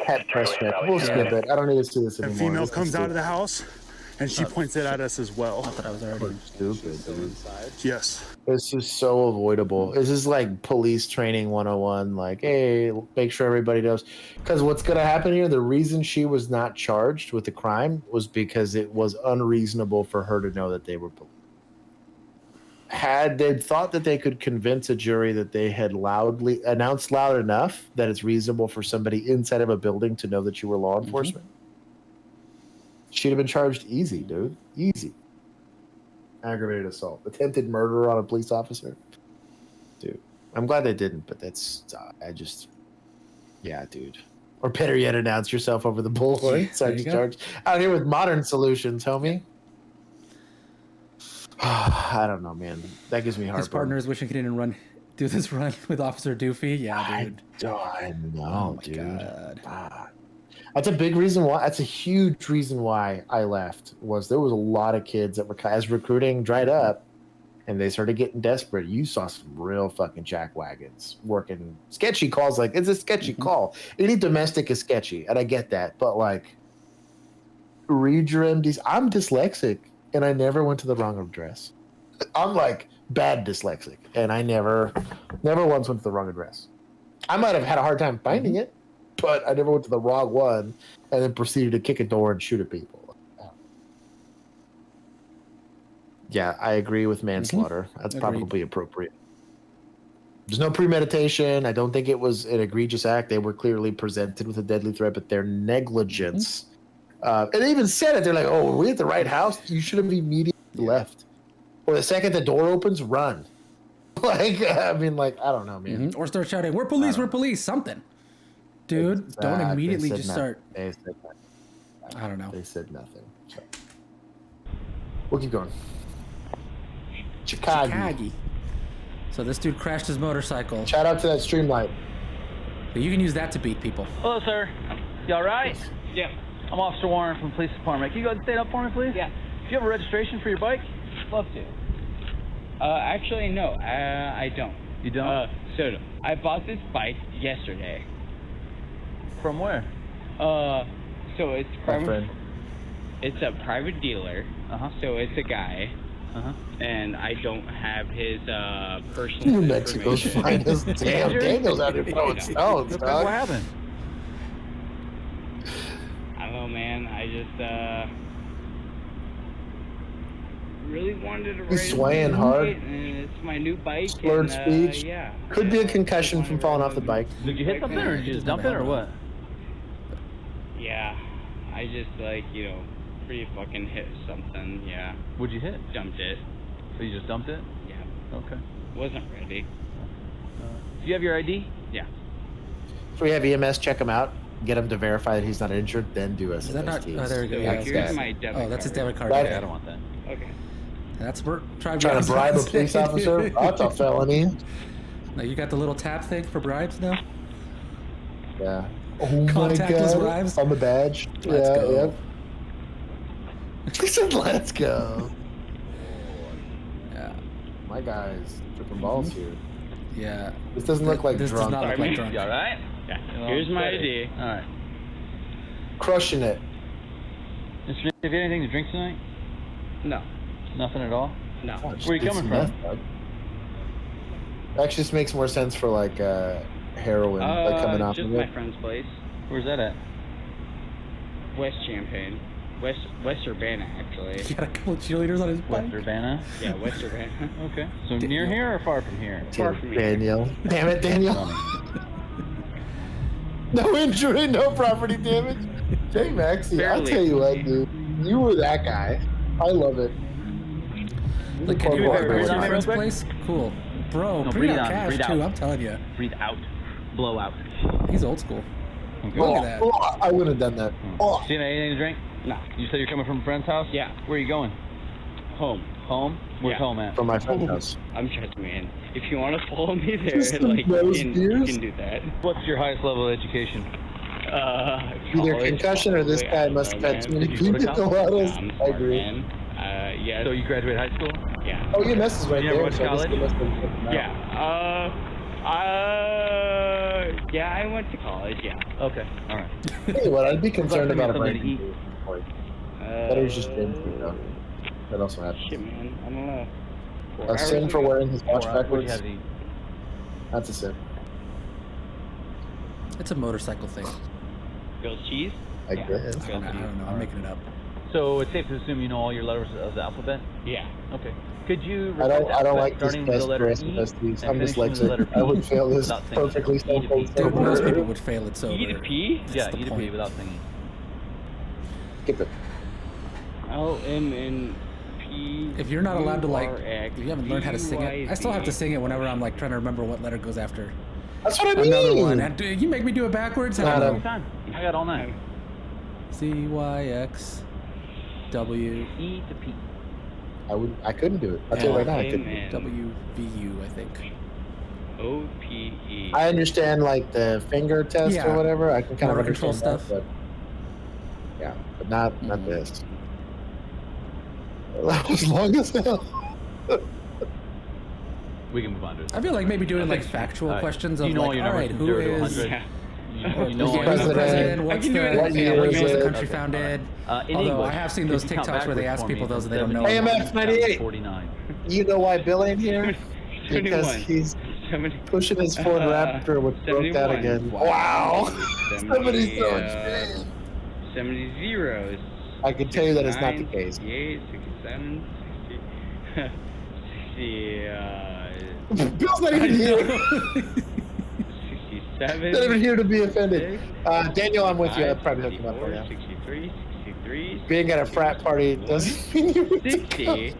Hat press check. We'll skip it. I don't need to see this A anymore. female This is comes out of stupid. the house, and she points it at us as well. I thought I was already stupid, dude. Yes. This is so avoidable. This is like police training 101. Like, hey, make sure everybody knows. Because what's going to happen here, the reason she was not charged with the crime was because it was unreasonable for her to know that they were police. Had they thought that they could convince a jury that they had loudly announced loud enough that it's reasonable for somebody inside of a building to know that you were law enforcement, she'd have been charged easy, dude. Easy. Aggravated assault, attempted murder on a police officer, dude. I'm glad they didn't, but that's yeah, dude. Or better yet, announce yourself over the bullhorn. Sorry, charge out here with modern solutions, homie. I don't know, man. That gives me heartburn. His partner is wishing he didn't do this run with Officer Doofy. Yeah, dude. I know, dude. God. That's a big reason why. That's a huge reason why I left. Was there was a lot of kids that were, as recruiting dried up, and they started getting desperate. You saw some real fucking jackwagons working sketchy calls. Like, it's a sketchy call. Any domestic is sketchy, and I get that. But like, read your MDs. I'm dyslexic, and I never went to the wrong address. I'm like bad dyslexic, and I never once went to the wrong address. I might have had a hard time finding it, but I never went to the wrong one and then proceeded to kick a door and shoot at people. Yeah, I agree with manslaughter. That's probably appropriate. There's no premeditation. I don't think it was an egregious act. They were clearly presented with a deadly threat, but their negligence. And they even said it. They're like, oh, were we at the right house? You should have immediately left. Or the second the door opens, run. Like, I mean, like, I don't know, man. Or start shouting, we're police, something. Dude, don't immediately just start. They said nothing. I don't know. They said nothing. So. We'll keep going. Chicago. So this dude crashed his motorcycle. Shout out to that Streamlight. But you can use that to beat people. Hello, sir. You all right? Yeah. I'm Officer Warren from the police department. Can you go ahead and stand up for me, please? Yeah. Do you have a registration for your bike? Love to. Actually, no, I don't. You don't? So I bought this bike yesterday. From where? So it's from. It's a private dealer. So it's a guy. And I don't have his personal Mexico's finest. Damn, Daniel's out here throwing stones, dog. What happened? I don't know, man. I just really wanted to ride. He's swaying hard. And it's my new bike. Slurred and, speech. Yeah. Could be a concussion from falling off the bike. Did you hit something or did you just dump it or what? Yeah. I just pretty fucking hit something. Yeah. What'd you hit? Dumped it. So you just dumped it? Yeah. Okay. Wasn't ready. Do you have your ID? Yeah. If we have EMS check him out, get him to verify that he's not injured, then do SFSTs. Is that not? Oh, there we go. So Yeah, here's my debit oh, that's his card. debit card. Right. Yeah. I don't want that. Okay. That's we're Trying to bribe a police officer? That's a felony. Now you got the little tap thing for bribes now? Yeah. Oh my Contactless God. bribes? On the badge. Let's yeah, go. Yep. He said, let's go. Yeah. My guy's tripping balls here. Yeah. This doesn't look like this drunk. does not look like drunk. You alright? Yeah. Here's my ID. Alright. Crushing it. Mr. Nick, have you had anything to drink tonight? No. Nothing at all? No. Where are you coming from? Actually, just makes more sense for like heroin, like coming off just of my it. friend's place. Where's that at? West Champaign. West Urbana, actually. He got a couple of cheerleaders on his bike. West Urbana? Yeah, West Urbana. Okay. So near here or far from here? Far from here. Daniel. Damn it, Daniel. No injury, no property damage. J Maxie, I'll tell you what, dude. You were that guy. I love it. Look, can you ever go to your friend's place? Cool. Bro, No, breathe breathe out out, cash breathe too, out. I'm telling you. Breathe out. Blow out. He's old school. Okay. Look at that. Oh, I would have done that. Oh. See anything to drink? No. You said you're coming from a friend's house? Yeah. Where are you going? Home. Home? Where's Yeah. home at? From my friend's house. I'm just man. If you want to follow me there, Just some like you rose can beers? do that. What's your highest level of education? Either College, concussion or this probably, guy I must don't have know, had too many Did you go to people college? out. I'm I smart, agree. man. Yeah. So you graduated high school? Yeah. Oh, EMS is right You there. never went to so I guess college? they must have- Yeah. Yeah, I went to college. Yeah. Okay. All right. Tell you what, I'd be concerned Something about a to break. eat. That was just drinking, though. That also happens. Shit, man. I don't know. A sin for wearing his watch 4 hours. What'd you backwards. have to eat? That's a sin. It's a motorcycle thing. Grilled cheese? I guess. I don't know. I'm making it up. So it's safe to assume you know all your letters of the alphabet? Yeah. Okay. Could you I repeat don't the like alphabet this starting with the test letter for E SFSTs. and I'm finishing with the letter dyslexic. I would P fail this without singing? perfectly E to P. simple. Dude, most people would fail it sober. E to P? That's Yeah, the E to P point. without singing. Skip it. L-M-N-P. If you're not allowed to like, U-R-X, if you haven't learned how to sing it, I still have to sing it whenever I'm like trying to remember what letter goes after That's what I mean. another one. And dude, you make me do it backwards. Not I a- don't know. Time. I got all night. C-Y-X-W. E to P. I couldn't do it. I'll tell you right now, I couldn't. L-M-N. W-V-U, I think. O-P-E. I understand like the finger test Yeah. or whatever. I can kind of Motor control understand stuff. that, but yeah, but not this. That was long as hell. We can move on to it. I feel like maybe doing like factual questions of you know all like, your all numbers right, from who 0 to is 100. Yeah. You know all who's your the president? What's I can do the it. What year when is was the it? country founded? In Although English, I have seen those could you count TikToks where they backwards ask for people me those and from they don't know. 70 AMF 98. 49. You know why Bill ain't here? Because 71. he's 70. pushing his Ford Raptor, which broke out 71. again. Wow. 70, 70 70 zeros. I can tell you that it's not the case. 68, 67, 60, Bill's not even here. 67. Not even here to be offended. Daniel, I'm with you. I'll probably hook him up 64, right now. 63, 63, Being at a frat party doesn't mean you 60,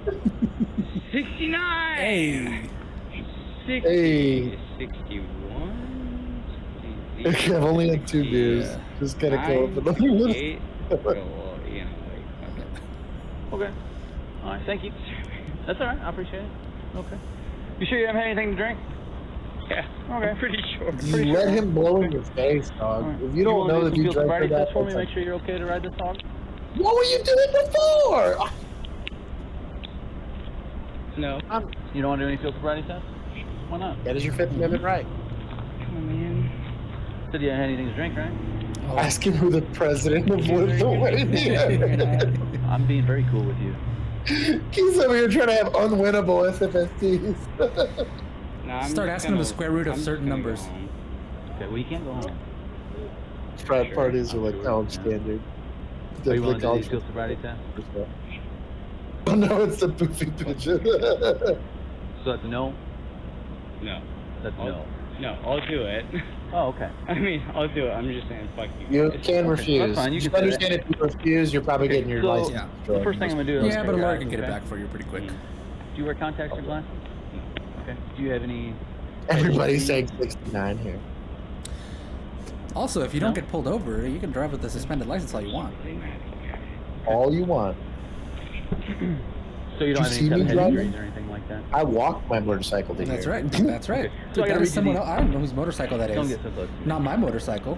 69. Hey. 60, Hey. 61, I've only had 2 beers. Just gotta go up and 68, okay. Okay. All right. Thank you. That's all right. I appreciate it. Okay. You sure you haven't had anything to drink? Yeah. Okay. Pretty sure. You let him blow in your face, dog. Right. If you don't wanna know do that some you field drank for sobriety that, test for me, that's make like, sure you're okay to ride this dog. what were you doing before? No. You don't want to do any field sobriety tests? Why not? That is your Fifth Amendment right. Come on, man. Said you hadn't had anything to drink, right? Oh, Ask him who the president of Lithuania. I'm being very cool with you. He's over here trying to have unwinnable SFSTs. No, I'm Start just asking them the gonna- square root of I'm just certain gonna go numbers. home. Okay, well, you can't go home. Frat parties are I'll like do it, college yeah. standard. Are you Definitely willing to do college these field sobriety tests? Oh no, it's the poofy pigeon. So that's no? No. That's no. No, I'll do it. Oh, okay. I mean, I'll do it. I'm just saying, fuck you. You can refuse. That's fine, you Just can say understand if you refuse, you're probably getting your So, license. the first thing I'm going to do is... Yeah, but a lawyer can get it back for you pretty quick. Do you wear contacts or glasses? No. Okay. Do you have any... Everybody's saying 69 here. Also, if you don't get pulled over, you can drive with a suspended license all you want. All you want. So you don't have any kind of head injuries or anything like that? I walked my motorcycle to here. That's right. That's right. Okay. Dude, So I gotta that is read someone you else. I don't know whose motorcycle that is. Don't get so close. Not my motorcycle.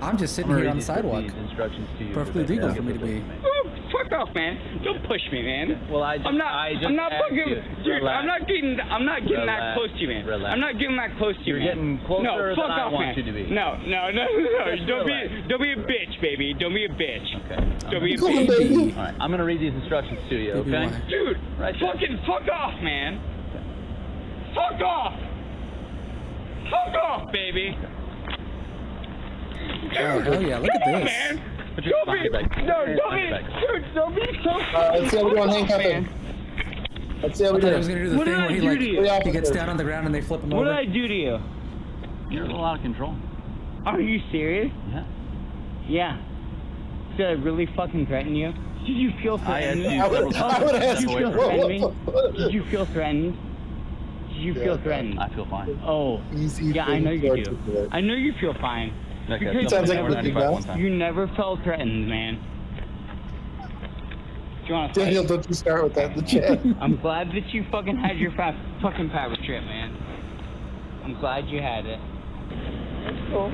I'm just sitting I'm here gonna on the read sidewalk. these instructions to you. Perfectly legal for me to be. Fuck off, man. Don't push me, man. Well, I'm not fucking, dude, I'm not getting that close to you, man. Relax. I'm not getting that close to you, You're man. getting closer no, than fuck I off, want man. you to be. No. Don't be a bitch, baby. Don't be a bitch. Okay. Don't be a bitch. All right. I'm going to read these instructions to you, okay? Dude, Right there. fucking fuck off, man. Fuck off. Fuck off, baby. Oh, hell yeah, look at this. Man. Put your Don't be, dude, don't be so Let's see how we're doing handcuffing. Let's see how I we're thought I doing. was gonna do the What thing did where I he do like to you? he gets down on the ground and they flip him What over. did I do to you? You're a little out of control. Are you serious? Yeah. Yeah. Did I really fucking threaten you? Did you feel threatened? I would ask Did you feel threatened? Did you feel threatened? Did you feel threatened? I feel fine. Oh, Easy yeah, I know you do. articulate. I know you feel fine. Okay, Because Sounds like a we're big 95 mouth. one time. you never felt threatened, man. Do you want to Daniel, don't you start with that in the chat. I'm glad that you fucking had your fucking power trip, man. I'm glad you had it. That's cool.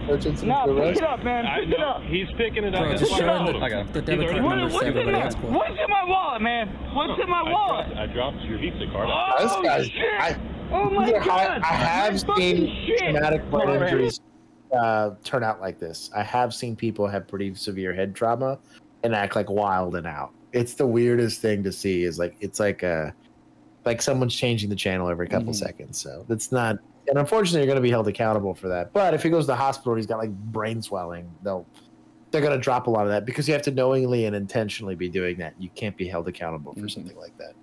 No, pick it up, man. Pick it up. He's picking it up. Bro, just showing the debit card numbers to everybody. That's cool. What's in my wallet, man? What's in my wallet? I dropped your pizza card. Oh, This guy's, shit. Oh my god! I have seen traumatic brain Alright. injuries turn out like this. I have seen people have pretty severe head trauma and act like wild and out. It's the weirdest thing to see. Is like it's like someone's changing the channel every couple seconds. So that's not. And unfortunately, you're going to be held accountable for that. But if he goes to the hospital, he's got like brain swelling. They're going to drop a lot of that because you have to knowingly and intentionally be doing that. You can't be held accountable for something like that.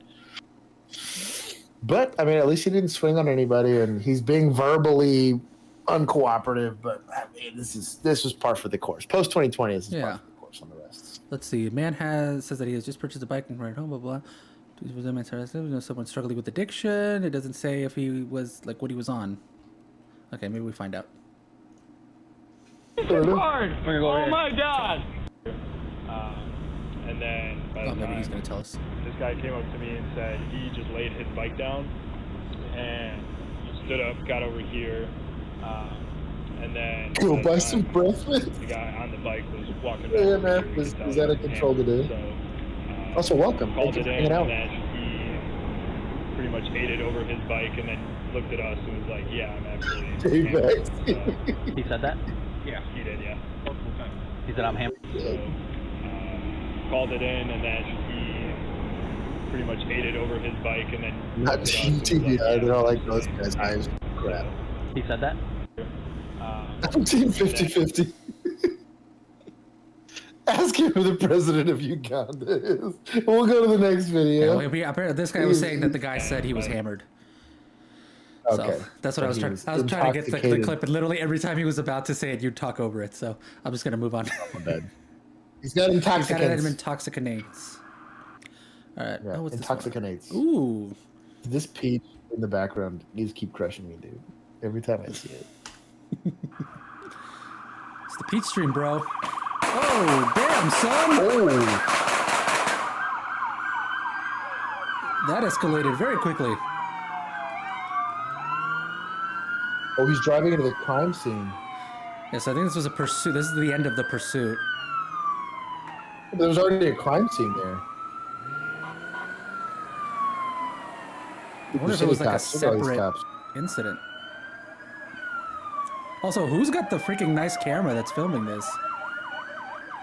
But I mean, at least he didn't swing on anybody, and he's being verbally uncooperative. But I mean, this was par for the course. Post 2020 is par for the course on the rest. Let's see. Man says that he has just purchased a bike and ride home. Blah blah. Someone struggling with addiction. It doesn't say if he was like what he was on. Okay, maybe we find out. Card. Oh my god! And then by the maybe time he's gonna tell us. this guy came up to me and said he just laid his bike down and stood up, got over here, and then Go buy some breakfast. the guy on the bike was walking back. Yeah, over man. here. We Is could tell that he a was control to hammered. do? So, Also, welcome. called Thank you it for in, hanging out. and then he pretty much ate it over his bike and then looked at us and was like, yeah, I'm actually hammered. So, He said that? yeah, he did, yeah. He said I'm hammered. So, called it in, and then he pretty much ate it over his bike and then Not looked at us and was TBI. like, They're all like those guys high as crap. He said that? I'm team 50-50. Ask him who the president of Uganda is. We'll go to the next video. Yeah, apparently this guy was saying that the guy said he was hammered. Okay. So that's what I was trying. I was trying to get the clip, and literally every time he was about to say it, you'd talk over it. So I'm just gonna move on. He's got intoxicants. He's got intoxicants. All right. Yeah, Oh, what's this one? intoxicants. Ooh. This peach in the background needs to keep crushing me, dude. Every time I see it. It's the Peach stream, bro. Oh, damn, son. Oh. That escalated very quickly. Oh, he's driving into the crime scene. Yes, I think this was a pursuit. This is the end of the pursuit. There was already a crime scene there. I wonder if it was like a separate incident. Also, who's got the freaking nice camera that's filming this?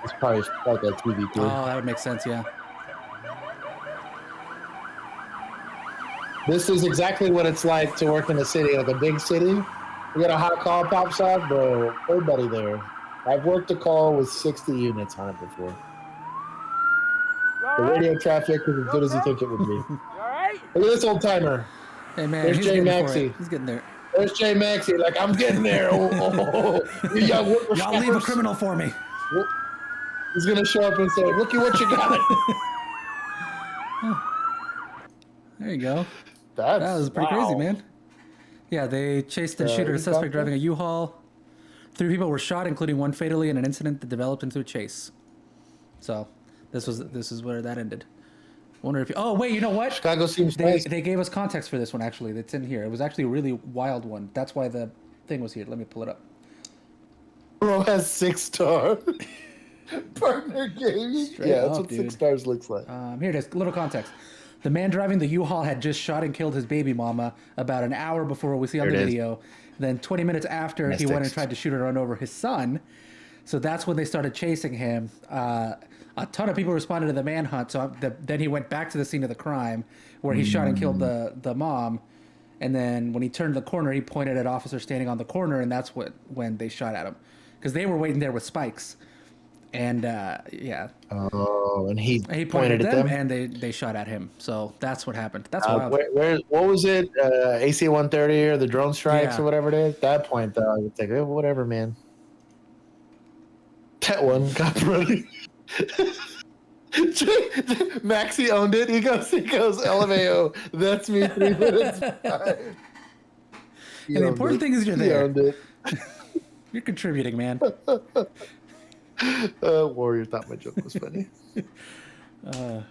It's probably like a TV crew. Oh, that would make sense, yeah. This is exactly what it's like to work in a city, like a big city. You got a hot call pops up, bro. Everybody there. I've worked a call with 60 units on it before. The radio traffic is as good as you think it would be. Look at this old timer. Hey man, There's he's Jay getting Maxey. for it. He's getting there. There's Jay Maxey. Like, I'm getting there. Y'all leave a criminal for me. He's gonna show up and say, "Looky what you got." There you go. That was pretty crazy, man. Yeah, they chased and shooter a suspect driving a U-Haul. 3 people were shot, including 1 fatally, in an incident that developed into a chase. So, this is where that ended. Wonder if oh wait, you know what? Chicago seems they gave us context for this one actually. It's in here. It was actually a really wild one. That's why the thing was here. Let me pull it up. Bro has 6-star partner gaming. Yeah, that's what 6 stars looks like. Here it is. Little context. The man driving the U-Haul had just shot and killed his baby mama about an hour before we see on the video. Then 20 minutes after, he went and tried to shoot and run over his son. So that's when they started chasing him. A ton of people responded to the manhunt. So then he went back to the scene of the crime where he shot and killed the mom. And then when he turned the corner, he pointed at officers standing on the corner, and that's when they shot at him. Because they were waiting there with spikes. And yeah. Oh, and he pointed at them, and they shot at him. So that's what happened. That's wild. What was it? AC-130 or the drone strikes or whatever it is? At that point, though, I would think, oh, whatever, man. That one got running. Maxie owned it. He goes, LMAO. That's me 3 minutes. And the important thing is you're there. He owned it. You're contributing, man. Warrior thought my joke was funny. All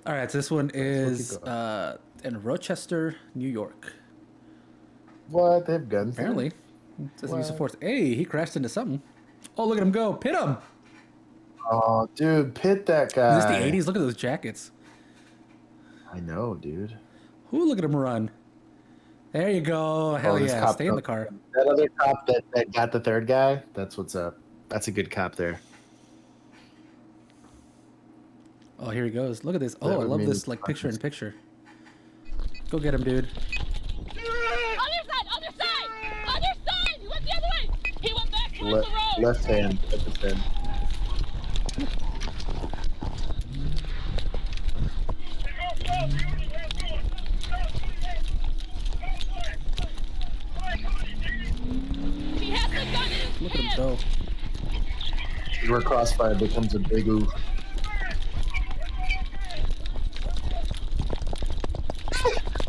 right, so this one is in Rochester, New York. What? They have guns? Apparently. It says use of force. Hey, he crashed into something. Oh, look at him go. Pit him. Oh, dude, pit that guy. Is this the 80s? Look at those jackets. I know, dude. Ooh, look at him run. There you go. Hell yeah. Stay in the car. That other cop that got the third guy, that's what's up. That's a good cop there. Oh, here he goes. Look at this. Oh, I love this like picture in picture. Go get him, dude. Other side! He went the other way! He went back towards the road! Left hand. Left hand. He has the gun in his Look at him go. Where crossfire becomes a big oof.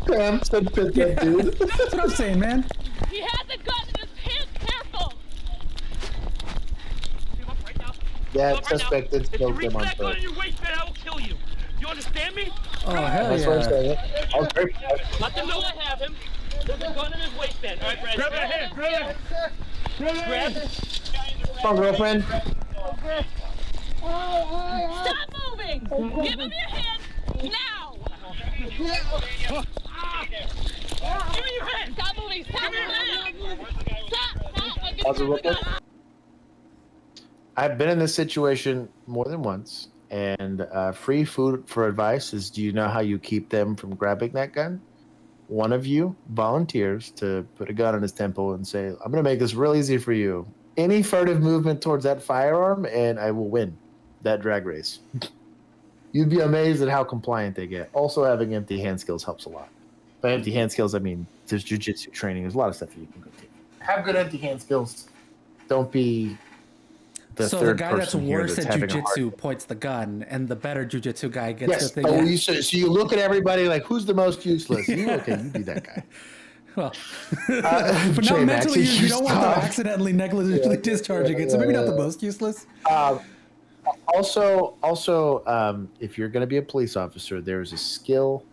Damn, said pit that dude. That's what I'm saying, man. He has a gun in his hands, careful! That suspect did kill him on foot. I will kill you. You understand me? Oh, hell That's what I'm saying. Let them know I have him. There's a gun in his waistband. All right, Brad. Grab that hand. Grab it. Come on, girlfriend. Stop moving! Give him your hand now! Give me your hand! Stop moving! Stop moving! Stop! I've been in this situation more than once, and free food for advice is: do you know how you keep them from grabbing that gun? One of you volunteers to put a gun on his temple and say, "I'm going to make this real easy for you. Any furtive movement towards that firearm, and I will win that drag race." You'd be amazed at how compliant they get. Also, having empty hand skills helps a lot. By empty hand skills, I mean there's jiu-jitsu training. There's a lot of stuff that you can go take. Have good empty hand skills. Don't be the guy that's worse at jiu-jitsu points the gun, and the better jiu-jitsu guy gets the thing. Oh, so you look at everybody like, who's the most useless? Okay, you be that guy. Well, but not mentally, you don't want them accidentally negligently discharging it, so maybe not the most useless. Also, if you're going to be a police officer, there's a skill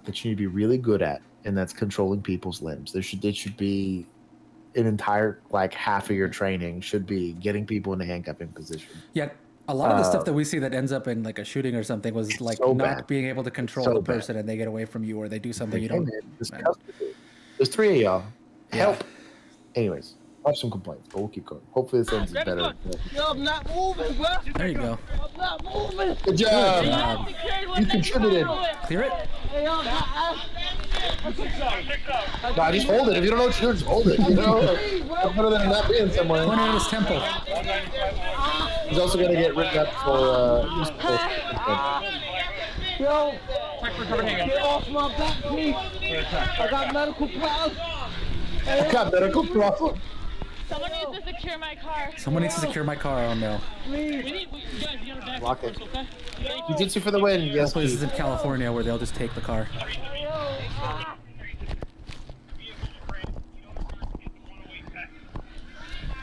that you need to be really good at, and that's controlling people's limbs. It should be an entire, like, half of your training should be getting people in a handcuffing position. Yeah, a lot of the stuff that we see that ends up in like a shooting or something was like not being able to control the person, and they get away from you, or they do something you don't. There's 3 of y'all. Help. Anyways, I have some complaints, but we'll keep going. Hopefully this ends better. Yo, I'm not moving, bro. There you go. I'm not moving. Good job. You contributed. Clear it. Nah, just hold it. If you don't know what to do, just hold it. You know, it's better than not being somewhere. Point at his temple. He's also going to get written up for. Yo, handgun. get off my back, please. I got medical problems. I got medical problems. Someone needs to secure my car. Someone needs to secure my car. Oh no. Lock it. Jiu-jitsu for the win. Yes, please. This is in California where they'll just take the car.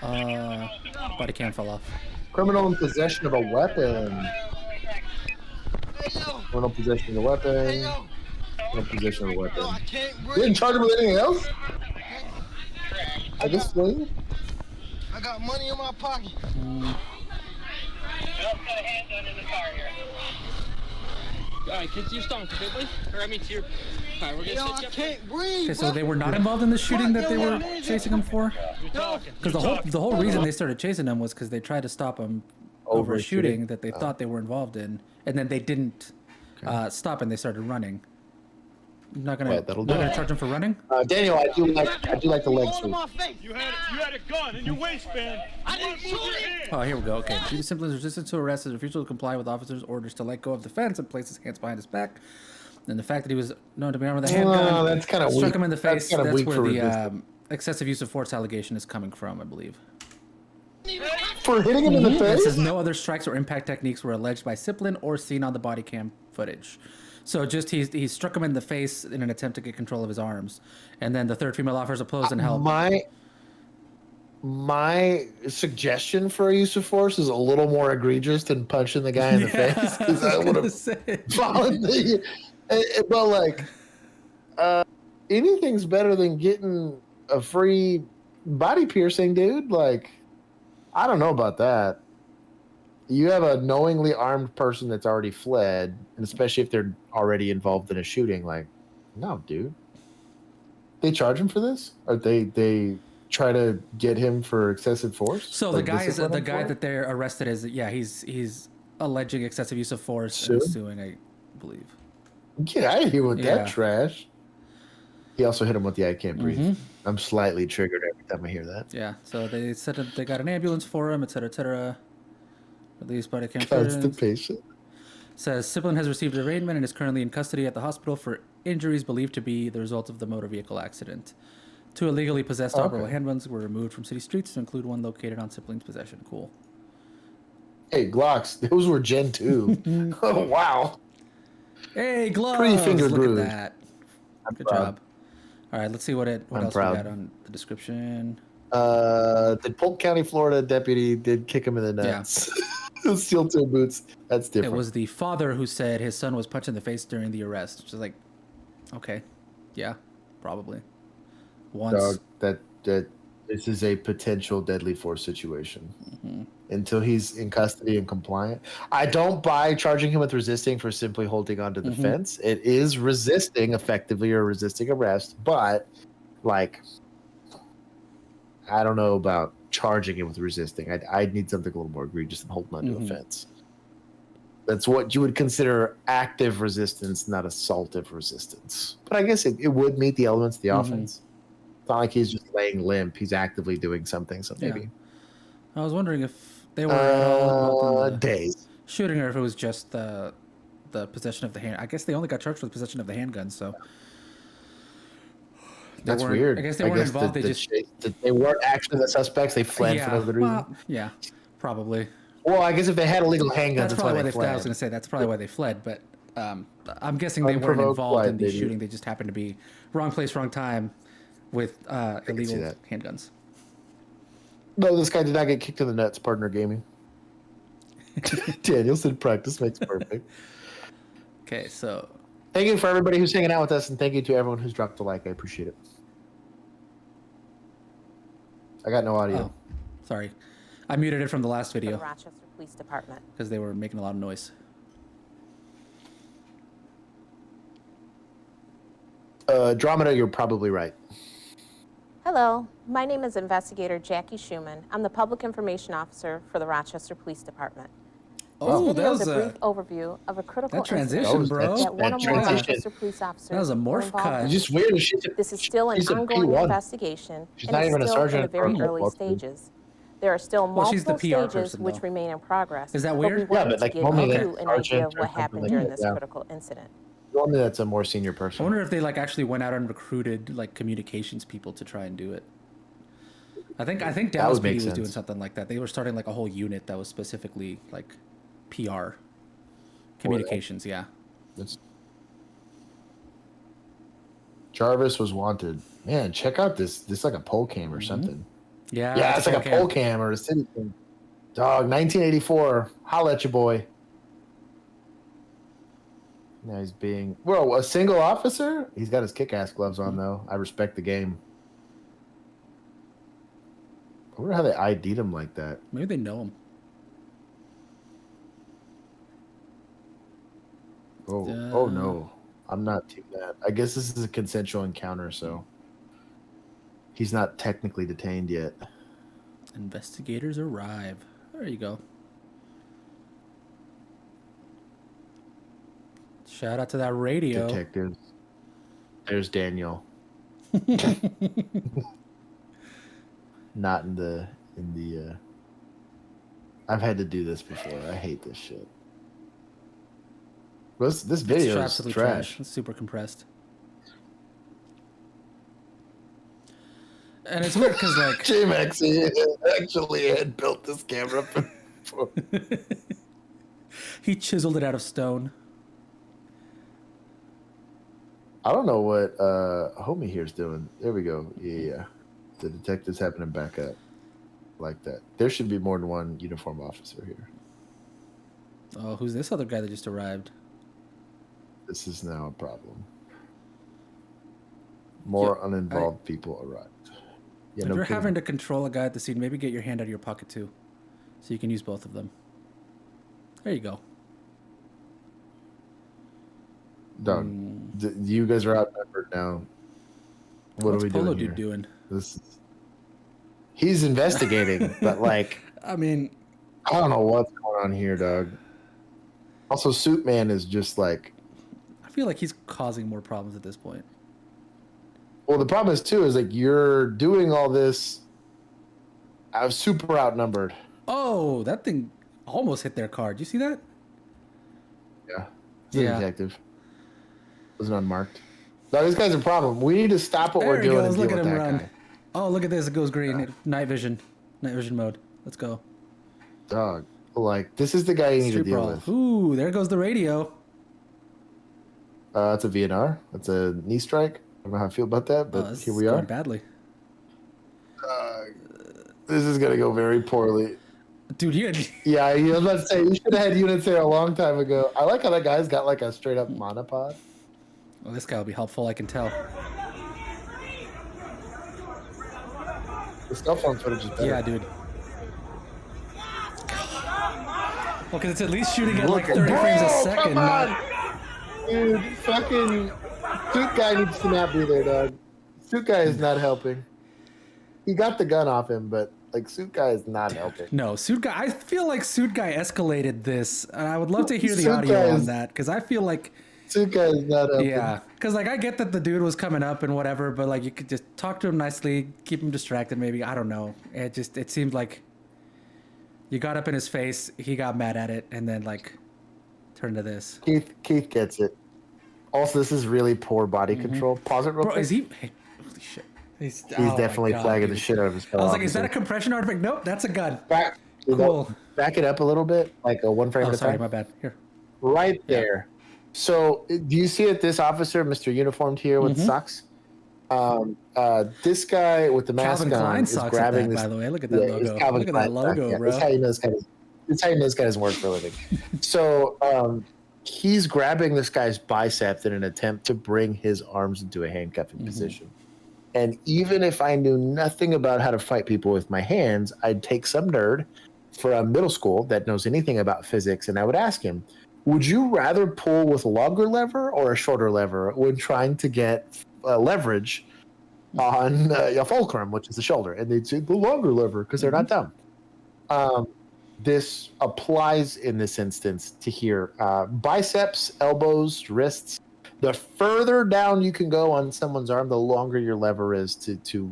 Body cam fell off. Criminal in possession of a weapon. Criminal possession of a weapon. Criminal possession of a weapon. You didn't charge him with anything else? I guess fling? I got money in my pocket. Alright, kids, to your stomach, okay, please? Or I mean to your... Alright, we're gonna I can't breathe. Okay, so they were not involved in the shooting that they were chasing him for? Because the whole reason they started chasing him was because they tried to stop him over a shooting that they thought they were involved in, and then they didn't stop and they started running. I'm not gonna charge him for running. Daniel, I do like the leg sweep. You had a gun in your waistband. I didn't shoot it. Oh, here we go. Okay. Due to Simplin's resistance to arrest, his refusal to comply with officers' orders to let go of the fence and place his hands behind his back, and the fact that he was known to be armed with a handgun that's kind of struck him in the face. That's where the excessive use of force allegation is coming from, I believe. For hitting him in the face? It says no other strikes or impact techniques were alleged by Siplin or seen on the body cam footage. So just he struck him in the face in an attempt to get control of his arms, and then the third female officer opposed and helped. My suggestion for a use of force is a little more egregious than punching the guy in the face, because I would have followed the. But like, anything's better than getting a free body piercing, dude. Like, I don't know about that. You have a knowingly armed person that's already fled, and especially if they're already involved in a shooting, like, no, dude. They charge him for this? Or they try to get him for excessive force? So like the guy that they're arrested is he's alleging excessive use of force and suing, I believe. Get out of here with that trash. He also hit him with the I can't breathe. I'm slightly triggered every time I hear that. Yeah. So they said that they got an ambulance for him, etc., etc. Released body cam Constipation. Says Siplin has received arraignment and is currently in custody at the hospital for injuries believed to be the result of the motor vehicle accident. 2 illegally possessed operable handguns were removed from city streets to include one located on Siplin's possession. Cool. Hey, Glocks. Those were Gen 2. Oh, wow. Hey, gloves. Pre-finger Look groove. at that. Good job. All right, let's see what else we got on the description. The Polk County, Florida deputy did kick him in the nuts. Yeah. Steel-toe boots. That's different. It was the father who said his son was punched in the face during the arrest. Which is like, okay, yeah, probably. Once. Dog, that this is a potential deadly force situation. Until he's in custody and compliant. I don't buy charging him with resisting for simply holding onto the fence. It is resisting effectively or resisting arrest, but like, I don't know about charging him with resisting. I'd need something a little more egregious than holding onto a fence. That's what you would consider active resistance, not assaultive resistance. But I guess it would meet the elements of the offense. It's not like he's just laying limp. He's actively doing something. So maybe. I was wondering if they were involved in the days shooting, or if it was just the possession of the hand. I guess they only got charged with possession of the handgun. So that's weird. I guess they weren't involved. They weren't actually the suspects. They fled for no other reason. Well, yeah, probably. Well, I guess if they had illegal handguns, that's probably why they fled. I was going to say that's probably why they fled, but I'm guessing they weren't involved in the shooting. They just happened to be wrong place, wrong time with illegal handguns. No, this guy did not get kicked in the nuts, partner gaming. Daniel said practice makes perfect. Okay, so. Thank you for everybody who's hanging out with us, and thank you to everyone who's dropped a like. I appreciate it. I got no audio. Oh, sorry. I muted it from the last video. The Rochester Police Department. Because they were making a lot of noise. Dramata, you're probably right. Hello, my name is Investigator Jackie Schumann. I'm the Public Information Officer for the Rochester Police Department. Oh, this video is a brief overview of a critical that transition, bro. That one or more Rochester police officers. That was a morph cut. It's just weird. This is still an ongoing investigation, She's and not it's even a still sergeant in the very early stages. There are still she's the multiple PR stages person, which though. remain in progress. Is that But weird? we Yeah, wanted but, to like, give normally you that's an idea sergeant of or what something happened like during that, this yeah. critical incident. Normally that's a more senior I person. wonder if they like actually went out and recruited like communications people to try and do it. I think Dallas would make PD was doing sense. something like that. They were starting like a whole unit that was specifically like PR communications. Yeah. Jarvis was wanted. Man, check out this like a pole cam or something. Yeah. Yeah, it's like a pole cam or a city cam. Dog, 1984. Holla at your boy. Now he's being a single officer. He's got his kick-ass gloves on though. I respect the game. I wonder how they ID'd him like that. Maybe they know him. Oh no. I'm not team that. I guess this is a consensual encounter, so he's not technically detained yet. Investigators arrive. There you go. Shout out to that radio. Detectives. There's Daniel. Not in the I've had to do this before. I hate this shit. This video is absolute trash. It's super compressed. And it's weird because like J-Max actually had built this camera before. He chiseled it out of stone. I don't know what homie here's doing. There we go. Yeah. The detective's having him back up like that. There should be more than one uniform officer here. Oh, who's this other guy that just arrived? This is now a problem. More uninvolved people arrived. Yeah, If no you're kidding. having to control a guy at the scene, maybe get your hand out of your pocket too, so you can use both of them. There you go. Dog, you guys are outnumbered now. What What's are we Polo doing Dude here? doing? He's investigating, but like, I mean, I don't know what's going on here, dog. Also, Suit Man is just like. I feel like he's causing more problems at this point. Well, the problem is too is like you're doing all this. I was super outnumbered. Oh, that thing almost hit their car. Did you see that? Yeah, he's a detective. Wasn't unmarked. No, this guy's a problem. We need to stop what There we're he doing goes. and deal Look at with him that run. guy. Oh, look at this. It goes green. Night vision mode. Let's go. Dog, like this is the guy you need to Street deal brawl. with. Ooh, there goes the radio. That's a VNR. That's a knee strike. I don't know how I feel about that, but This here is we are. going badly. This is gonna go very poorly. Dude, you Yeah, I was about to say you should have had units there a long time ago. I like how that guy's got like a straight up monopod. Well, this guy will be helpful, I can tell. The cell phone footage is better. Yeah, dude. Well, because it's at least shooting at like Look- 30 frames a Bro, second. come Not... on! Dude, fucking Suit Guy needs to not be there, dog. Suit Guy is not helping. He got the gun off him, but like Suit Guy is not helping. No, Suit Guy. I feel like Suit Guy escalated this, and I would love to hear the Suit audio Guy on is- that because I feel like. Suit Guy is not helping. Yeah, because like I get that the dude was coming up and whatever, but like you could just talk to him nicely, keep him distracted. Maybe I don't know. It seemed like you got up in his face, he got mad at it, and then like turned to this. Keith gets it. Also, this is really poor body control. Pause it real Bro, quick. is he? Hey, holy shit! He's Definitely flagging the shit out of his fellow I was like, is that a officer. compression artifact? Nope, that's a gun. Cool. Back it up a little bit, like a one frame Oh, at a sorry, time. my bad. Here. Right there. So, do you see that this officer, Mr. Uniformed here with Mhm. socks? This guy with the mask Calvin on Klein is socks at grabbing that, this. by the way. Look at that it's logo. Calvin Look at that Klein sock. logo, Yeah, bro. That's how you know this guy. That's how you know this guy doesn't work for a living. So, he's grabbing this guy's bicep in an attempt to bring his arms into a handcuffing position. And even if I knew nothing about how to fight people with my hands, I'd take some nerd from middle school that knows anything about physics, and I would ask him, would you rather pull with a longer lever or a shorter lever when trying to get leverage on a fulcrum, which is the shoulder? And they'd say the longer lever because they're not dumb. This applies in this instance to here. Biceps, elbows, wrists. The further down you can go on someone's arm, the longer your lever is to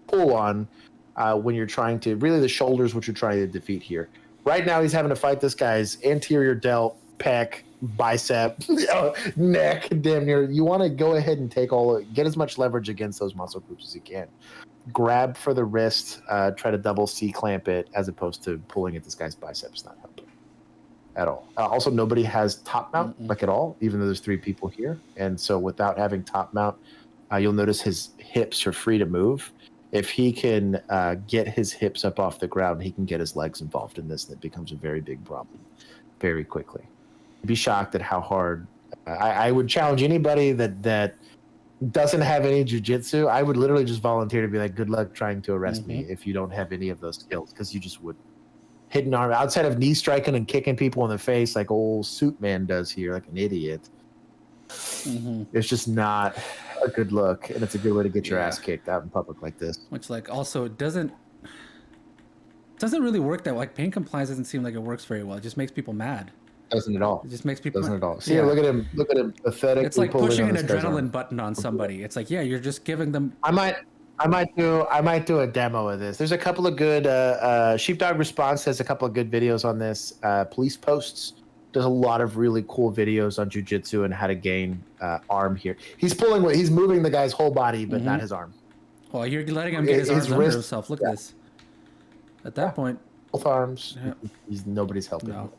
pull on. when you're trying to really the shoulders, what you're trying to defeat here. Right now, he's having to fight this guy's anterior delt, pec, bicep, neck, damn near. You want to go ahead and get as much leverage against those muscle groups as you can. Grab for the wrist, try to double C clamp it as opposed to pulling at this guy's biceps. Not helping at all. Also, nobody has top mount like at all, even though there's 3 people here. And so without having top mount, you'll notice his hips are free to move. If he can get his hips up off the ground, he can get his legs involved in this, and it becomes a very big problem very quickly. You'd be shocked at how hard. I would challenge anybody that doesn't have any jiu-jitsu. I would literally just volunteer to be like, good luck trying to arrest me if you don't have any of those skills, because you just would. Hidden arm, outside of knee striking and kicking people in the face like old suit man does here, like an idiot. It's just not a good look, and it's a good way to get your ass kicked out in public like this. Which, like, also it doesn't really work that way. Like, pain compliance doesn't seem like it works very well. It just makes people mad. Doesn't at all. It just makes people doesn't at all. See, look at him pathetic. It's like pushing an adrenaline button on somebody. It's like, yeah, you're just giving them. I might do a demo of this. There's a couple of good Sheepdog Response has a couple of good videos on this. Police Posts does a lot of really cool videos on jiu-jitsu and how to gain arm here. He's moving the guy's whole body, but not his arm. Well, you're letting him get his arms under himself. Look at this. At that point, both arms. Nobody's helping. No.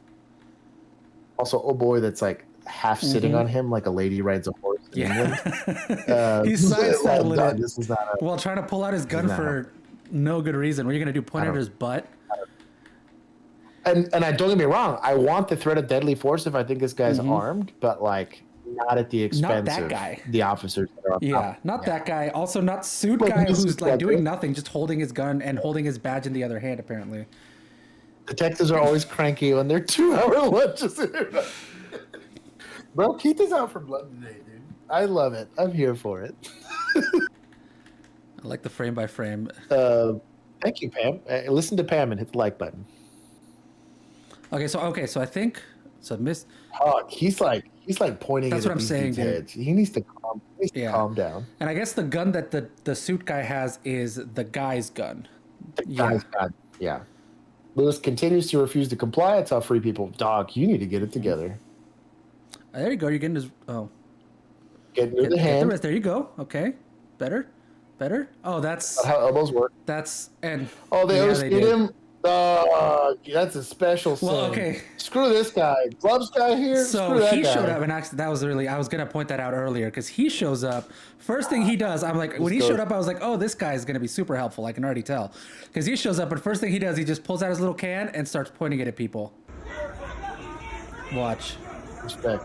Also, oh boy, that's like half sitting on him like a lady rides a horse. He's side-saddling it. This is not while trying to pull out his gun for no good reason. What are you gonna do? Point at his butt? And I don't get me wrong. I want the threat of deadly force if I think this guy's armed, but like not at the expense of the officers that are on top. Not that guy. Also, not suit guy who's like doing nothing, just holding his gun and holding his badge in the other hand. Apparently, detectives are always cranky when they're 2-hour lunches. Bro, keep this out for blood today, dude. I love it. I'm here for it. I like the frame by frame. Thank you, Pam. Listen to Pam and hit the like button. Okay, so I think Miss. Oh, he's like pointing. That's at what I'm saying, dude. Heads. He needs to calm down. And I guess the gun that the suit guy has is the guy's gun. Guy's gun. Yeah. Lewis continues to refuse to comply. It's how free people. Dog, you need to get it together. There you go. You're getting his. Get near the hand. The wrist. There you go. Okay. Better. Oh, that's how elbows work. That's and. Oh, they OC'd him. That's a special sin. Well, okay. Screw this guy. Gloves guy here. So he showed up, and actually, that was really. I was gonna point that out earlier because he shows up. First thing he does, I'm like, when he showed up, I was like, oh, this guy is gonna be super helpful. I can already tell, because he shows up, and first thing he does, he just pulls out his little can and starts pointing it at people. Watch. Respect.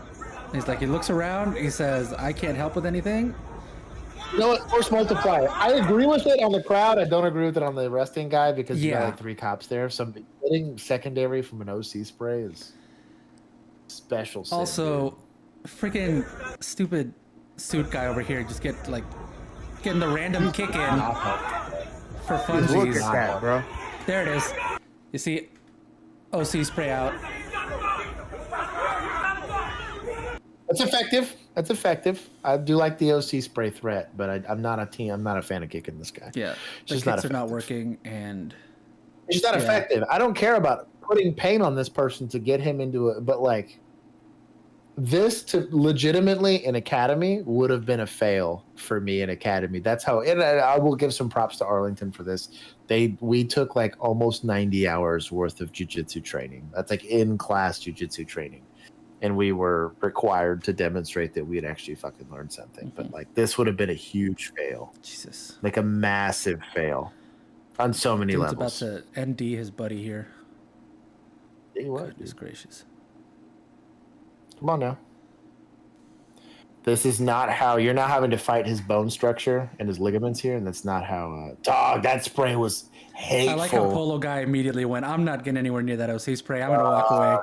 He's like, he looks around. He says, I can't help with anything. You know what? Force multiplier. I agree with it on the crowd. I don't agree with it on the arresting guy because you got like 3 cops there. So getting secondary from an OC spray is special. Sin, also, freaking stupid suit guy over here just getting the random kick in for funsies. Look at that, bro. There it is. You see, OC spray out. That's effective. I do like the OC spray threat, but I'm not a fan of kicking this guy. Yeah, the kicks are not working, and it's not effective. I don't care about putting pain on this person to get him into it, but like this to legitimately in Academy would have been a fail for me in Academy. That's how. And I will give some props to Arlington for this. We took like almost 90 hours worth of jiu-jitsu training. That's like in-class jiu-jitsu training. And we were required to demonstrate that we had actually fucking learned something. But like this would have been a huge fail. Jesus. Like a massive fail on so many levels. About to ND his buddy here. Yeah, what? Goodness gracious. Come on now. This is not how you're not having to fight his bone structure and his ligaments here, and that's not how. Dog, that spray was hateful. I like how Polo guy immediately went, I'm not getting anywhere near that OC spray. I'm gonna walk away.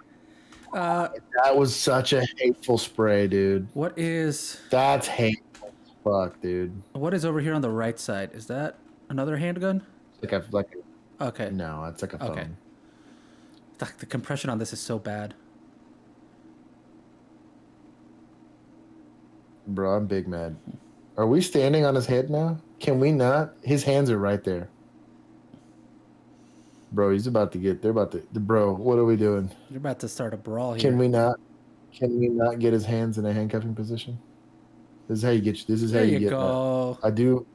That was such a hateful spray, dude. What is? That's hateful as fuck, dude. What is over here on the right side? Is that another handgun? Okay. No, it's like a phone. Okay. The compression on this is so bad. Bro, I'm big mad. Are we standing on his head now? Can we not? His hands are right there. Bro, he's about to get. They're about to. Bro, what are we doing? You're about to start a brawl here. Can we not? Can we not get his hands in a handcuffing position? This is how you get. This is how There you you get. go. I do.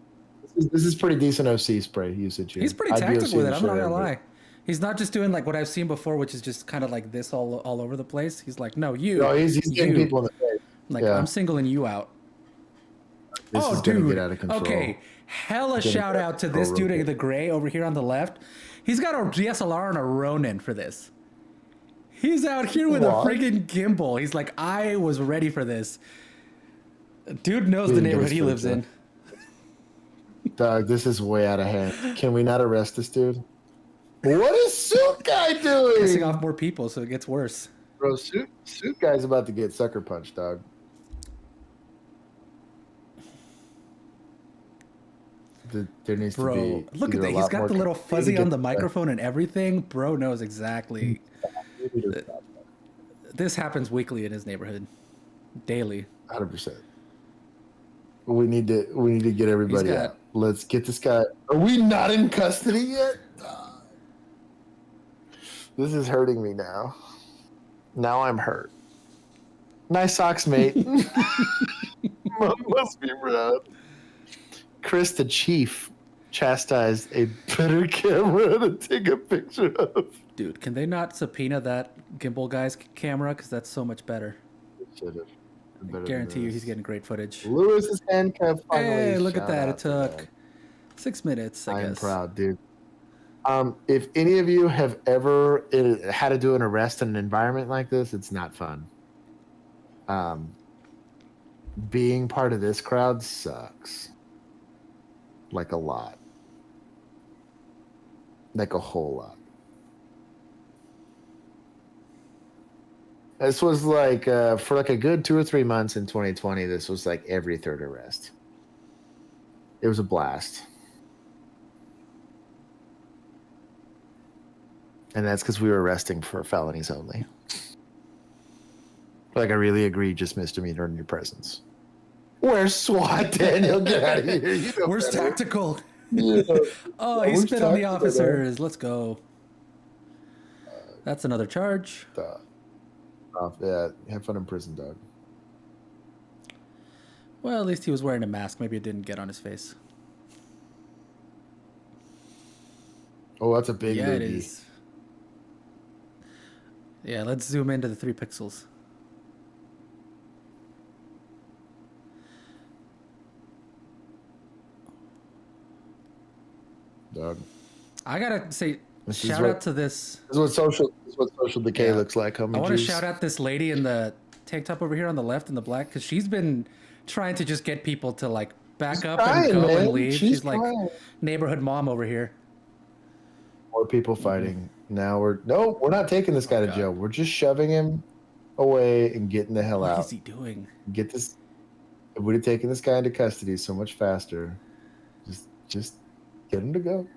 This is pretty decent OC spray usage here. He's pretty I tactical DOC with it. the I'm shit not out gonna of it. lie. He's not just doing like what I've seen before, which is just kind of like this all over the place. He's like, no, you. No, he's getting you. people in the face. Like, Yeah. I'm singling you out. This is gonna get out of control. Okay, hella Getting shout out to this control dude in the gray over here on the left. He's got a DSLR and a Ronin for this. He's out here with What? a freaking gimbal. He's like, I was ready for this. Dude knows the Didn't get neighborhood his he lives food, in. Dog, this is way out of hand. Can we not arrest this dude? What is Suit Guy doing? Pissing off more people, so it gets worse. Bro, Suit Guy's about to get sucker punched, dog. There needs to be. Bro, look at either that. a He's lot got more the little to fuzzy get on the this guy. microphone and everything. Bro knows exactly. This happens weekly in his neighborhood. Daily. 100%. We need to get everybody got- out. Let's get this guy. Are we not in custody yet? This is hurting me now. Now I'm hurt. Nice socks, mate. Must be proud. Chris the Chief chastised a better camera to take a picture of. Dude, can they not subpoena that gimbal guy's camera? Because that's so much better. I guarantee you he's getting great footage. Lewis is handcuffed. Finally. Hey, look at Shout that. out It to took that. 6 minutes, I am guess. proud, dude. If any of you have ever had to do an arrest in an environment like this, it's not fun. Being part of this crowd sucks. Like a lot. Like a whole lot. This was like, for like a good 2 or 3 months in 2020, this was like every third arrest. It was a blast. And that's because we were arresting for felonies only. Like, I really egregious misdemeanor in your presence. Where's SWAT, Daniel? Get out of here. You know Where's better. tactical? Yeah. Oh, he Where's spit on the tactical, officers. Let's go. That's another charge. Yeah, have fun in prison, dog. Well, at least he was wearing a mask. Maybe it didn't get on his face. Oh, that's a big Yeah, it loogie. is. Yeah, let's zoom into the 3 pixels. Dog. I gotta say, This is shout what- out to this. This is what social decay looks like, homie. I want to juice. shout out this lady in the tank top over here on the left in the black, because she's been trying to just get people to like back up trying, and go man. and leave. She's She's like trying. neighborhood mom over here. More people fighting. Now we're not taking this guy to jail. We're just shoving him away and getting the hell What out. is he doing? Get this. If we'd have taken this guy into custody so much faster, just get him to go.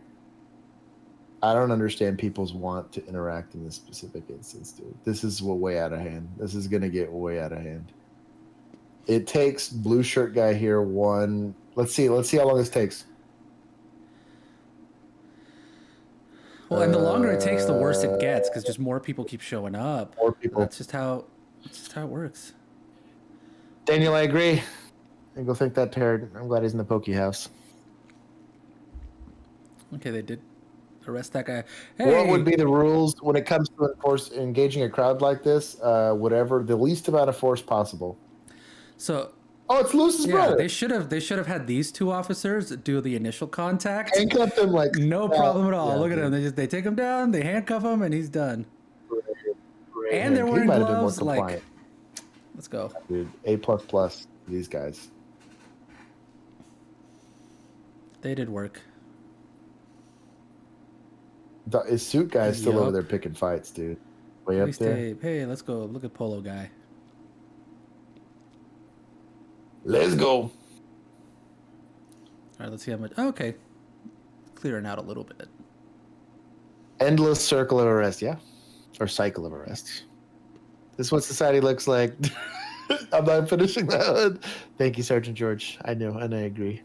I don't understand people's want to interact in this specific instance, dude. This is way out of hand. This is gonna get way out of hand. It takes blue shirt guy here one. Let's see how long this takes. Well, and the longer it takes, the worse it gets, because just more people keep showing up. More people. That's just how it works. Daniel, I agree. I go think that turd. I'm glad he's in the pokey house. Okay, they did arrest that guy. Hey, What would be the rules when it comes to engaging a crowd like this? Whatever the least amount of force possible. So. Oh, it's Lewis's Yeah, brother. they should have had these 2 officers do the initial contact. Handcuff them like no problem at all. yeah, Look at dude. him. They take him down, they handcuff him, and he's done. And they're He wearing might have been more gloves. Like, compliant. let's go. Dude, A++ these guys. They did work. His suit guy's still Yup. over there picking fights, dude. Way up Police there. tape. Hey, let's go. Look at Polo guy. Let's go. All right, let's see how much. Oh, okay, clearing out a little bit. Endless circle of arrest, yeah, or cycle of arrests. This is what society looks like. I'm not finishing that one. Thank you, Sergeant George. I know, and I agree.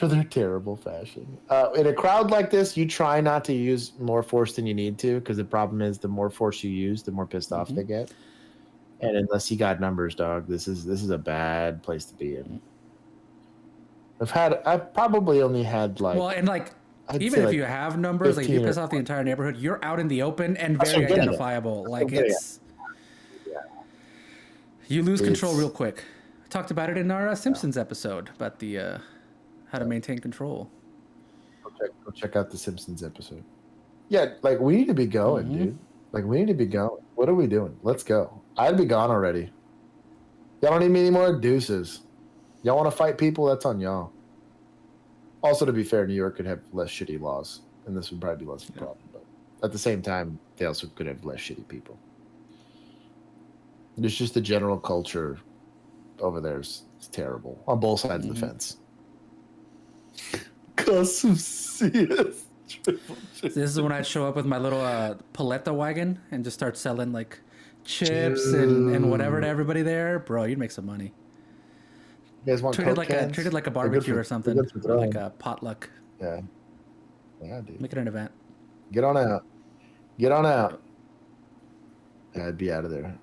for their terrible fashion. In a crowd like this, you try not to use more force than you need to, because the problem is the more force you use, the more pissed off they get. And unless you got numbers, dog, this is a bad place to be in. I've probably only had like. Well, and like I'd even say if like you have numbers, like if you 15 piss off the entire neighborhood, you're out in the open and That's very what I'm getting at. identifiable. That's Like what I'm getting it's you lose control real quick. I talked about it in our Simpsons episode about the how to maintain control. Go check out the Simpsons episode. Yeah, like we need to be going, dude. Like we need to be going. What are we doing? Let's go. I'd be gone already. Y'all don't need me anymore? Deuces. Y'all want to fight people? That's on y'all. Also, to be fair, New York could have less shitty laws, and this would probably be less of a problem. But at the same time, they also could have less shitty people. It's just the general culture over there is terrible on both sides of the fence. This is when I'd show up with my little paleta wagon and just start selling like chips and whatever to everybody there. Bro, you'd make some money. You guys want treated Coke like cans? a barbecue or something, or like a potluck. Yeah, dude. Make it an event. Get on out. Get on out. Yeah, I'd be out of there.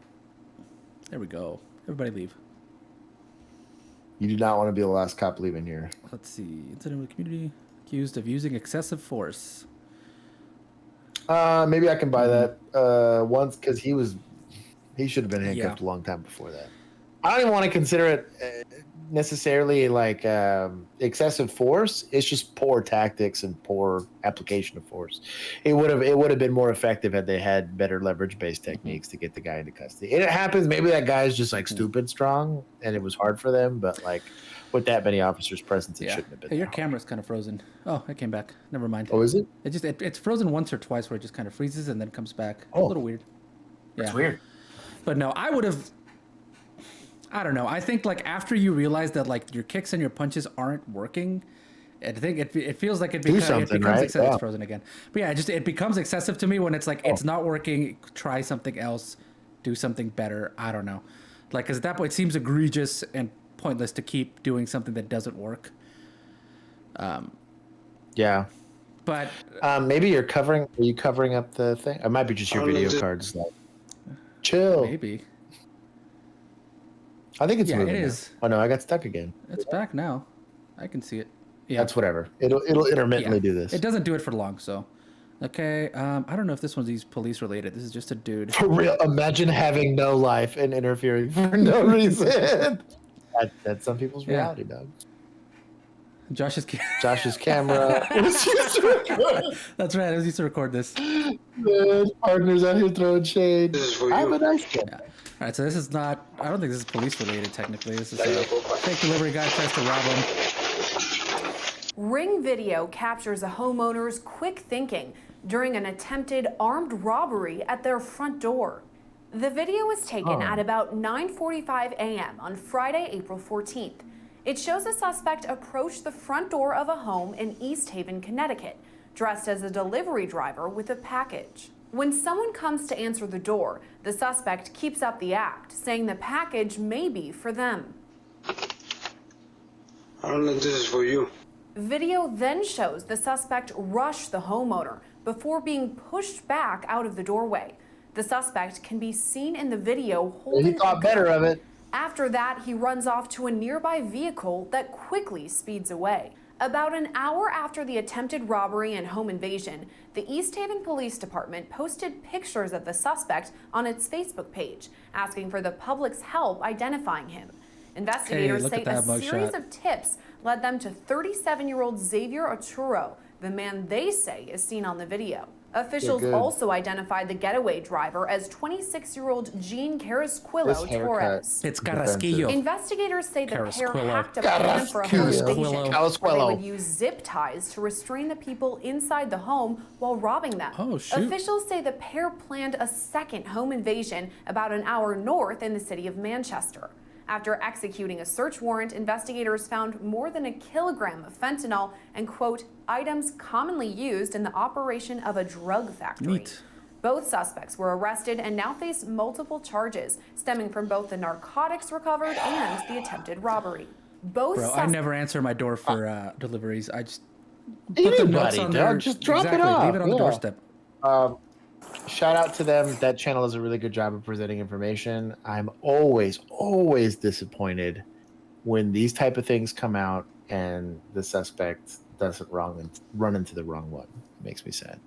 There we go. Everybody leave. You do not want to be the last cop leaving here. Let's see. Incident with community accused of using excessive force. Maybe I can buy that once because he should have been handcuffed a long time before that. I don't even want to consider it necessarily like excessive force. It's just poor tactics and poor application of force. It would have been more effective had they had better leverage based techniques to get the guy into custody. And it happens. Maybe that guy's just like stupid strong, and it was hard for them. But like with that many officers present, it shouldn't have been. Hey, your camera's kind of frozen. Oh, it came back. Never mind. Oh, is it? It's frozen once or twice where it just kind of freezes and then comes back. Oh. A little weird. That's weird. But no, I don't know. I think like after you realize that like your kicks and your punches aren't working, I think it feels like it becomes right? excessive. Yeah. It's frozen again. But yeah, it becomes excessive to me when it's like it's not working. Try something else. Do something better. I don't know. Like, because at that point it seems egregious and pointless to keep doing something that doesn't work. Yeah. But maybe are you covering up the thing? It might be just your video cards. Like, chill. Maybe. I think it's moving. It now. is. Oh no, I got stuck again. It's back now. I can see it. Yeah. That's whatever. It'll intermittently do this. It doesn't do it for long, so. Okay, I don't know if this one's police related. This is just a dude. For real, imagine having no life and interfering for no reason. That's some people's reality, dog. Josh's camera. That's right. I was used to record this. Man, partners out here throwing shade. This is for you. I'm a nice guy. Yeah. All right, so this is not. I don't think this is police related. Technically, this is a fake delivery guy tries to rob him. Ring video captures a homeowner's quick thinking during an attempted armed robbery at their front door. The video was taken at about 9:45 a.m. on Friday, April 14th. It shows a suspect approach the front door of a home in East Haven, Connecticut, dressed as a delivery driver with a package. When someone comes to answer the door, the suspect keeps up the act, saying the package may be for them. I don't think this is for you. Video then shows the suspect rush the homeowner before being pushed back out of the doorway. The suspect can be seen in the video holding. He thought better of it. After that, he runs off to a nearby vehicle that quickly speeds away. About an hour after the attempted robbery and home invasion, the East Haven Police Department posted pictures of the suspect on its Facebook page, asking for the public's help identifying him. Investigators say a series of tips led them to 37-year-old Xavier Arturo, the man they say is seen on the video. Officials also identified the getaway driver as 26-year-old Jean Carrasquillo Torres. It's Carrasquillo. Investigators say the pair hacked a plan for a home invasion. They would use zip ties to restrain the people inside the home while robbing them. Oh, shoot. Officials say the pair planned a second home invasion about an hour north in the city of Manchester. After executing a search warrant, investigators found more than 1 kilogram of fentanyl and, quote, items commonly used in the operation of a drug factory. Neat. Both suspects were arrested and now face multiple charges stemming from both the narcotics recovered and the attempted robbery. Both Bro, I suspects. never answer my door for deliveries. I just put the notes Anybody, on dog, there. just drop it Exactly, off. leave it on the doorstep. Shout out to them. That channel does a really good job of presenting information. I'm always disappointed when these type of things come out and the suspect doesn't run into the wrong one. It makes me sad.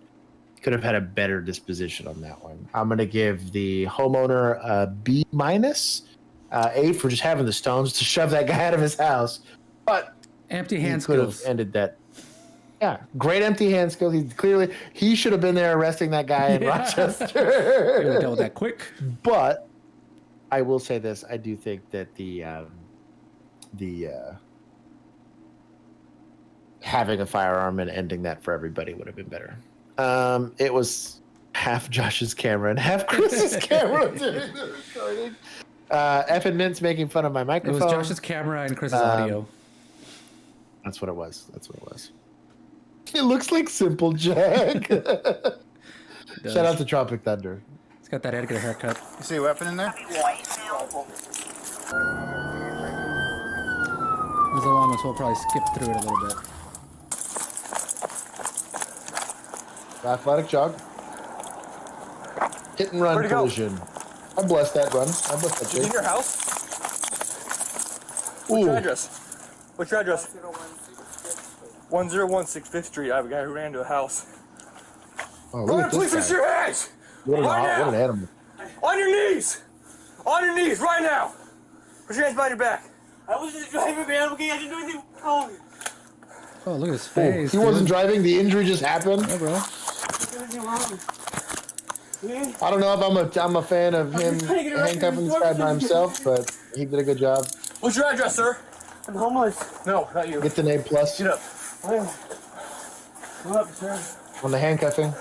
Could have had a better disposition on that one. I'm going to give the homeowner a B-, A for just having the stones to shove that guy out of his house. But empty hand could have skills. ended that. Yeah, great empty hand skills. He should have been there arresting that guy in Rochester. Could have dealt with that quick. But I will say this: I do think that the having a firearm and ending that for everybody would have been better. It was half Josh's camera and half Chris's camera doing the recording. F and Mint's making fun of my microphone. It was Josh's camera and Chris's audio. That's what it was. It looks like Simple Jack. Shout out to Tropic Thunder. He's got that Edgar haircut. You see a weapon in there? There's a long one, so we'll probably skip through it a little bit. Athletic jog. Hit and run collision. I blessed that run. I blessed that Is he in shit. your house? What's your address? What's your address? 10165th 5th Street. I have a guy who ran into a house. Oh, Run, look at police, this it's guy. your hands! What an, Right now! what an animal. On your knees! On your knees, right now! Put your hands behind your back. I was just driving, man. Okay, I didn't do anything wrong. Oh, look at his Oh, face. he wasn't driving. The injury just happened. Yeah, bro. I didn't do anything wrong. Man. I don't know if I'm a fan of him handcuffing this guy by himself, but he did a good job. What's your address, sir? I'm homeless. No, not you. Get an A+. Get up. Come up, sir. On the handcuffing.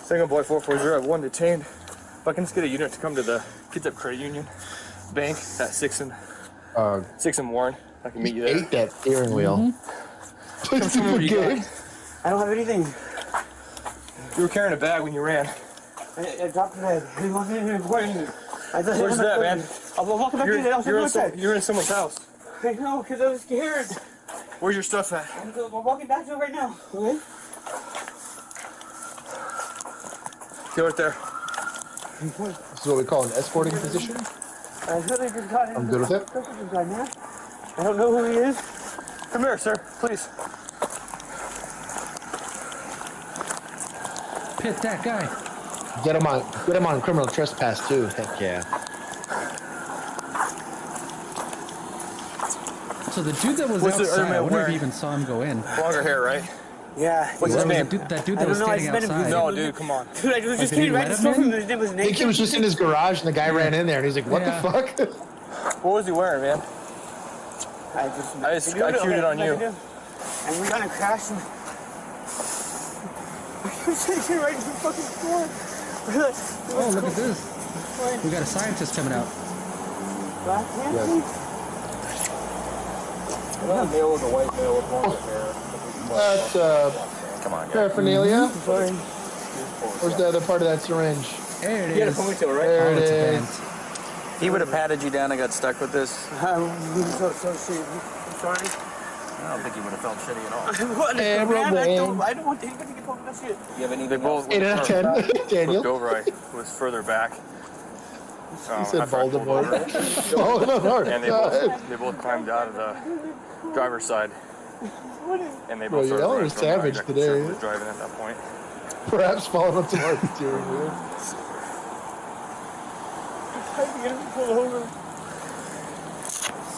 Second boy 440. I have one detained. If I can just get a unit to come to the Kids Up Credit Union Bank at 6 and Warren, I can meet you there. Ate that steering wheel. Come show me what you got. I don't have anything. You were carrying a bag when you ran. I dropped the bag. I wasn't even recording you. Where's that, man? I'll walk back to the house. You're in someone's house. I know, because I was scared. Where's your stuff at? I'm walking back to it right now. Okay? Go right there. This is what we call an escorting position. I really just got I'm good with it. Man. I don't know who he is. Come here, sir, please. Pit that guy. Get him on criminal trespass too. Heck yeah. So the dude that was What's the outside, other I man wonder if wearing? you even saw him go in. Longer hair, right? Yeah. What's his name? That dude I that was don't know, I standing just met him. outside. No, dude, come on. Dude, I was just Did he kidding. I let just him told him in? that his name was I think Nate. he was just in his garage and the guy ran in there and he's like, what Yeah. the fuck? What was he wearing, man? I queued it on you. And we're gonna crash and... He was sitting right in the fucking store. Oh, look at this. We got a scientist coming out. Black Yes. Another male with a white male with longer hair. That's Come on, guys. paraphernalia. Sorry. Where's the other part of that syringe? There it He had a is. ponytail, right? There Oh, it it's a is. vent. He would have patted you down and got stuck with this. I'm so shit. I'm sorry. I don't think he would have felt shitty at all. Hey, I Roman. don't want anybody to get told that shit. You have anything They both else? 8 out of 10. Daniel. Looked over, I was further back. He said after I pulled Voldemort. over. Voldemort. And they both climbed out of the driver's side. And they Bro, both you're started all running from savage the today. who was driving at that point. Perhaps falling onto Mark's steering wheel.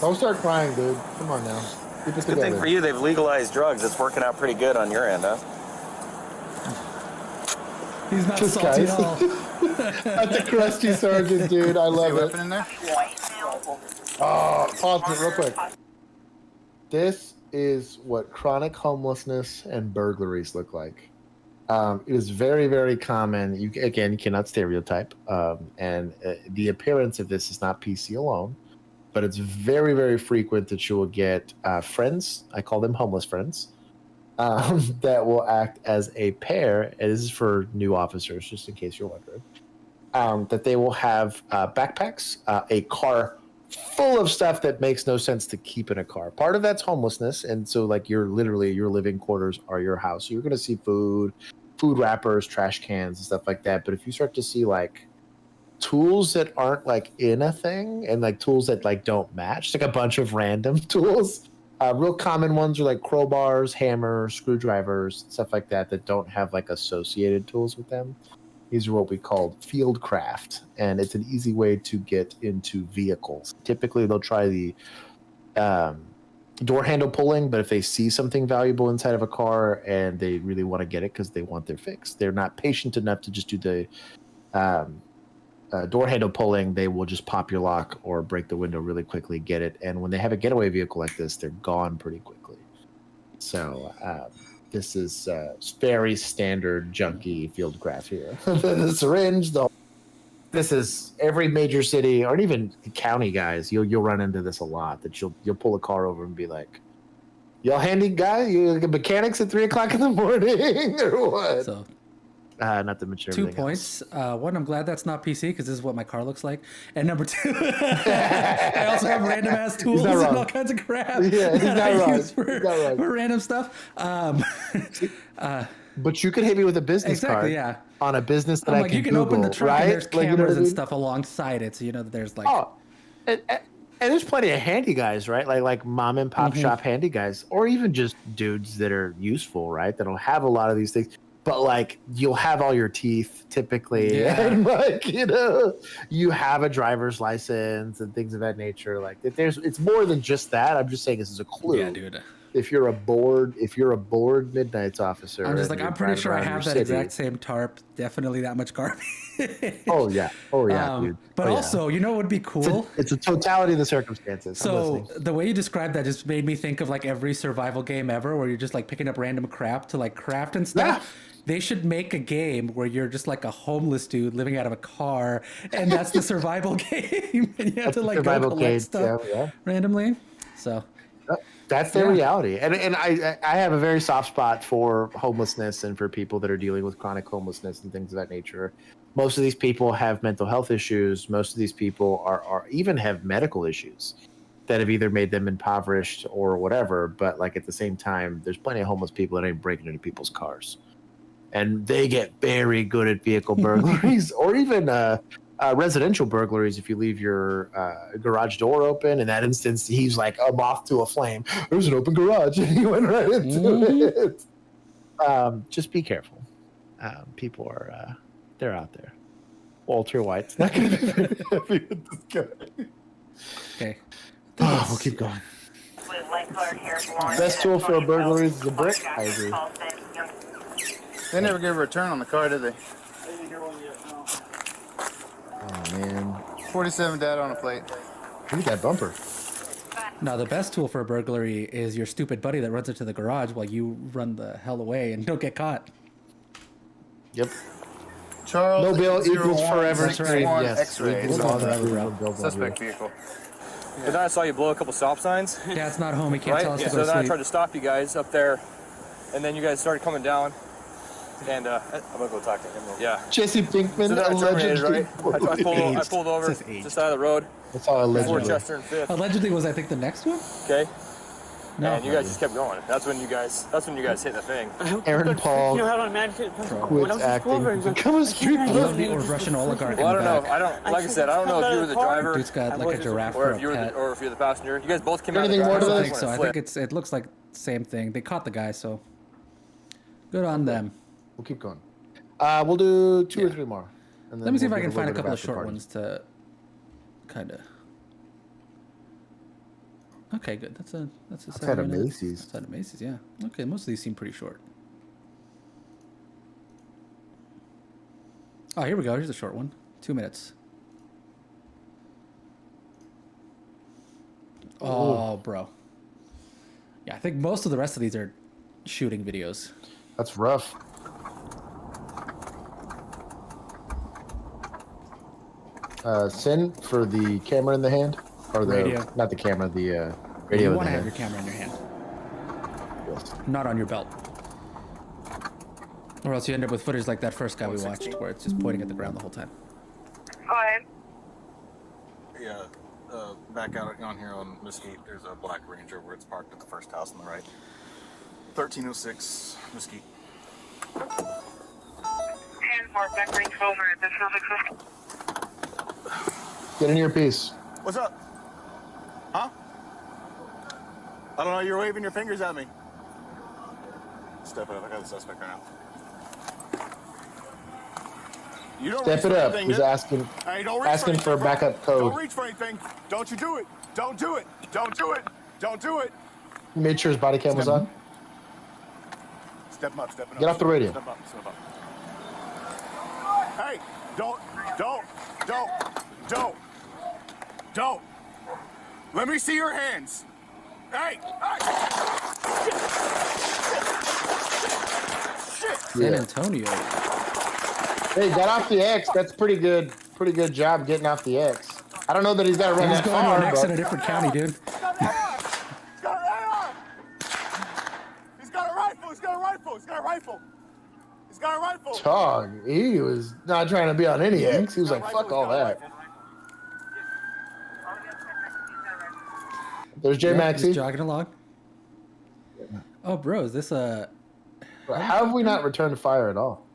Don't start crying, dude. Come on now. Keep it Good thing for together. you, they've legalized drugs. It's working out pretty good on your end, huh? He's not This salty guy. at all. That's a crusty sergeant, dude. I love it. Weapon in there? Oh, pause it real quick. This is what chronic homelessness and burglaries look like. It is very, very common. You cannot stereotype. And the appearance of this is not PC alone, but it's very, very frequent that you will get friends. I call them homeless friends. That will act as a pair. And this is for new officers, just in case you're wondering. That they will have backpacks, a car full of stuff that makes no sense to keep in a car. Part of that's homelessness, and so like your living quarters are your house. You're going to see food wrappers, trash cans, and stuff like that. But if you start to see like tools that aren't like in a thing, and like tools that like don't match, like a bunch of random tools. Real common ones are like crowbars, hammers, screwdrivers, stuff like that don't have like associated tools with them. These are what we call field craft, and it's an easy way to get into vehicles. Typically, they'll try the door handle pulling, but if they see something valuable inside of a car and they really want to get it because they want their fix, they're not patient enough to just do the door handle pulling. They will just pop your lock or break the window really quickly, get it, and when they have a getaway vehicle like this, they're gone pretty quickly. So this is very standard junky field craft here. The syringe, this is every major city or even county guys. You'll run into this a lot. That you'll pull a car over and be like, "Y'all handy guy? You mechanics at 3 o'clock in the morning or what?" So. Not to mention 2 points. One, I'm glad that's not PC because this is what my car looks like. And number 2, I also have random ass tools and all kinds of crap that I use for random stuff. But you could hit me with a business card on a business that you can open the trunk and there's cameras and stuff alongside it, so you know that there's like. Oh, and there's plenty of handy guys, right? Like mom and pop shop handy guys, or even just dudes that are useful, right? That'll have a lot of these things. But like you'll have all your teeth typically, and like you have a driver's license and things of that nature. Like it's more than just that. I'm just saying this is a clue. Yeah, dude. If you're a board Midnight's officer, I'm just like I'm pretty sure I have that exact same tarp. Definitely that much garbage. Oh yeah, dude. But also, you know what would be cool? It's a totality of the circumstances. So the way you described that just made me think of like every survival game ever, where you're just like picking up random crap to like craft and stuff. Yeah. They should make a game where you're just like a homeless dude living out of a car, and that's the survival game, and you have to like go collect stuff randomly. So that's the reality, and I have a very soft spot for homelessness and for people that are dealing with chronic homelessness and things of that nature. Most of these people have mental health issues. Most of these people are even have medical issues that have either made them impoverished or whatever. But like at the same time, there's plenty of homeless people that ain't breaking into people's cars. And they get very good at vehicle burglaries or even residential burglaries if you leave your garage door open. In that instance, he's like a moth to a flame. There's an open garage, and he went right into it. Just be careful. People are they're out there. Walter White's not going to be very happy with this guy. Okay. We'll keep going. Best tool for a burglary is a brick. I agree. They never give a return on the car, did they? Oh, man. 47 data on a plate. Look at that bumper. No, the best tool for a burglary is your stupid buddy that runs into the garage while you run the hell away and don't get caught. Yep. Charles, no bill equals forever. Yes. X-ray. Suspect vehicle. Yeah. But then I saw you blow a couple stop signs. Yeah, it's not home. He can't tell us to go so to then sleep. I tried to stop you guys up there, and then you guys started coming down. And I'm gonna go talk to him. Yeah. Jesse Pinkman, so then allegedly. I pulled over just out of the road. That's all allegedly. Before Chester and Fifth. Allegedly was I think the next one. Okay. No. And you guys just kept going. That's when you guys hit the thing. Aaron Paul. You know how to imagine quits acting. Become a street or Russian oligarch. Well, I don't know. Like I said, I don't know if you were the driver. Dude's got like a giraffe or for if you a were pet. or if you're the passenger. You guys both came out of the Anything more to I this? think so. I think it looks like the same thing. They caught the guy, so good on them. We'll keep going. We'll do 2 or 3 more. And then let me see if we'll I can get find a little couple bit of short after ones to kind of. Okay, good. That's a Outside of Macy's. Outside of Macy's, yeah. Okay, most of these seem pretty short. Oh, here we go. Here's a short one. 2 minutes. Oh, bro. Yeah, I think most of the rest of these are shooting videos. That's rough. Sin for the camera in the hand, or the radio. Not the camera, the radio. You want to have your camera in your hand, yes. Not on your belt, or else you end up with footage like that first guy we watched, where it's just pointing at the ground the whole time. Go ahead. Yeah, back out on here on Mesquite. There's a black Ranger where it's parked at the first house on the right. 1306 Mesquite. Black Range Homer, this is Get in your piece. What's up? Huh? I don't know. You're waving your fingers at me. Step it up. I got the suspect right now. You don't Step reach it for up. anything, He's dude. asking Hey, don't reach asking for a anything, bro. backup code. Don't reach for anything. Don't you do it. Don't do it. Don't do it. Don't do it. He made sure his body cam was on. Step him up. Step him up. Get off the radio. Step up. Step up. Hey, don't. Let me see your hands. Hey. San Antonio. Hey, got off the X. That's pretty good. Pretty good job getting off the X. I don't know that he's got to run He's that going far. to an X but- in a different county, dude. He's got a rifle. He's got a rifle. He's got a rifle. He's got a rifle. Dog, he was not trying to be on any X. He was like, fuck all that. There's J He's Maxie. jogging along. Oh, bro, is this a... How have we not returned fire at all?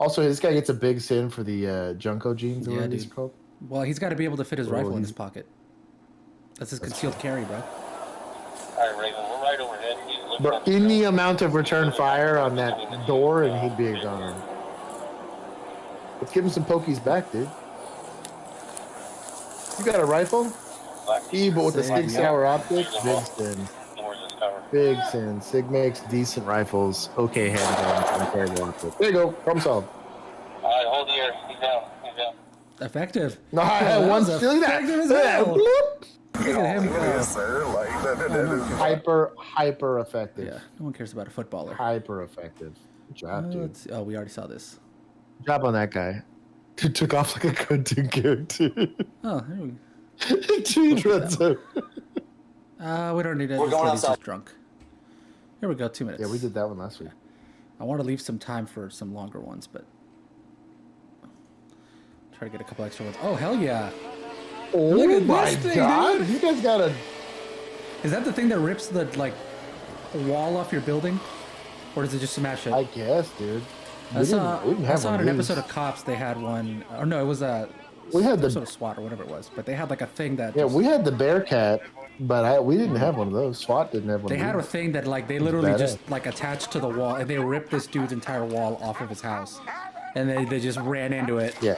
Also, this guy gets a big sin for the Junko jeans. Or Yeah, whatever these dude. are called. Well, he's got to be able to fit his Oh, rifle in he's- his pocket. That's his concealed carry, bro. Alright, Raven, we're right overhead. He's looking But up the any amount of return fire on that door, and he'd be a goner. Let's give him some pokies back, dude. You got a rifle? E, but with the Sig Sauer optics, big sin. Big sin. Sig makes decent rifles. Okay, handguns, and terrible optics. There you go. Problem solved. Alright, hold here. He's down. He's down. Effective. No, I Yeah, had that one. was Look at that. effective as Look at that. hell. Bloop. Look at him go. Hyper effective. Yeah, no one cares about a footballer. Hyper effective. Good job, dude. Let's see. Oh, we already saw this. Good job on that guy. Dude took off like a cartoon character. Oh, there we Dude runs out. we don't need it. We're This going lady's outside. just drunk. Here we go, 2 minutes. Yeah, we did that one last week. I want to leave some time for some longer ones, but try to get a couple extra ones. Oh, hell yeah. Oh Look at my this thing, god. dude. You guys got a... Is that the thing that rips the, like, wall off your building? Or does it just smash it? I guess, dude. I saw we didn't have in one an of these. episode of Cops, they had one. Or no, it was We had the... episode of SWAT or whatever it was. But they had, like, a thing that... Yeah, just- we had the Bearcat, but we didn't have one of those. SWAT didn't have one They of had a these. thing that, like, they It's literally badass. just, like, attached to the wall, and they ripped this dude's entire wall off of his house. And they just ran into it. Yeah.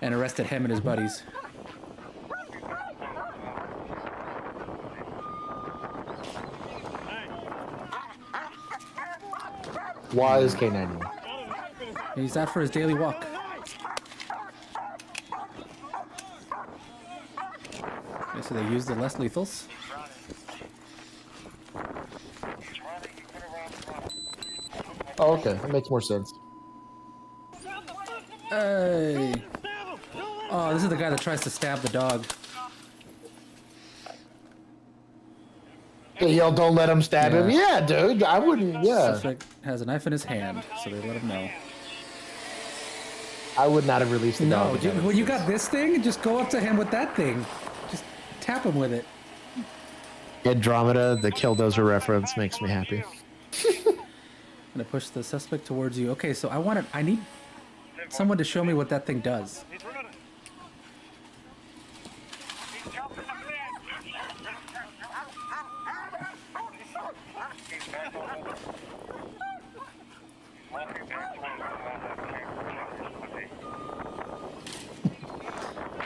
And arrested him and his buddies. Why is K9 here? He's out for his daily walk. Okay, so they used the less lethals. Oh, okay. That makes more sense. Hey. Oh, this is the guy that tries to stab the dog. Hey, y'all don't let him stab him. Yeah, dude. I wouldn't, yeah. Suspect has a knife in his hand, so they let him know. I would not have released the No, dog. dude, when you got this thing, just go up to him with that thing. Just tap him with it. Andromeda, the Killdozer reference makes me happy. I'm gonna push the suspect towards you. Okay, so I need someone to show me what that thing does.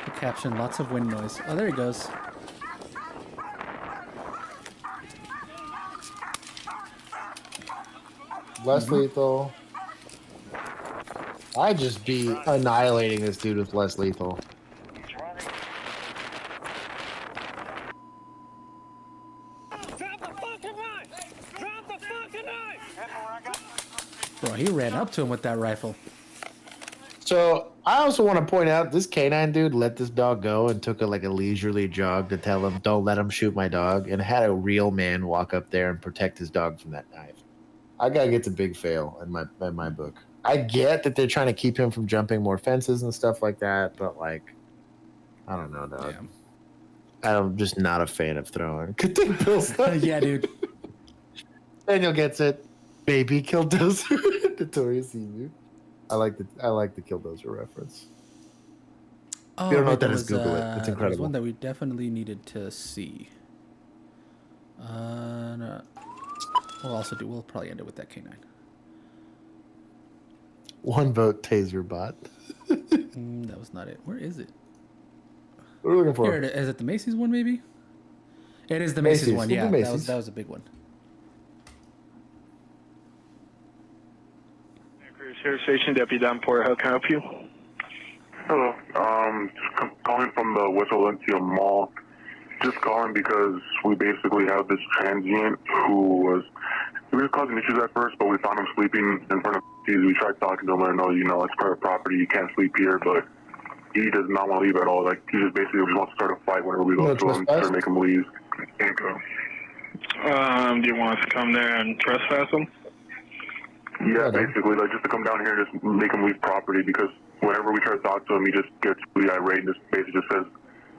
The caption, lots of wind noise. Oh, there he goes. Less lethal. I just be annihilating this dude with less lethal. Bro, he ran up to him with that rifle. So I also want to point out this canine dude let this dog go and took a leisurely jog to tell him, "Don't let him shoot my dog," and had a real man walk up there and protect his dog from that knife. That guy gets a big fail in my book. I get that they're trying to keep him from jumping more fences and stuff like that, but like, I don't know, dog. I'm just not a fan of throwing pills. Yeah, dude. Daniel gets it. Baby Killdozer. Notorious Emu. I like the Killdozer reference. Oh, If you don't know what that there is, was, Google it. It's there was incredible. one that we definitely needed to see. No. We'll probably end it with that K9. One vote taser bot. That was not it. Where is it? What are we looking for? Here it is. Is it the Macy's one, maybe? It is the Macy's one. Yeah, that was a big one. Sheriff Station, Deputy Davenport, how can I help you? Hello. Just calling from the West Valencia Mall. Just calling because we basically have this transient who was causing issues at first, but we found him sleeping in front of these. We tried talking to him, and I know, it's private property, you can't sleep here, but he does not want to leave at all. Like, he just basically wants to start a fight whenever we go to him, try to make him leave. Can't go. Do you want us to come there and trespass him? Yeah, basically, like, just to come down here and just make him leave property, because whenever we try to talk to him, he just gets really irate and just basically just says,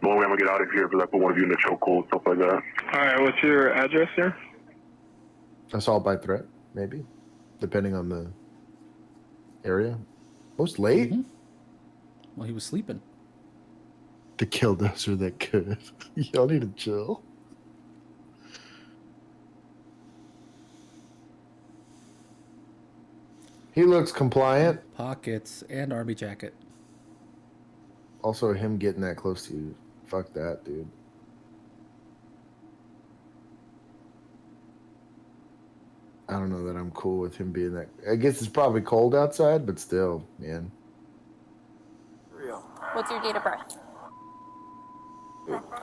the only way I'm going to get out of here is if I put one of you in the chokehold, stuff like that. All right, what's your address here? Assault by threat, maybe, depending on the area. Most late? Mm-hmm. Well, he was sleeping. The Killdozer that could. Y'all need to chill. He looks compliant. Pockets and army jacket. Also, him getting that close to you. Fuck that, dude. I don't know that I'm cool with him being that. I guess it's probably cold outside, but still, man. What's your date of birth?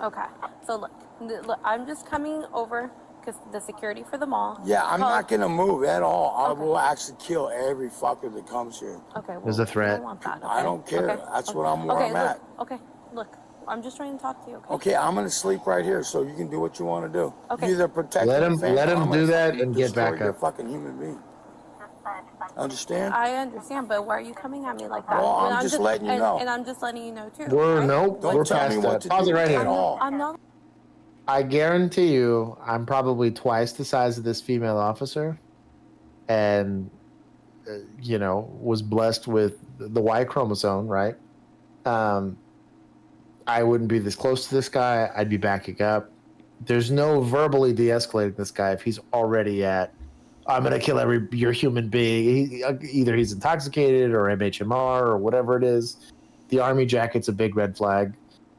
Okay. So look, I'm just coming over because the security for the mall. Yeah, I'm not gonna move at all. I will actually kill every fucker that comes here. Okay. Well, There's a threat. I want that. Okay? I don't care. Okay. That's what I'm where I'm at. Okay. Look, I'm just trying to talk to you. Okay. Okay, I'm gonna sleep right here, so you can do what you want to do. Okay. You either protect. Let him the family, do that and get back You're a up. fucking human being. Understand? I understand, but why are you coming at me like that? Well, I'm just letting you know. And I'm just letting you know too. We're right? nope. Don't We're tell past me what that. to Pause do it right at here. all. I'm not. I guarantee you, I'm probably twice the size of this female officer, and was blessed with the Y chromosome, right? I wouldn't be this close to this guy. I'd be backing up. There's no verbally de-escalating this guy if he's already at, I'm going to kill your human being. Either he's intoxicated or MHMR or whatever it is. The army jacket's a big red flag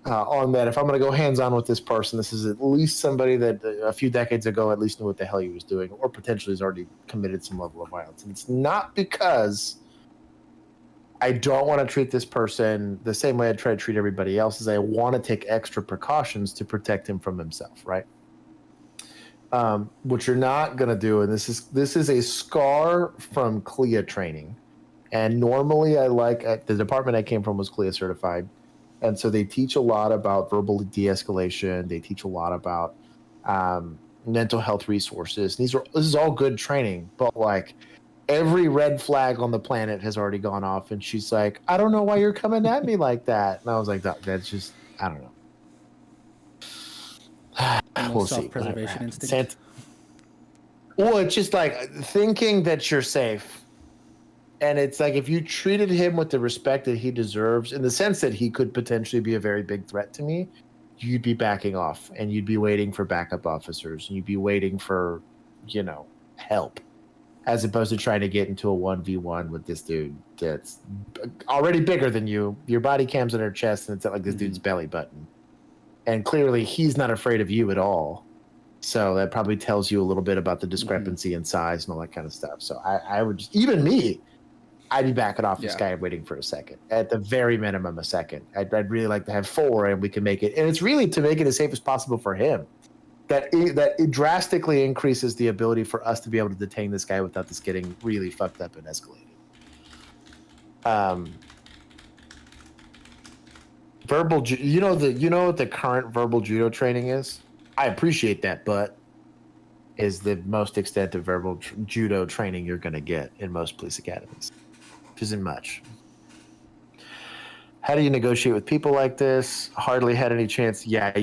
on that. If I'm going to go hands-on with this person, this is at least somebody that a few decades ago at least knew what the hell he was doing, or potentially has already committed some level of violence. And it's not because I don't want to treat this person the same way I try to treat everybody else, is I want to take extra precautions to protect him from himself, right? What you're not going to do, and this is a scar from CLIA training. And normally the department I came from was CLIA certified. And so they teach a lot about verbal de-escalation. They teach a lot about mental health resources. This is all good training, but like every red flag on the planet has already gone off. And she's like, I don't know why you're coming at me like that. And I was like, that's just, I don't know. We'll see. Self-preservation instinct. Well, it's just like thinking that you're safe. And it's like if you treated him with the respect that he deserves, in the sense that he could potentially be a very big threat to me, you'd be backing off and you'd be waiting for backup officers and you'd be waiting for, help, as opposed to trying to get into a 1v1 with this dude that's already bigger than you. Your body cam's on her chest and it's at like this dude's belly button. And clearly he's not afraid of you at all. So that probably tells you a little bit about the discrepancy in size and all that kind of stuff. So I would just, even me, I'd be backing off this guy waiting for a second. At the very minimum, a second. I'd really like to have 4 and we can make it. And it's really to make it as safe as possible for him. That it drastically increases the ability for us to be able to detain this guy without this getting really fucked up and escalated. You know what the current verbal judo training is? I appreciate that, but is the most extent of verbal judo training you're going to get in most police academies. Which isn't much. How do you negotiate with people like this? Hardly had any chance. Yeah,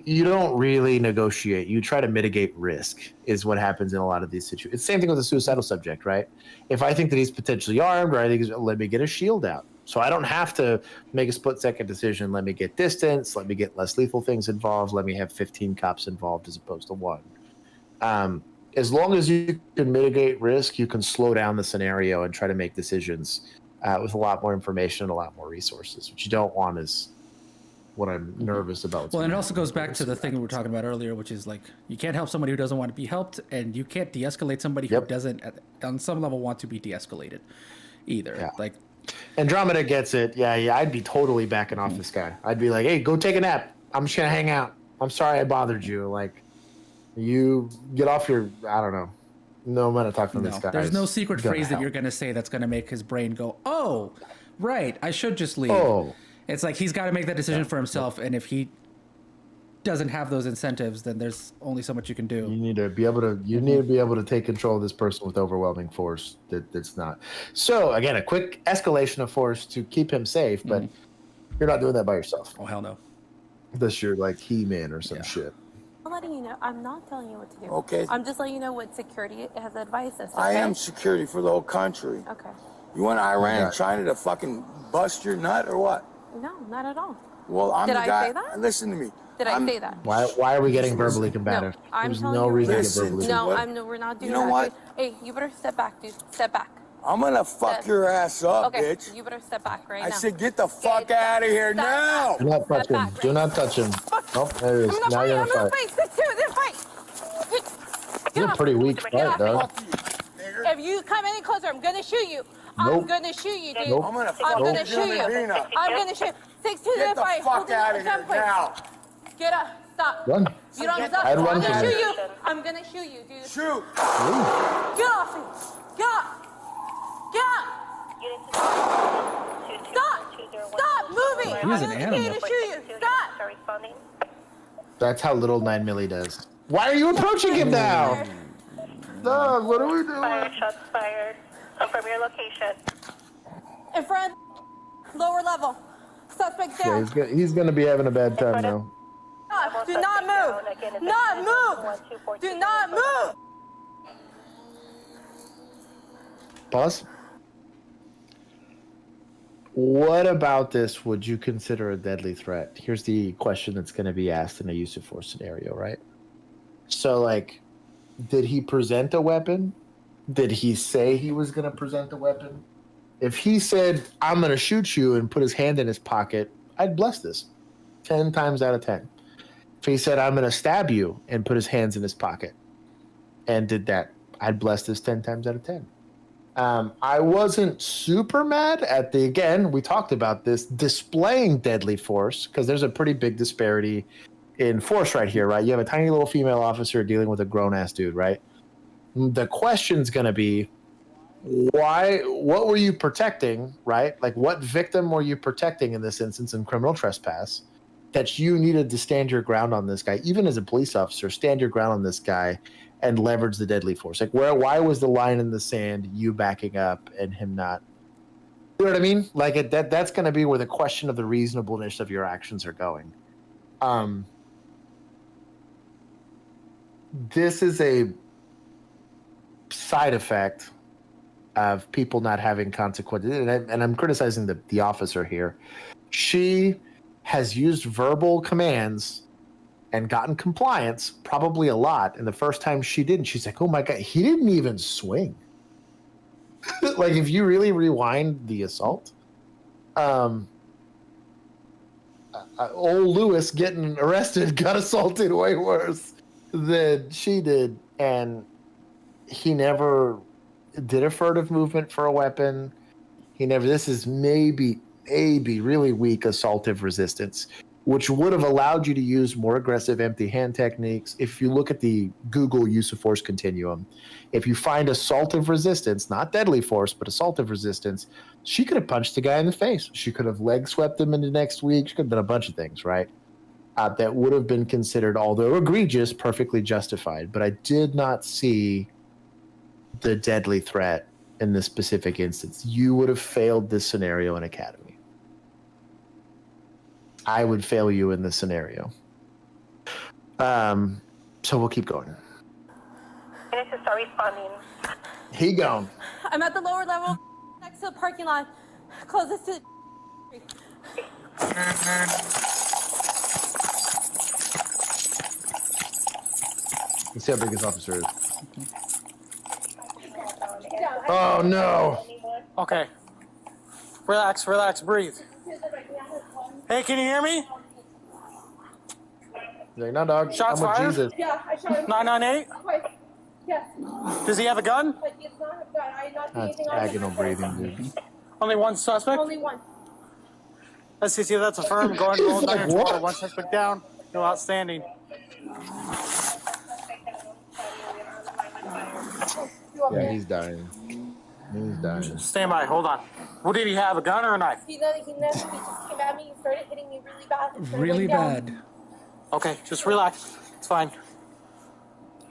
you don't really negotiate. You try to mitigate risk is what happens in a lot of these situations. It's the same thing with a suicidal subject, right? If I think that he's potentially armed, or I think let me get a shield out. So I don't have to make a split-second decision. Let me get distance. Let me get less lethal things involved. Let me have 15 cops involved as opposed to 1. As long as you can mitigate risk, you can slow down the scenario and try to make decisions with a lot more information and a lot more resources. What you don't want is what I'm nervous about. Well, and it also goes back to the thing we were talking about earlier, which is like you can't help somebody who doesn't want to be helped, and you can't de-escalate somebody who doesn't, on some level, want to be de-escalated either. Yeah. Like, Andromeda gets it. Yeah, I'd be totally backing off this guy. I'd be like, hey, go take a nap. I'm just gonna hang out. I'm sorry I bothered you. Like, you get off your, I don't know. No, I'm gonna talk to this guy. There's no secret phrase that you're gonna say that's gonna make his brain go, oh, right, I should just leave. Oh. It's like he's got to make that decision for himself, and if he doesn't have those incentives, then there's only so much you can do. You need to be able to. You need to be able to take control of this person with overwhelming force. That's not. So again, a quick escalation of force to keep him safe, but you're not doing that by yourself. Oh hell no. Unless you're like He-Man or some shit. I'm letting you know. I'm not telling you what to do. Okay. I'm just letting you know what security has advised us. Okay? I am security for the whole country. Okay. You want Iran and China to fucking bust your nut or what? No, not at all. Well, I'm Did the I guy. say that? Listen to me. Did I say that? Why are we getting verbally combative? No, I'm There's telling no you. reason to get verbally combative. No, we're not doing You know that. what? Dude. Hey, you better step back, dude. Step back. I'm gonna fuck your ass up, Okay, bitch. you better step back right now. I said, get the fuck out of here now. Do not touch him. Do not touch him. Nope, there it is. Now you're in a fight. It's a pretty weak fight, dog. If you come any closer, I'm gonna shoot you. I'm gonna shoot you, dude. Nope. I'm gonna shoot you. I'm gonna shoot. 6-2 to the fight. Fuck out of here now. Get up. Stop. Run. You don't stop. I'd run I'm gonna for shoot you. you. I'm gonna shoot you, dude. Shoot. Get off me. Get up. Get up. Stop. Stop moving. He was I'm an gonna animal. shoot you. Stop. That's how little 9 milli does. Why are you approaching him now? Dog, what are we doing? Fire, shots fired. Confirm your location. In front. Lower level. Suspect Yeah, down. he's gonna be having a bad time now. Do not move. Not move. Do not move. Boss? What about this would you consider a deadly threat? Here's the question that's going to be asked in a use of force scenario, right? So, like, did he present a weapon? Did he say he was going to present a weapon? If he said, I'm going to shoot you and put his hand in his pocket, I'd bless this 10 times out of 10. If he said, I'm going to stab you and put his hands in his pocket and did that, I'd bless this 10 times out of 10. I wasn't super mad at the, again, we talked about this, displaying deadly force, because there's a pretty big disparity in force right here, right? You have a tiny little female officer dealing with a grown-ass dude, right? The question's going to be, what were you protecting, right? Like, what victim were you protecting in this instance in criminal trespass that you needed to stand your ground on this guy, even as a police officer, stand your ground on this guy and leverage the deadly force? Like, why was the line in the sand, you backing up and him not? You know what I mean? Like, that's going to be where the question of the reasonableness of your actions are going. This is a side effect of people not having consequences. And I'm criticizing the officer here. She has used verbal commands and gotten compliance probably a lot. And the first time she didn't, she's like, oh my God, he didn't even swing. Like, if you really rewind the assault, old Lewis getting arrested got assaulted way worse than she did. And he never did a furtive movement for a weapon. This is maybe really weak assaultive resistance, which would have allowed you to use more aggressive empty hand techniques. If you look at the Google use of force continuum, if you find assaultive resistance, not deadly force, but assaultive resistance, she could have punched the guy in the face. She could have leg swept him into next week. She could have done a bunch of things, right? That would have been considered, although egregious, perfectly justified. But I did not see the deadly threat in this specific instance. You would have failed this scenario in Academy. I would fail you in this scenario. So we'll keep going. I need to start responding. He gone. I'm at the lower level next to the parking lot. Closest to Let's see how big this officer is. Oh no. Okay. Relax, relax, breathe. Hey, can you hear me? He's like, no, dog. Shots I'm with fired? Jesus. Yeah, I shot him. 998? Yes. Does he have a gun? But he does not have a gun. I not That's anything on him. agonal breathing, dude. Only one suspect? Only one. Let's see if that's affirmed. Go ahead and roll He's like, down your what? total. One suspect down. No outstanding. Yeah, he's dying. He's dying. Stand by. Hold on. What did he have? A gun or a knife? He just came at me and started hitting me really bad. Started Really laying down. bad. Okay, just relax. It's fine.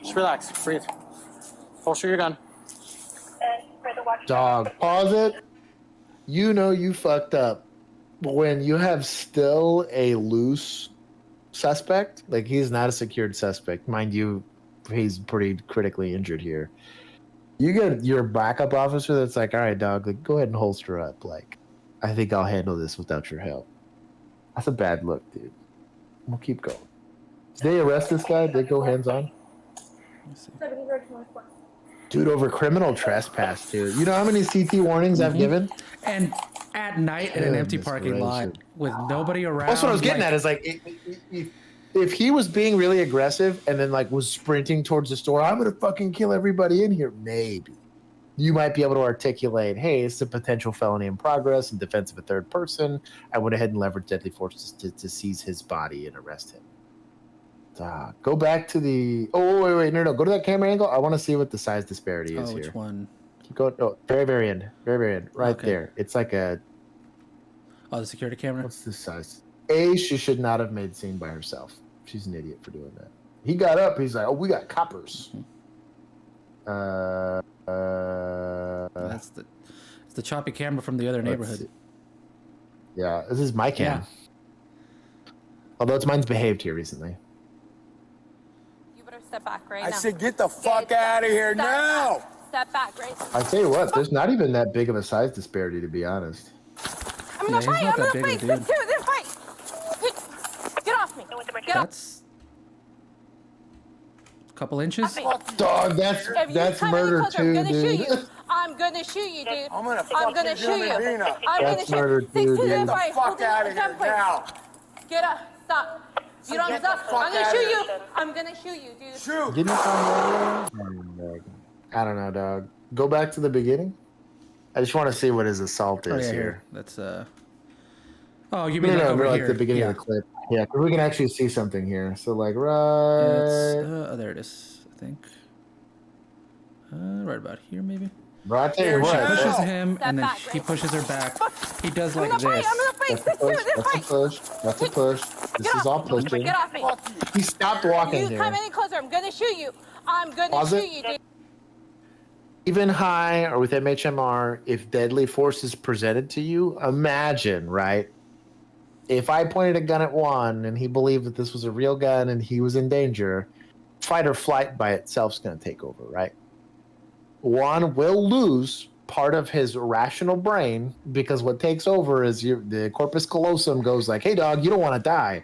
Just relax. Breathe. Holster your gun. Dog, pause it. You know you fucked up when you have still a loose suspect. Like, he's not a secured suspect. Mind you, he's pretty critically injured here. You get your backup officer that's like, all right, dog, like, go ahead and holster up. Like, I think I'll handle this without your help. That's a bad look, dude. We'll keep going. Did they arrest this guy? Did they go hands-on? Dude, over criminal trespass, too. You know how many CT warnings I've given? And at night in an empty parking lot with nobody around. That's what I was getting at. Is like, if he was being really aggressive and then like was sprinting towards the store, I'm gonna fucking kill everybody in here. Maybe you might be able to articulate, hey, it's a potential felony in progress in defense of a third person. I went ahead and leveraged deadly force to seize his body and arrest him. Go back to the. Oh wait, no. Go to that camera angle. I want to see what the size disparity is here. Which one? Keep going. Oh, very end. Very end. Right there. It's like a. Oh, the security camera. What's this size? She should not have made scene by herself. She's an idiot for doing that. He got up. He's like, "Oh, we got coppers." It's the choppy camera from the other neighborhood. Yeah, this is my cam. Yeah. Although mine's behaved here recently. You better step back right I now. said, get the fuck out of here now. Step back right now. I tell you what, there's not even that big of a size disparity, to be honest. I'm gonna fight. not I'm that gonna big fight. of a dude. Then fight. Get off me. Get off. That's a couple inches. Dog, that's murder too, dude. I'm gonna shoot you, dude. I'm gonna shoot you. I'm That's gonna murder shoot too, you. dude. Get the fuck out of here now. Get up. Stop. You don't stop. I'm gonna shoot you. I'm gonna shoot you, dude. Shoot. Didn't I don't know, dog. Go back to the beginning. I just want to see what his assault is here. That's Oh, you mean over like here? the beginning of the clip. Yeah, because we can actually see something here. So like right. There it is. I think. Right about here, maybe. Bro, I tell you She what. pushes him, and then he pushes her back. He does like this. I'm gonna fight. That's a push. That's a push. This is all pushing. Get off me. He stopped walking You here. come any closer, I'm gonna shoot you. I'm gonna Pause it. shoot you, dude. Even high or with MHMR, if deadly force is presented to you, imagine, right? If I pointed a gun at Juan and he believed that this was a real gun and he was in danger, fight or flight by itself is going to take over, right? Juan will lose part of his rational brain because what takes over is the corpus callosum goes like, hey, dog, you don't want to die.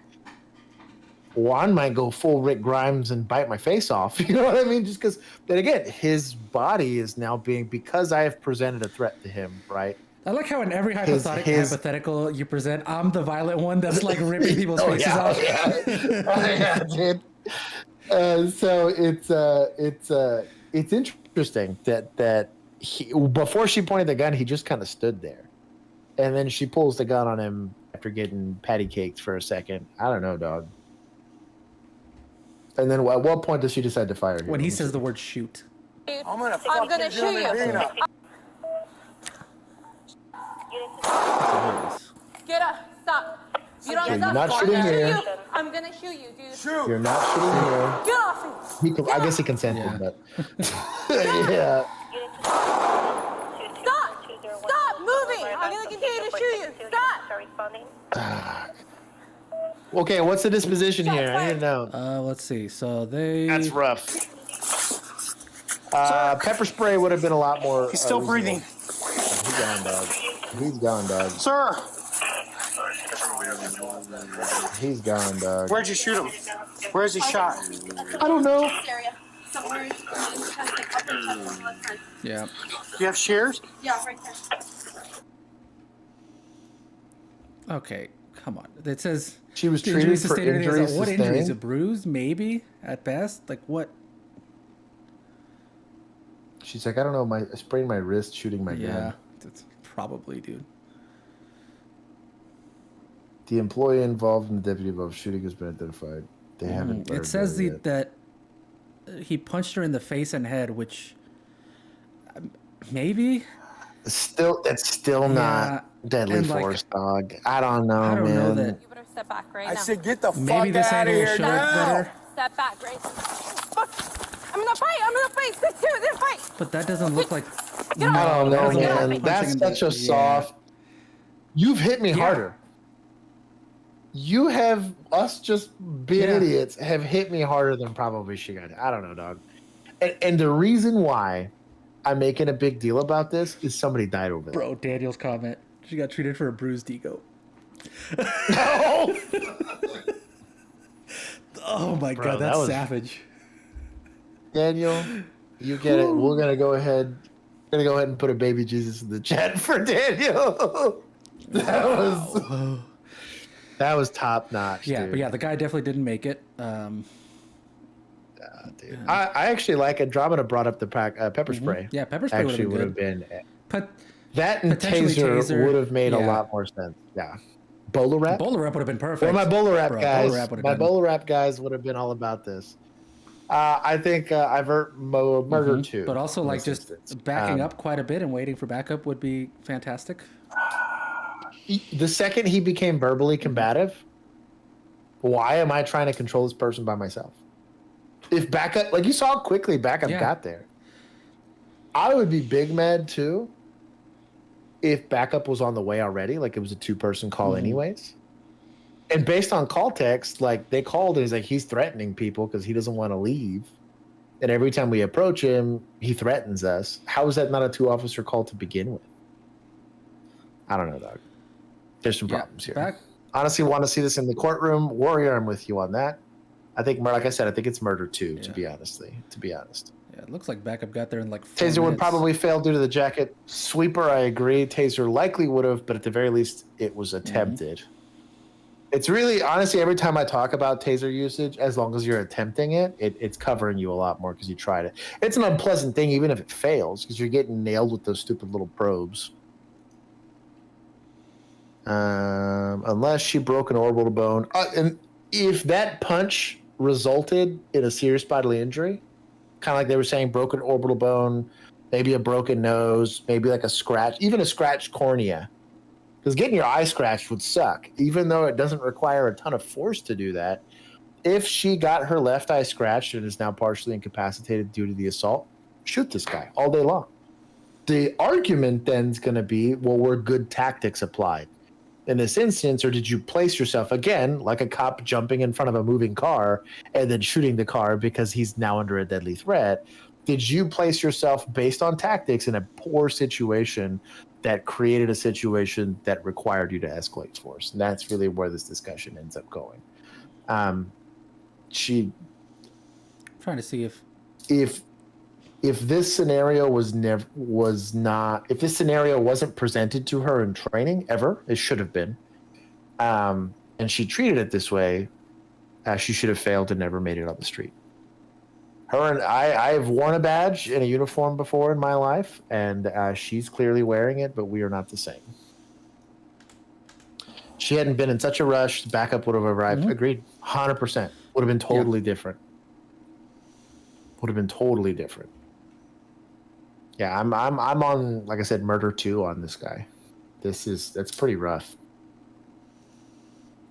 Juan might go full Rick Grimes and bite my face off. You know what I mean? Just because, then again, his body is now because I have presented a threat to him, right? I like how in every hypothetical you present, I'm the violent one that's like ripping people's faces off. Yeah, dude. So it's interesting that he, before she pointed the gun, he just kind of stood there, and then she pulls the gun on him after getting patty caked for a second. I don't know, dog. And then at what point does she decide to fire him? When he says the word shoot. I'm gonna shoot you. Get up. Stop. You don't You're stop. not shooting here. I'm gonna shoot you, dude. Shoot. You're not shooting here. Get off me. I guess he consented, but yeah. Stop moving. I'm gonna continue to shoot you. Stop. Okay, what's the disposition here? I need to know. Let's see. So they. That's rough. Pepper spray would have been a lot more. He's still breathing. He's gone, dog. He's gone, dog. Sir, He's gone, dog. where'd you shoot him? Where's he shot? I don't know. Yeah. You have shears? Yeah, right there. Okay, come on. It says she was injuries treated for sustained. injuries What injuries? A sustained? bruise, maybe at best. Like what? She's like, I don't know. I sprained my wrist shooting my Yeah, gun. that's probably, dude. The employee involved in the deputy above shooting has been identified. They haven't. It says yet. that he punched her in the face and head, which maybe. That's still not deadly and, like, force, dog. I don't know, I don't man. know that. You better step back right I now. said, get the Maybe fuck this out of angle here showed now. better, Step back right. Fuck. I'm gonna fight. I'm gonna fight. Stick to it. Then fight. but that doesn't look like. I don't know, that doesn't look man. like That's punching in such a the- soft. You've hit me Yeah. harder. You have us just being Yeah. idiots have hit me harder than probably she got. I don't know, dog. And the reason why I'm making a big deal about this is somebody died over there. Bro, Daniel's comment. She got treated for a bruised ego. No! Oh my Bro, god, that that's was- savage. Daniel, you get it. We're gonna go ahead. And put a baby Jesus in the chat for Daniel. That was top notch. Yeah, dude. but yeah, the guy definitely didn't make it. Dude. I actually like Andromeda brought up the pepper spray. Yeah, pepper spray actually would have been been. But That and potentially taser would have made a yeah. lot more sense. Yeah. Bowler wrap? Bowler wrap would have been perfect. Well, my bowler wrap Bro, guys, bowler wrap would've my been- bowler wrap guys would have been all about this. I think murder too. But also, in like, this just instance. backing up quite a bit and waiting for backup would be fantastic. The second he became verbally combative, why am I trying to control this person by myself? If backup, like you saw how quickly backup got there, I would be big mad too. If backup was on the way already, like it was a 2-person call anyways. And based on call text, like they called and he's like, he's threatening people because he doesn't want to leave. And every time we approach him, he threatens us. How is that not a 2-officer call to begin with? I don't know, dog. There's some problems here. Honestly, want to see this in the courtroom. Warrior, I'm with you on that. I think, like I said, I think it's murder too, to be honest. Yeah, it looks like backup got there in like 4 Taser would minutes. probably fail due to the jacket. Sweeper, I agree. Taser likely would have, but at the very least, it was attempted. It's really, honestly, every time I talk about taser usage, as long as you're attempting it, it's covering you a lot more because you tried it. It's an unpleasant thing, even if it fails, because you're getting nailed with those stupid little probes. Unless she broke an orbital bone. And if that punch resulted in a serious bodily injury, kind of like they were saying, broken orbital bone, maybe a broken nose, maybe like a scratch, even a scratched cornea. Because getting your eye scratched would suck, even though it doesn't require a ton of force to do that. If she got her left eye scratched and is now partially incapacitated due to the assault, shoot this guy all day long. The argument then is going to be, well, were good tactics applied in this instance, or did you place yourself, again, like a cop jumping in front of a moving car and then shooting the car because he's now under a deadly threat? Did you place yourself based on tactics in a poor situation that created a situation that required you to escalate force? And that's really where this discussion ends up going. I'm trying to see if this scenario if this scenario wasn't presented to her in training ever, it should have been, and she treated it this way, she should have failed and never made it on the street. Her and I've worn a badge in a uniform before in my life, and she's clearly wearing it, but we are not the same. She hadn't been in such a rush. Backup would have arrived. Agreed, 100%. Would have been totally different. Would have been totally different. Yeah, I'm on, like I said, murder 2 on this guy. That's pretty rough.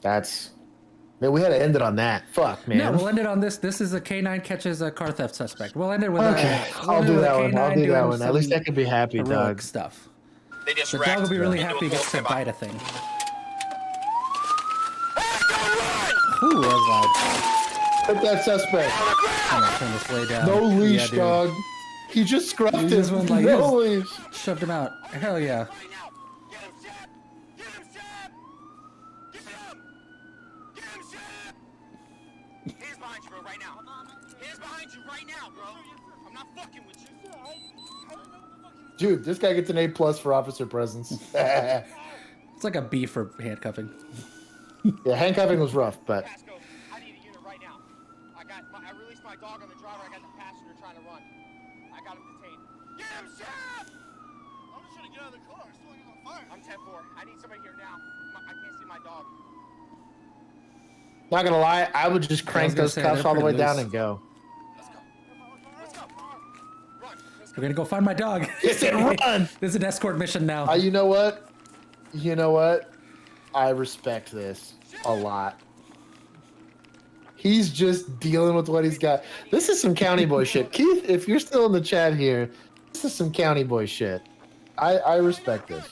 Man, we had to end it on that. Fuck, man. No, we'll end it on this. This is a K9 catches a car theft suspect. We'll end it with I'll do that one. I'll do that one. At least I can be happy, heroic dog. stuff. They just The dog will be really happy he gets to bite a thing. Hey, don't run! Ooh, that was loud. Hit that suspect. I'm gonna turn this way down. No leash, Yeah, dude. dog. He just scruffed He him. just went like No this. leash. Shoved him out. Hell yeah. Dude, this guy gets an A+ for officer presence. It's like a B for handcuffing. Yeah, handcuffing was rough, but I need a unit right now. I released my dog on the driver. I got the passenger trying to run. I got him detained. Get him, Chef! I'm just trying to get out of the car. I'm still on fire. I'm 10-4. I need somebody here now. I can't see my dog. not gonna lie, I would just crank those cuffs all the way down and go. We're gonna go find my dog. He said run! This is an escort mission now. You know what? You know what? I respect this a lot. He's just dealing with what he's got. This is some county boy shit. Keith, if you're still in the chat here, this is some county boy shit. I respect this.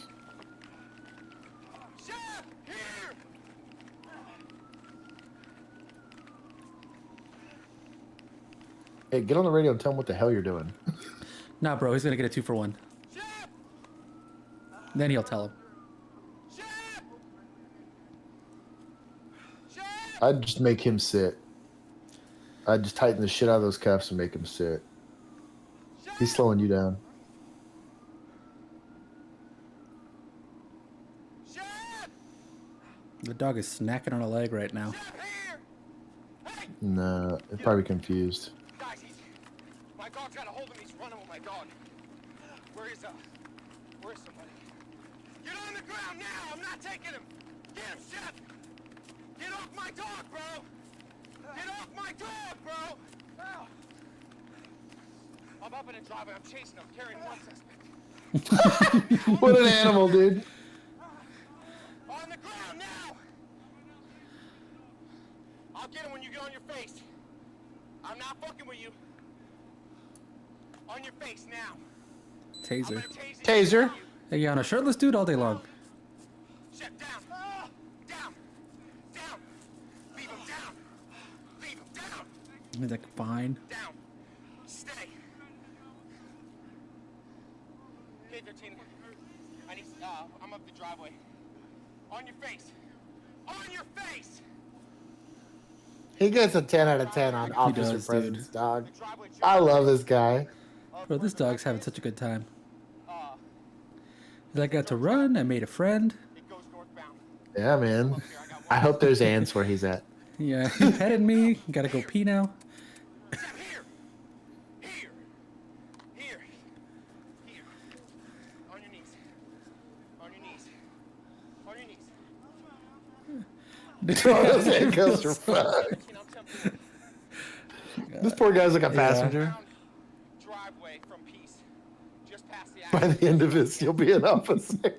Hey, get on the radio and tell him what the hell you're doing. Nah, bro, he's gonna get a 2-for-1. Then he'll tell him. I'd just make him sit. I'd just tighten the shit out of those cuffs and make him sit. He's slowing you down. The dog is snacking on a leg right now. No, they're probably confused. Guys, my dog's got a hold of me. He's running with my dog. Where's somebody? Get on the ground now. I'm not taking him. Get him, Chef. Get off my dog, bro. Get off my dog, bro. I'm up in a driveway. I'm chasing him, carrying one suspect. What an animal, dude. On the ground now. I'll get him when you get on your face. I'm not fucking with you. On your face now. Taser. Taser. Hey, you on a shirtless dude all day long. Chef, down. Down. Down. Leave him down. Leave him down. He's like, fine. Down. Stay. K-13. I need, I'm up the driveway. On your face. On your face! He gets a 10 out of 10 on officer does, presence, dude. dog. I love this guy. Bro, this dog's having such a good time. I got to run. I made a friend. Yeah, man. I hope there's ants where he's at. Yeah, he petted me. Gotta go pee now. On your knees. On your knees. On your knees. Oh, those handcuffs are fucked. This poor guy's like a passenger. Driveway from Peace. Just past the By the end of this, you'll be an officer.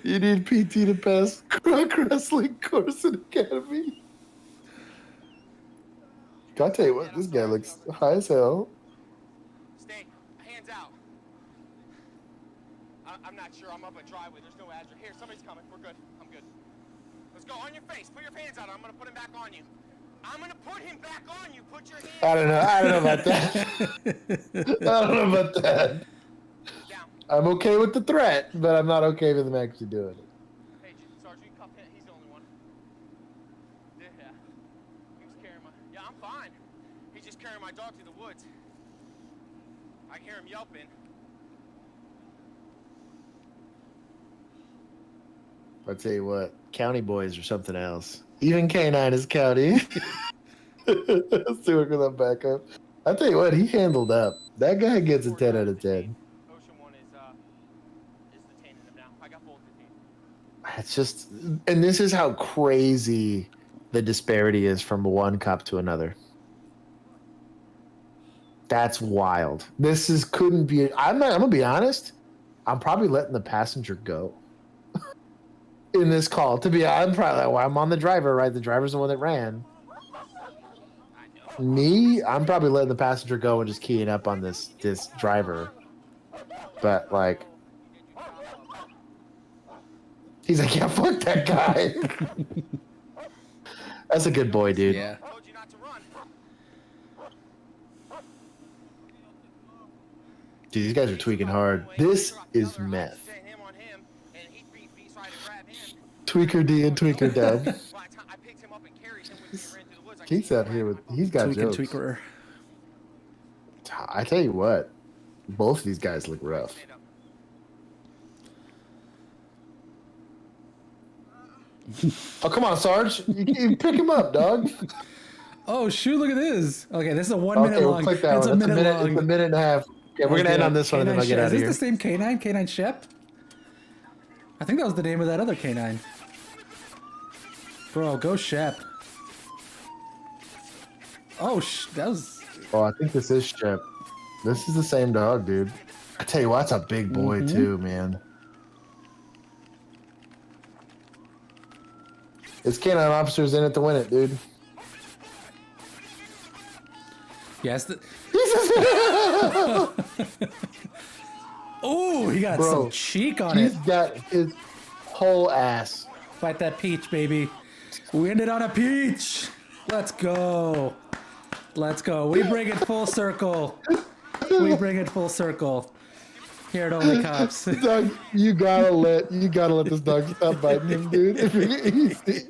You need PT to pass Croc Wrestling Course and Academy. Gotta tell you what, this guy looks high as hell. Stay. Hands out. I'm not sure. I'm up a driveway. There's no address. Here, somebody's coming. We're good. I'm good. Let's go. On your face. Put your hands out. I'm going to put him back on you. I'm going to put him back on you. Put your hands I don't know about that. I don't know about that. I'm okay with the threat, but I'm not okay with him actually doing it. Hey, Sergeant, you cuff him. He's the only one. Yeah. He was carrying my... Yeah, I'm fine. He's just carrying my dog through the woods. I hear him yelping. I'll tell you what, county boys are something else. Even K9 is county. Let's see what comes up back up. I'll tell you what, he handled up. That guy gets a 10 out of 10. It's just, and this is how crazy the disparity is from one cop to another. That's wild. Couldn't be, I'm gonna be honest, I'm probably letting the passenger go in this call. I'm on the driver, right? The driver's the one that ran. I'm probably letting the passenger go and just keying up on this driver. But like, He's like, yeah, fuck that guy. That's a good boy, dude. Yeah. Dude, these guys are tweaking hard. This is meth. Tweaker D and Tweaker Dub. Keith's out here with, he's got jokes. Tweaker. I tell you what, both of these guys look rough. Oh, come on, Sarge. You pick him up, dog. Oh, shoot, look at this. Okay, this is a 1 minute long. Click that it's one. a minute long. It's a minute and a half. Yeah, we're going to end on this one and then I'll get out of here. Is this the same canine? Canine Shep? I think that was the name of that other canine. Bro, go Shep. Oh, that was... Oh, I think this is Shep. This is the same dog, dude. I tell you what, that's a big boy too, man. It's canine officers in it to win it, dude. Yes. Oh, he got some cheek on it. He's got his whole ass. Fight that peach, baby. We ended on a peach. Let's go. Let's go. We bring it full circle. We bring it full circle. Here at OnlyCops. Doug, you gotta let this dog stop biting him, dude.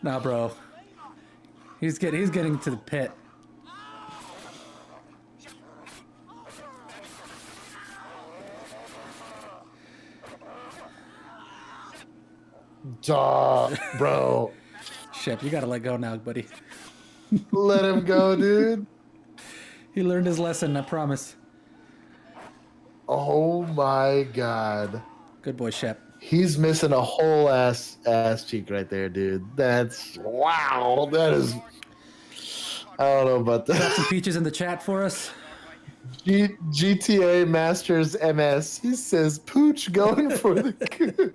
Nah, bro. He's getting to the pit. Dog, bro. Shep, you gotta let go now, buddy. Let him go, dude. He learned his lesson, I promise. Oh my god. Good boy, Shep. He's missing a whole ass cheek right there, dude. That's wow. That is. I don't know about that. Got some peaches in the chat for us. GTA Masters MS. He says pooch going for the coup.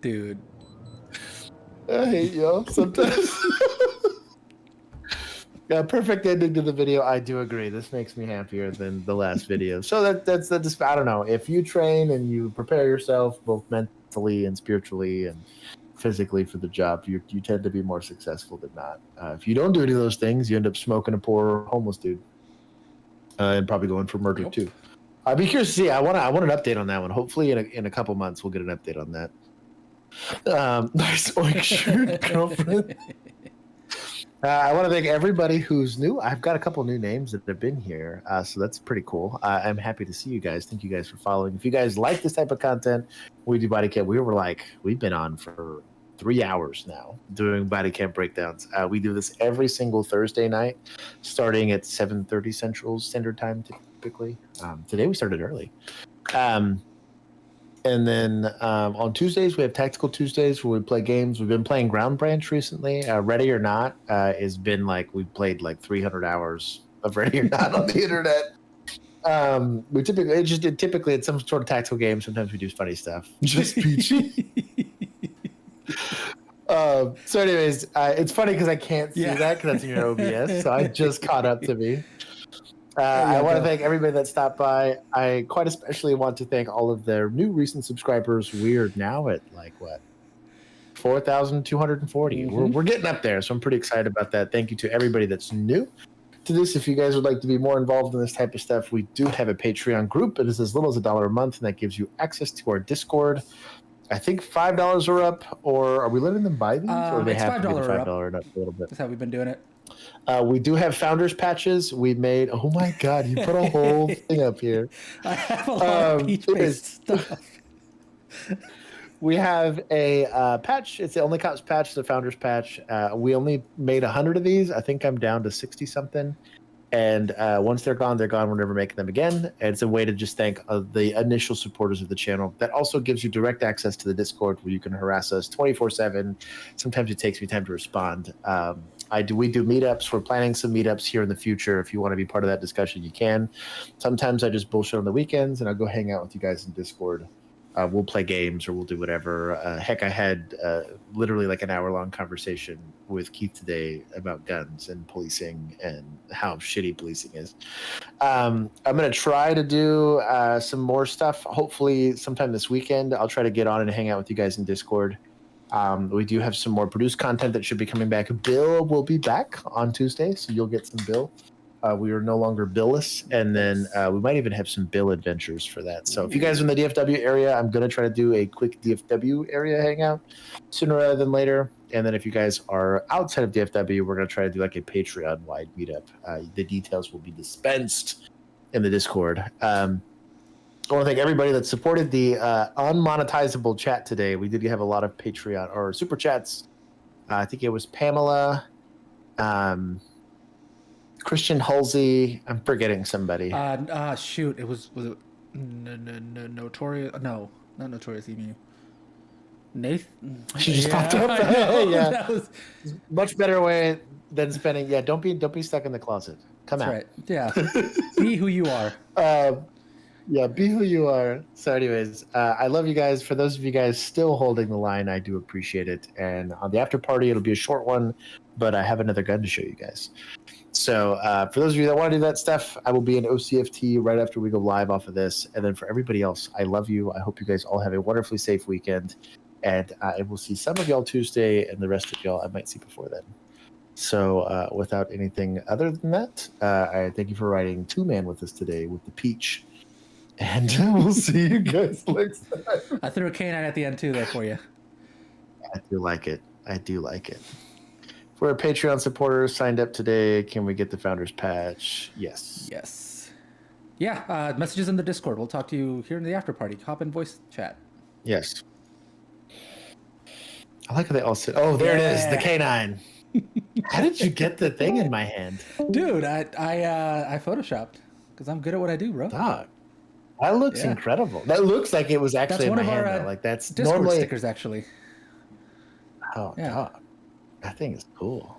Dude. I hate y'all sometimes. Yeah, perfect ending to the video. I do agree. This makes me happier than the last video. So that's I don't know. If you train and you prepare yourself both mentally and spiritually and physically for the job, you tend to be more successful than not. If you don't do any of those things, you end up smoking a poor homeless dude, and probably going for murder too. I'd be curious to see. I want an update on that one. Hopefully, in a couple months, we'll get an update on that. Nice oink shirt, girlfriend. I want to thank everybody who's new. I've got a couple new names that have been here, so that's pretty cool. I'm happy to see you guys. Thank you guys for following. If you guys like this type of content, we do body cam. We've been on for 3 hours now doing body cam breakdowns. We do this every single Thursday night, starting at 7:30 Central Standard Time typically. Today we started early. And then on Tuesdays, we have Tactical Tuesdays where we play games. We've been playing Ground Branch recently. Ready or Not has been like, we've played like 300 hours of Ready or Not on the internet. We typically it's some sort of tactical game. Sometimes we do funny stuff. Just peachy. So anyways, it's funny because I can't see that because that's in your OBS. So I just caught up to me. I want to thank everybody that stopped by. I quite especially want to thank all of their new recent subscribers. We're now at 4,240. We're getting up there, so I'm pretty excited about that. Thank you to everybody that's new to this. If you guys would like to be more involved in this type of stuff, we do have a Patreon group. It is as little as $1 a month, and that gives you access to our Discord. I think $5 are up, or are we letting them buy these? Or they have to be $5 and up a little bit. That's how we've been doing it. We do have founders patches. We made. Oh my god! You put a whole thing up here. I have a lot of peach-based stuff. We have a patch. It's the OnlyCops patch, the founders patch. We only made 100 of these. I think I'm down to 60 something. And once they're gone, they're gone. We're never making them again. And it's a way to just thank the initial supporters of the channel. That also gives you direct access to the Discord where you can harass us 24/7. Sometimes it takes me time to respond. We do meetups. We're planning some meetups here in the future. If you want to be part of that discussion, you can. Sometimes I just bullshit on the weekends, and I'll go hang out with you guys in Discord. we'll play games or we'll do whatever. Heck, I had literally like an hour-long conversation with Keith today about guns and policing and how shitty policing is. I'm going to try to do some more stuff, hopefully sometime this weekend. I'll try to get on and hang out with you guys in Discord. We do have some more produced content that should be coming back. Bill will be back on Tuesday, so you'll get some Bill. We are no longer Billless, and then we might even have some Bill adventures for that. So if you guys are in the DFW area, I'm going to try to do a quick DFW area hangout sooner rather than later. And then if you guys are outside of DFW, we're going to try to do like a Patreon-wide meetup. The details will be dispensed in the Discord. I want to thank everybody that supported the unmonetizable chat today. We did have a lot of Patreon or super chats. I think it was Pamela, Christian Halsey. I'm forgetting somebody. Shoot, it was it Notorious? No, not Notorious Emu. Nathan. She just popped up. Yeah, that was much better way than spending. Yeah, don't be stuck in the closet. Come out. Right. Yeah. Be who you are. Yeah, be who you are. So, anyways, I love you guys. For those of you guys still holding the line, I do appreciate it. And on the after party, it'll be a short one, but I have another gun to show you guys. So for those of you that want to do that stuff, I will be in OCFT right after we go live off of this. And then for everybody else, I love you. I hope you guys all have a wonderfully safe weekend. And I will see some of y'all Tuesday, and the rest of y'all I might see before then. So without anything other than that, I thank you for riding two-man with us today with the Peach. And we'll see you guys next time. I threw a canine at the end too there for you. I do like it. I do like it. If we're a Patreon supporter signed up today, can we get the Founders Patch? Yes. Yes. Yeah, messages in the Discord. We'll talk to you here in the after party. Hop in voice chat. Yes. I like how they all sit. Oh, there it is, the canine. How did you get the thing in my hand? Dude, I photoshopped because I'm good at what I do, bro. Dog. That looks incredible. That looks like it was actually in my hand, though. Like that's Discord normally stickers, actually. Oh, yeah. Dog. That thing is cool.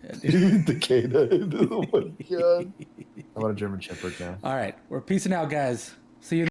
Yeah, dude. The canine. Oh my god. I want a German Shepherd now. All right, we're peacing out, guys. See you.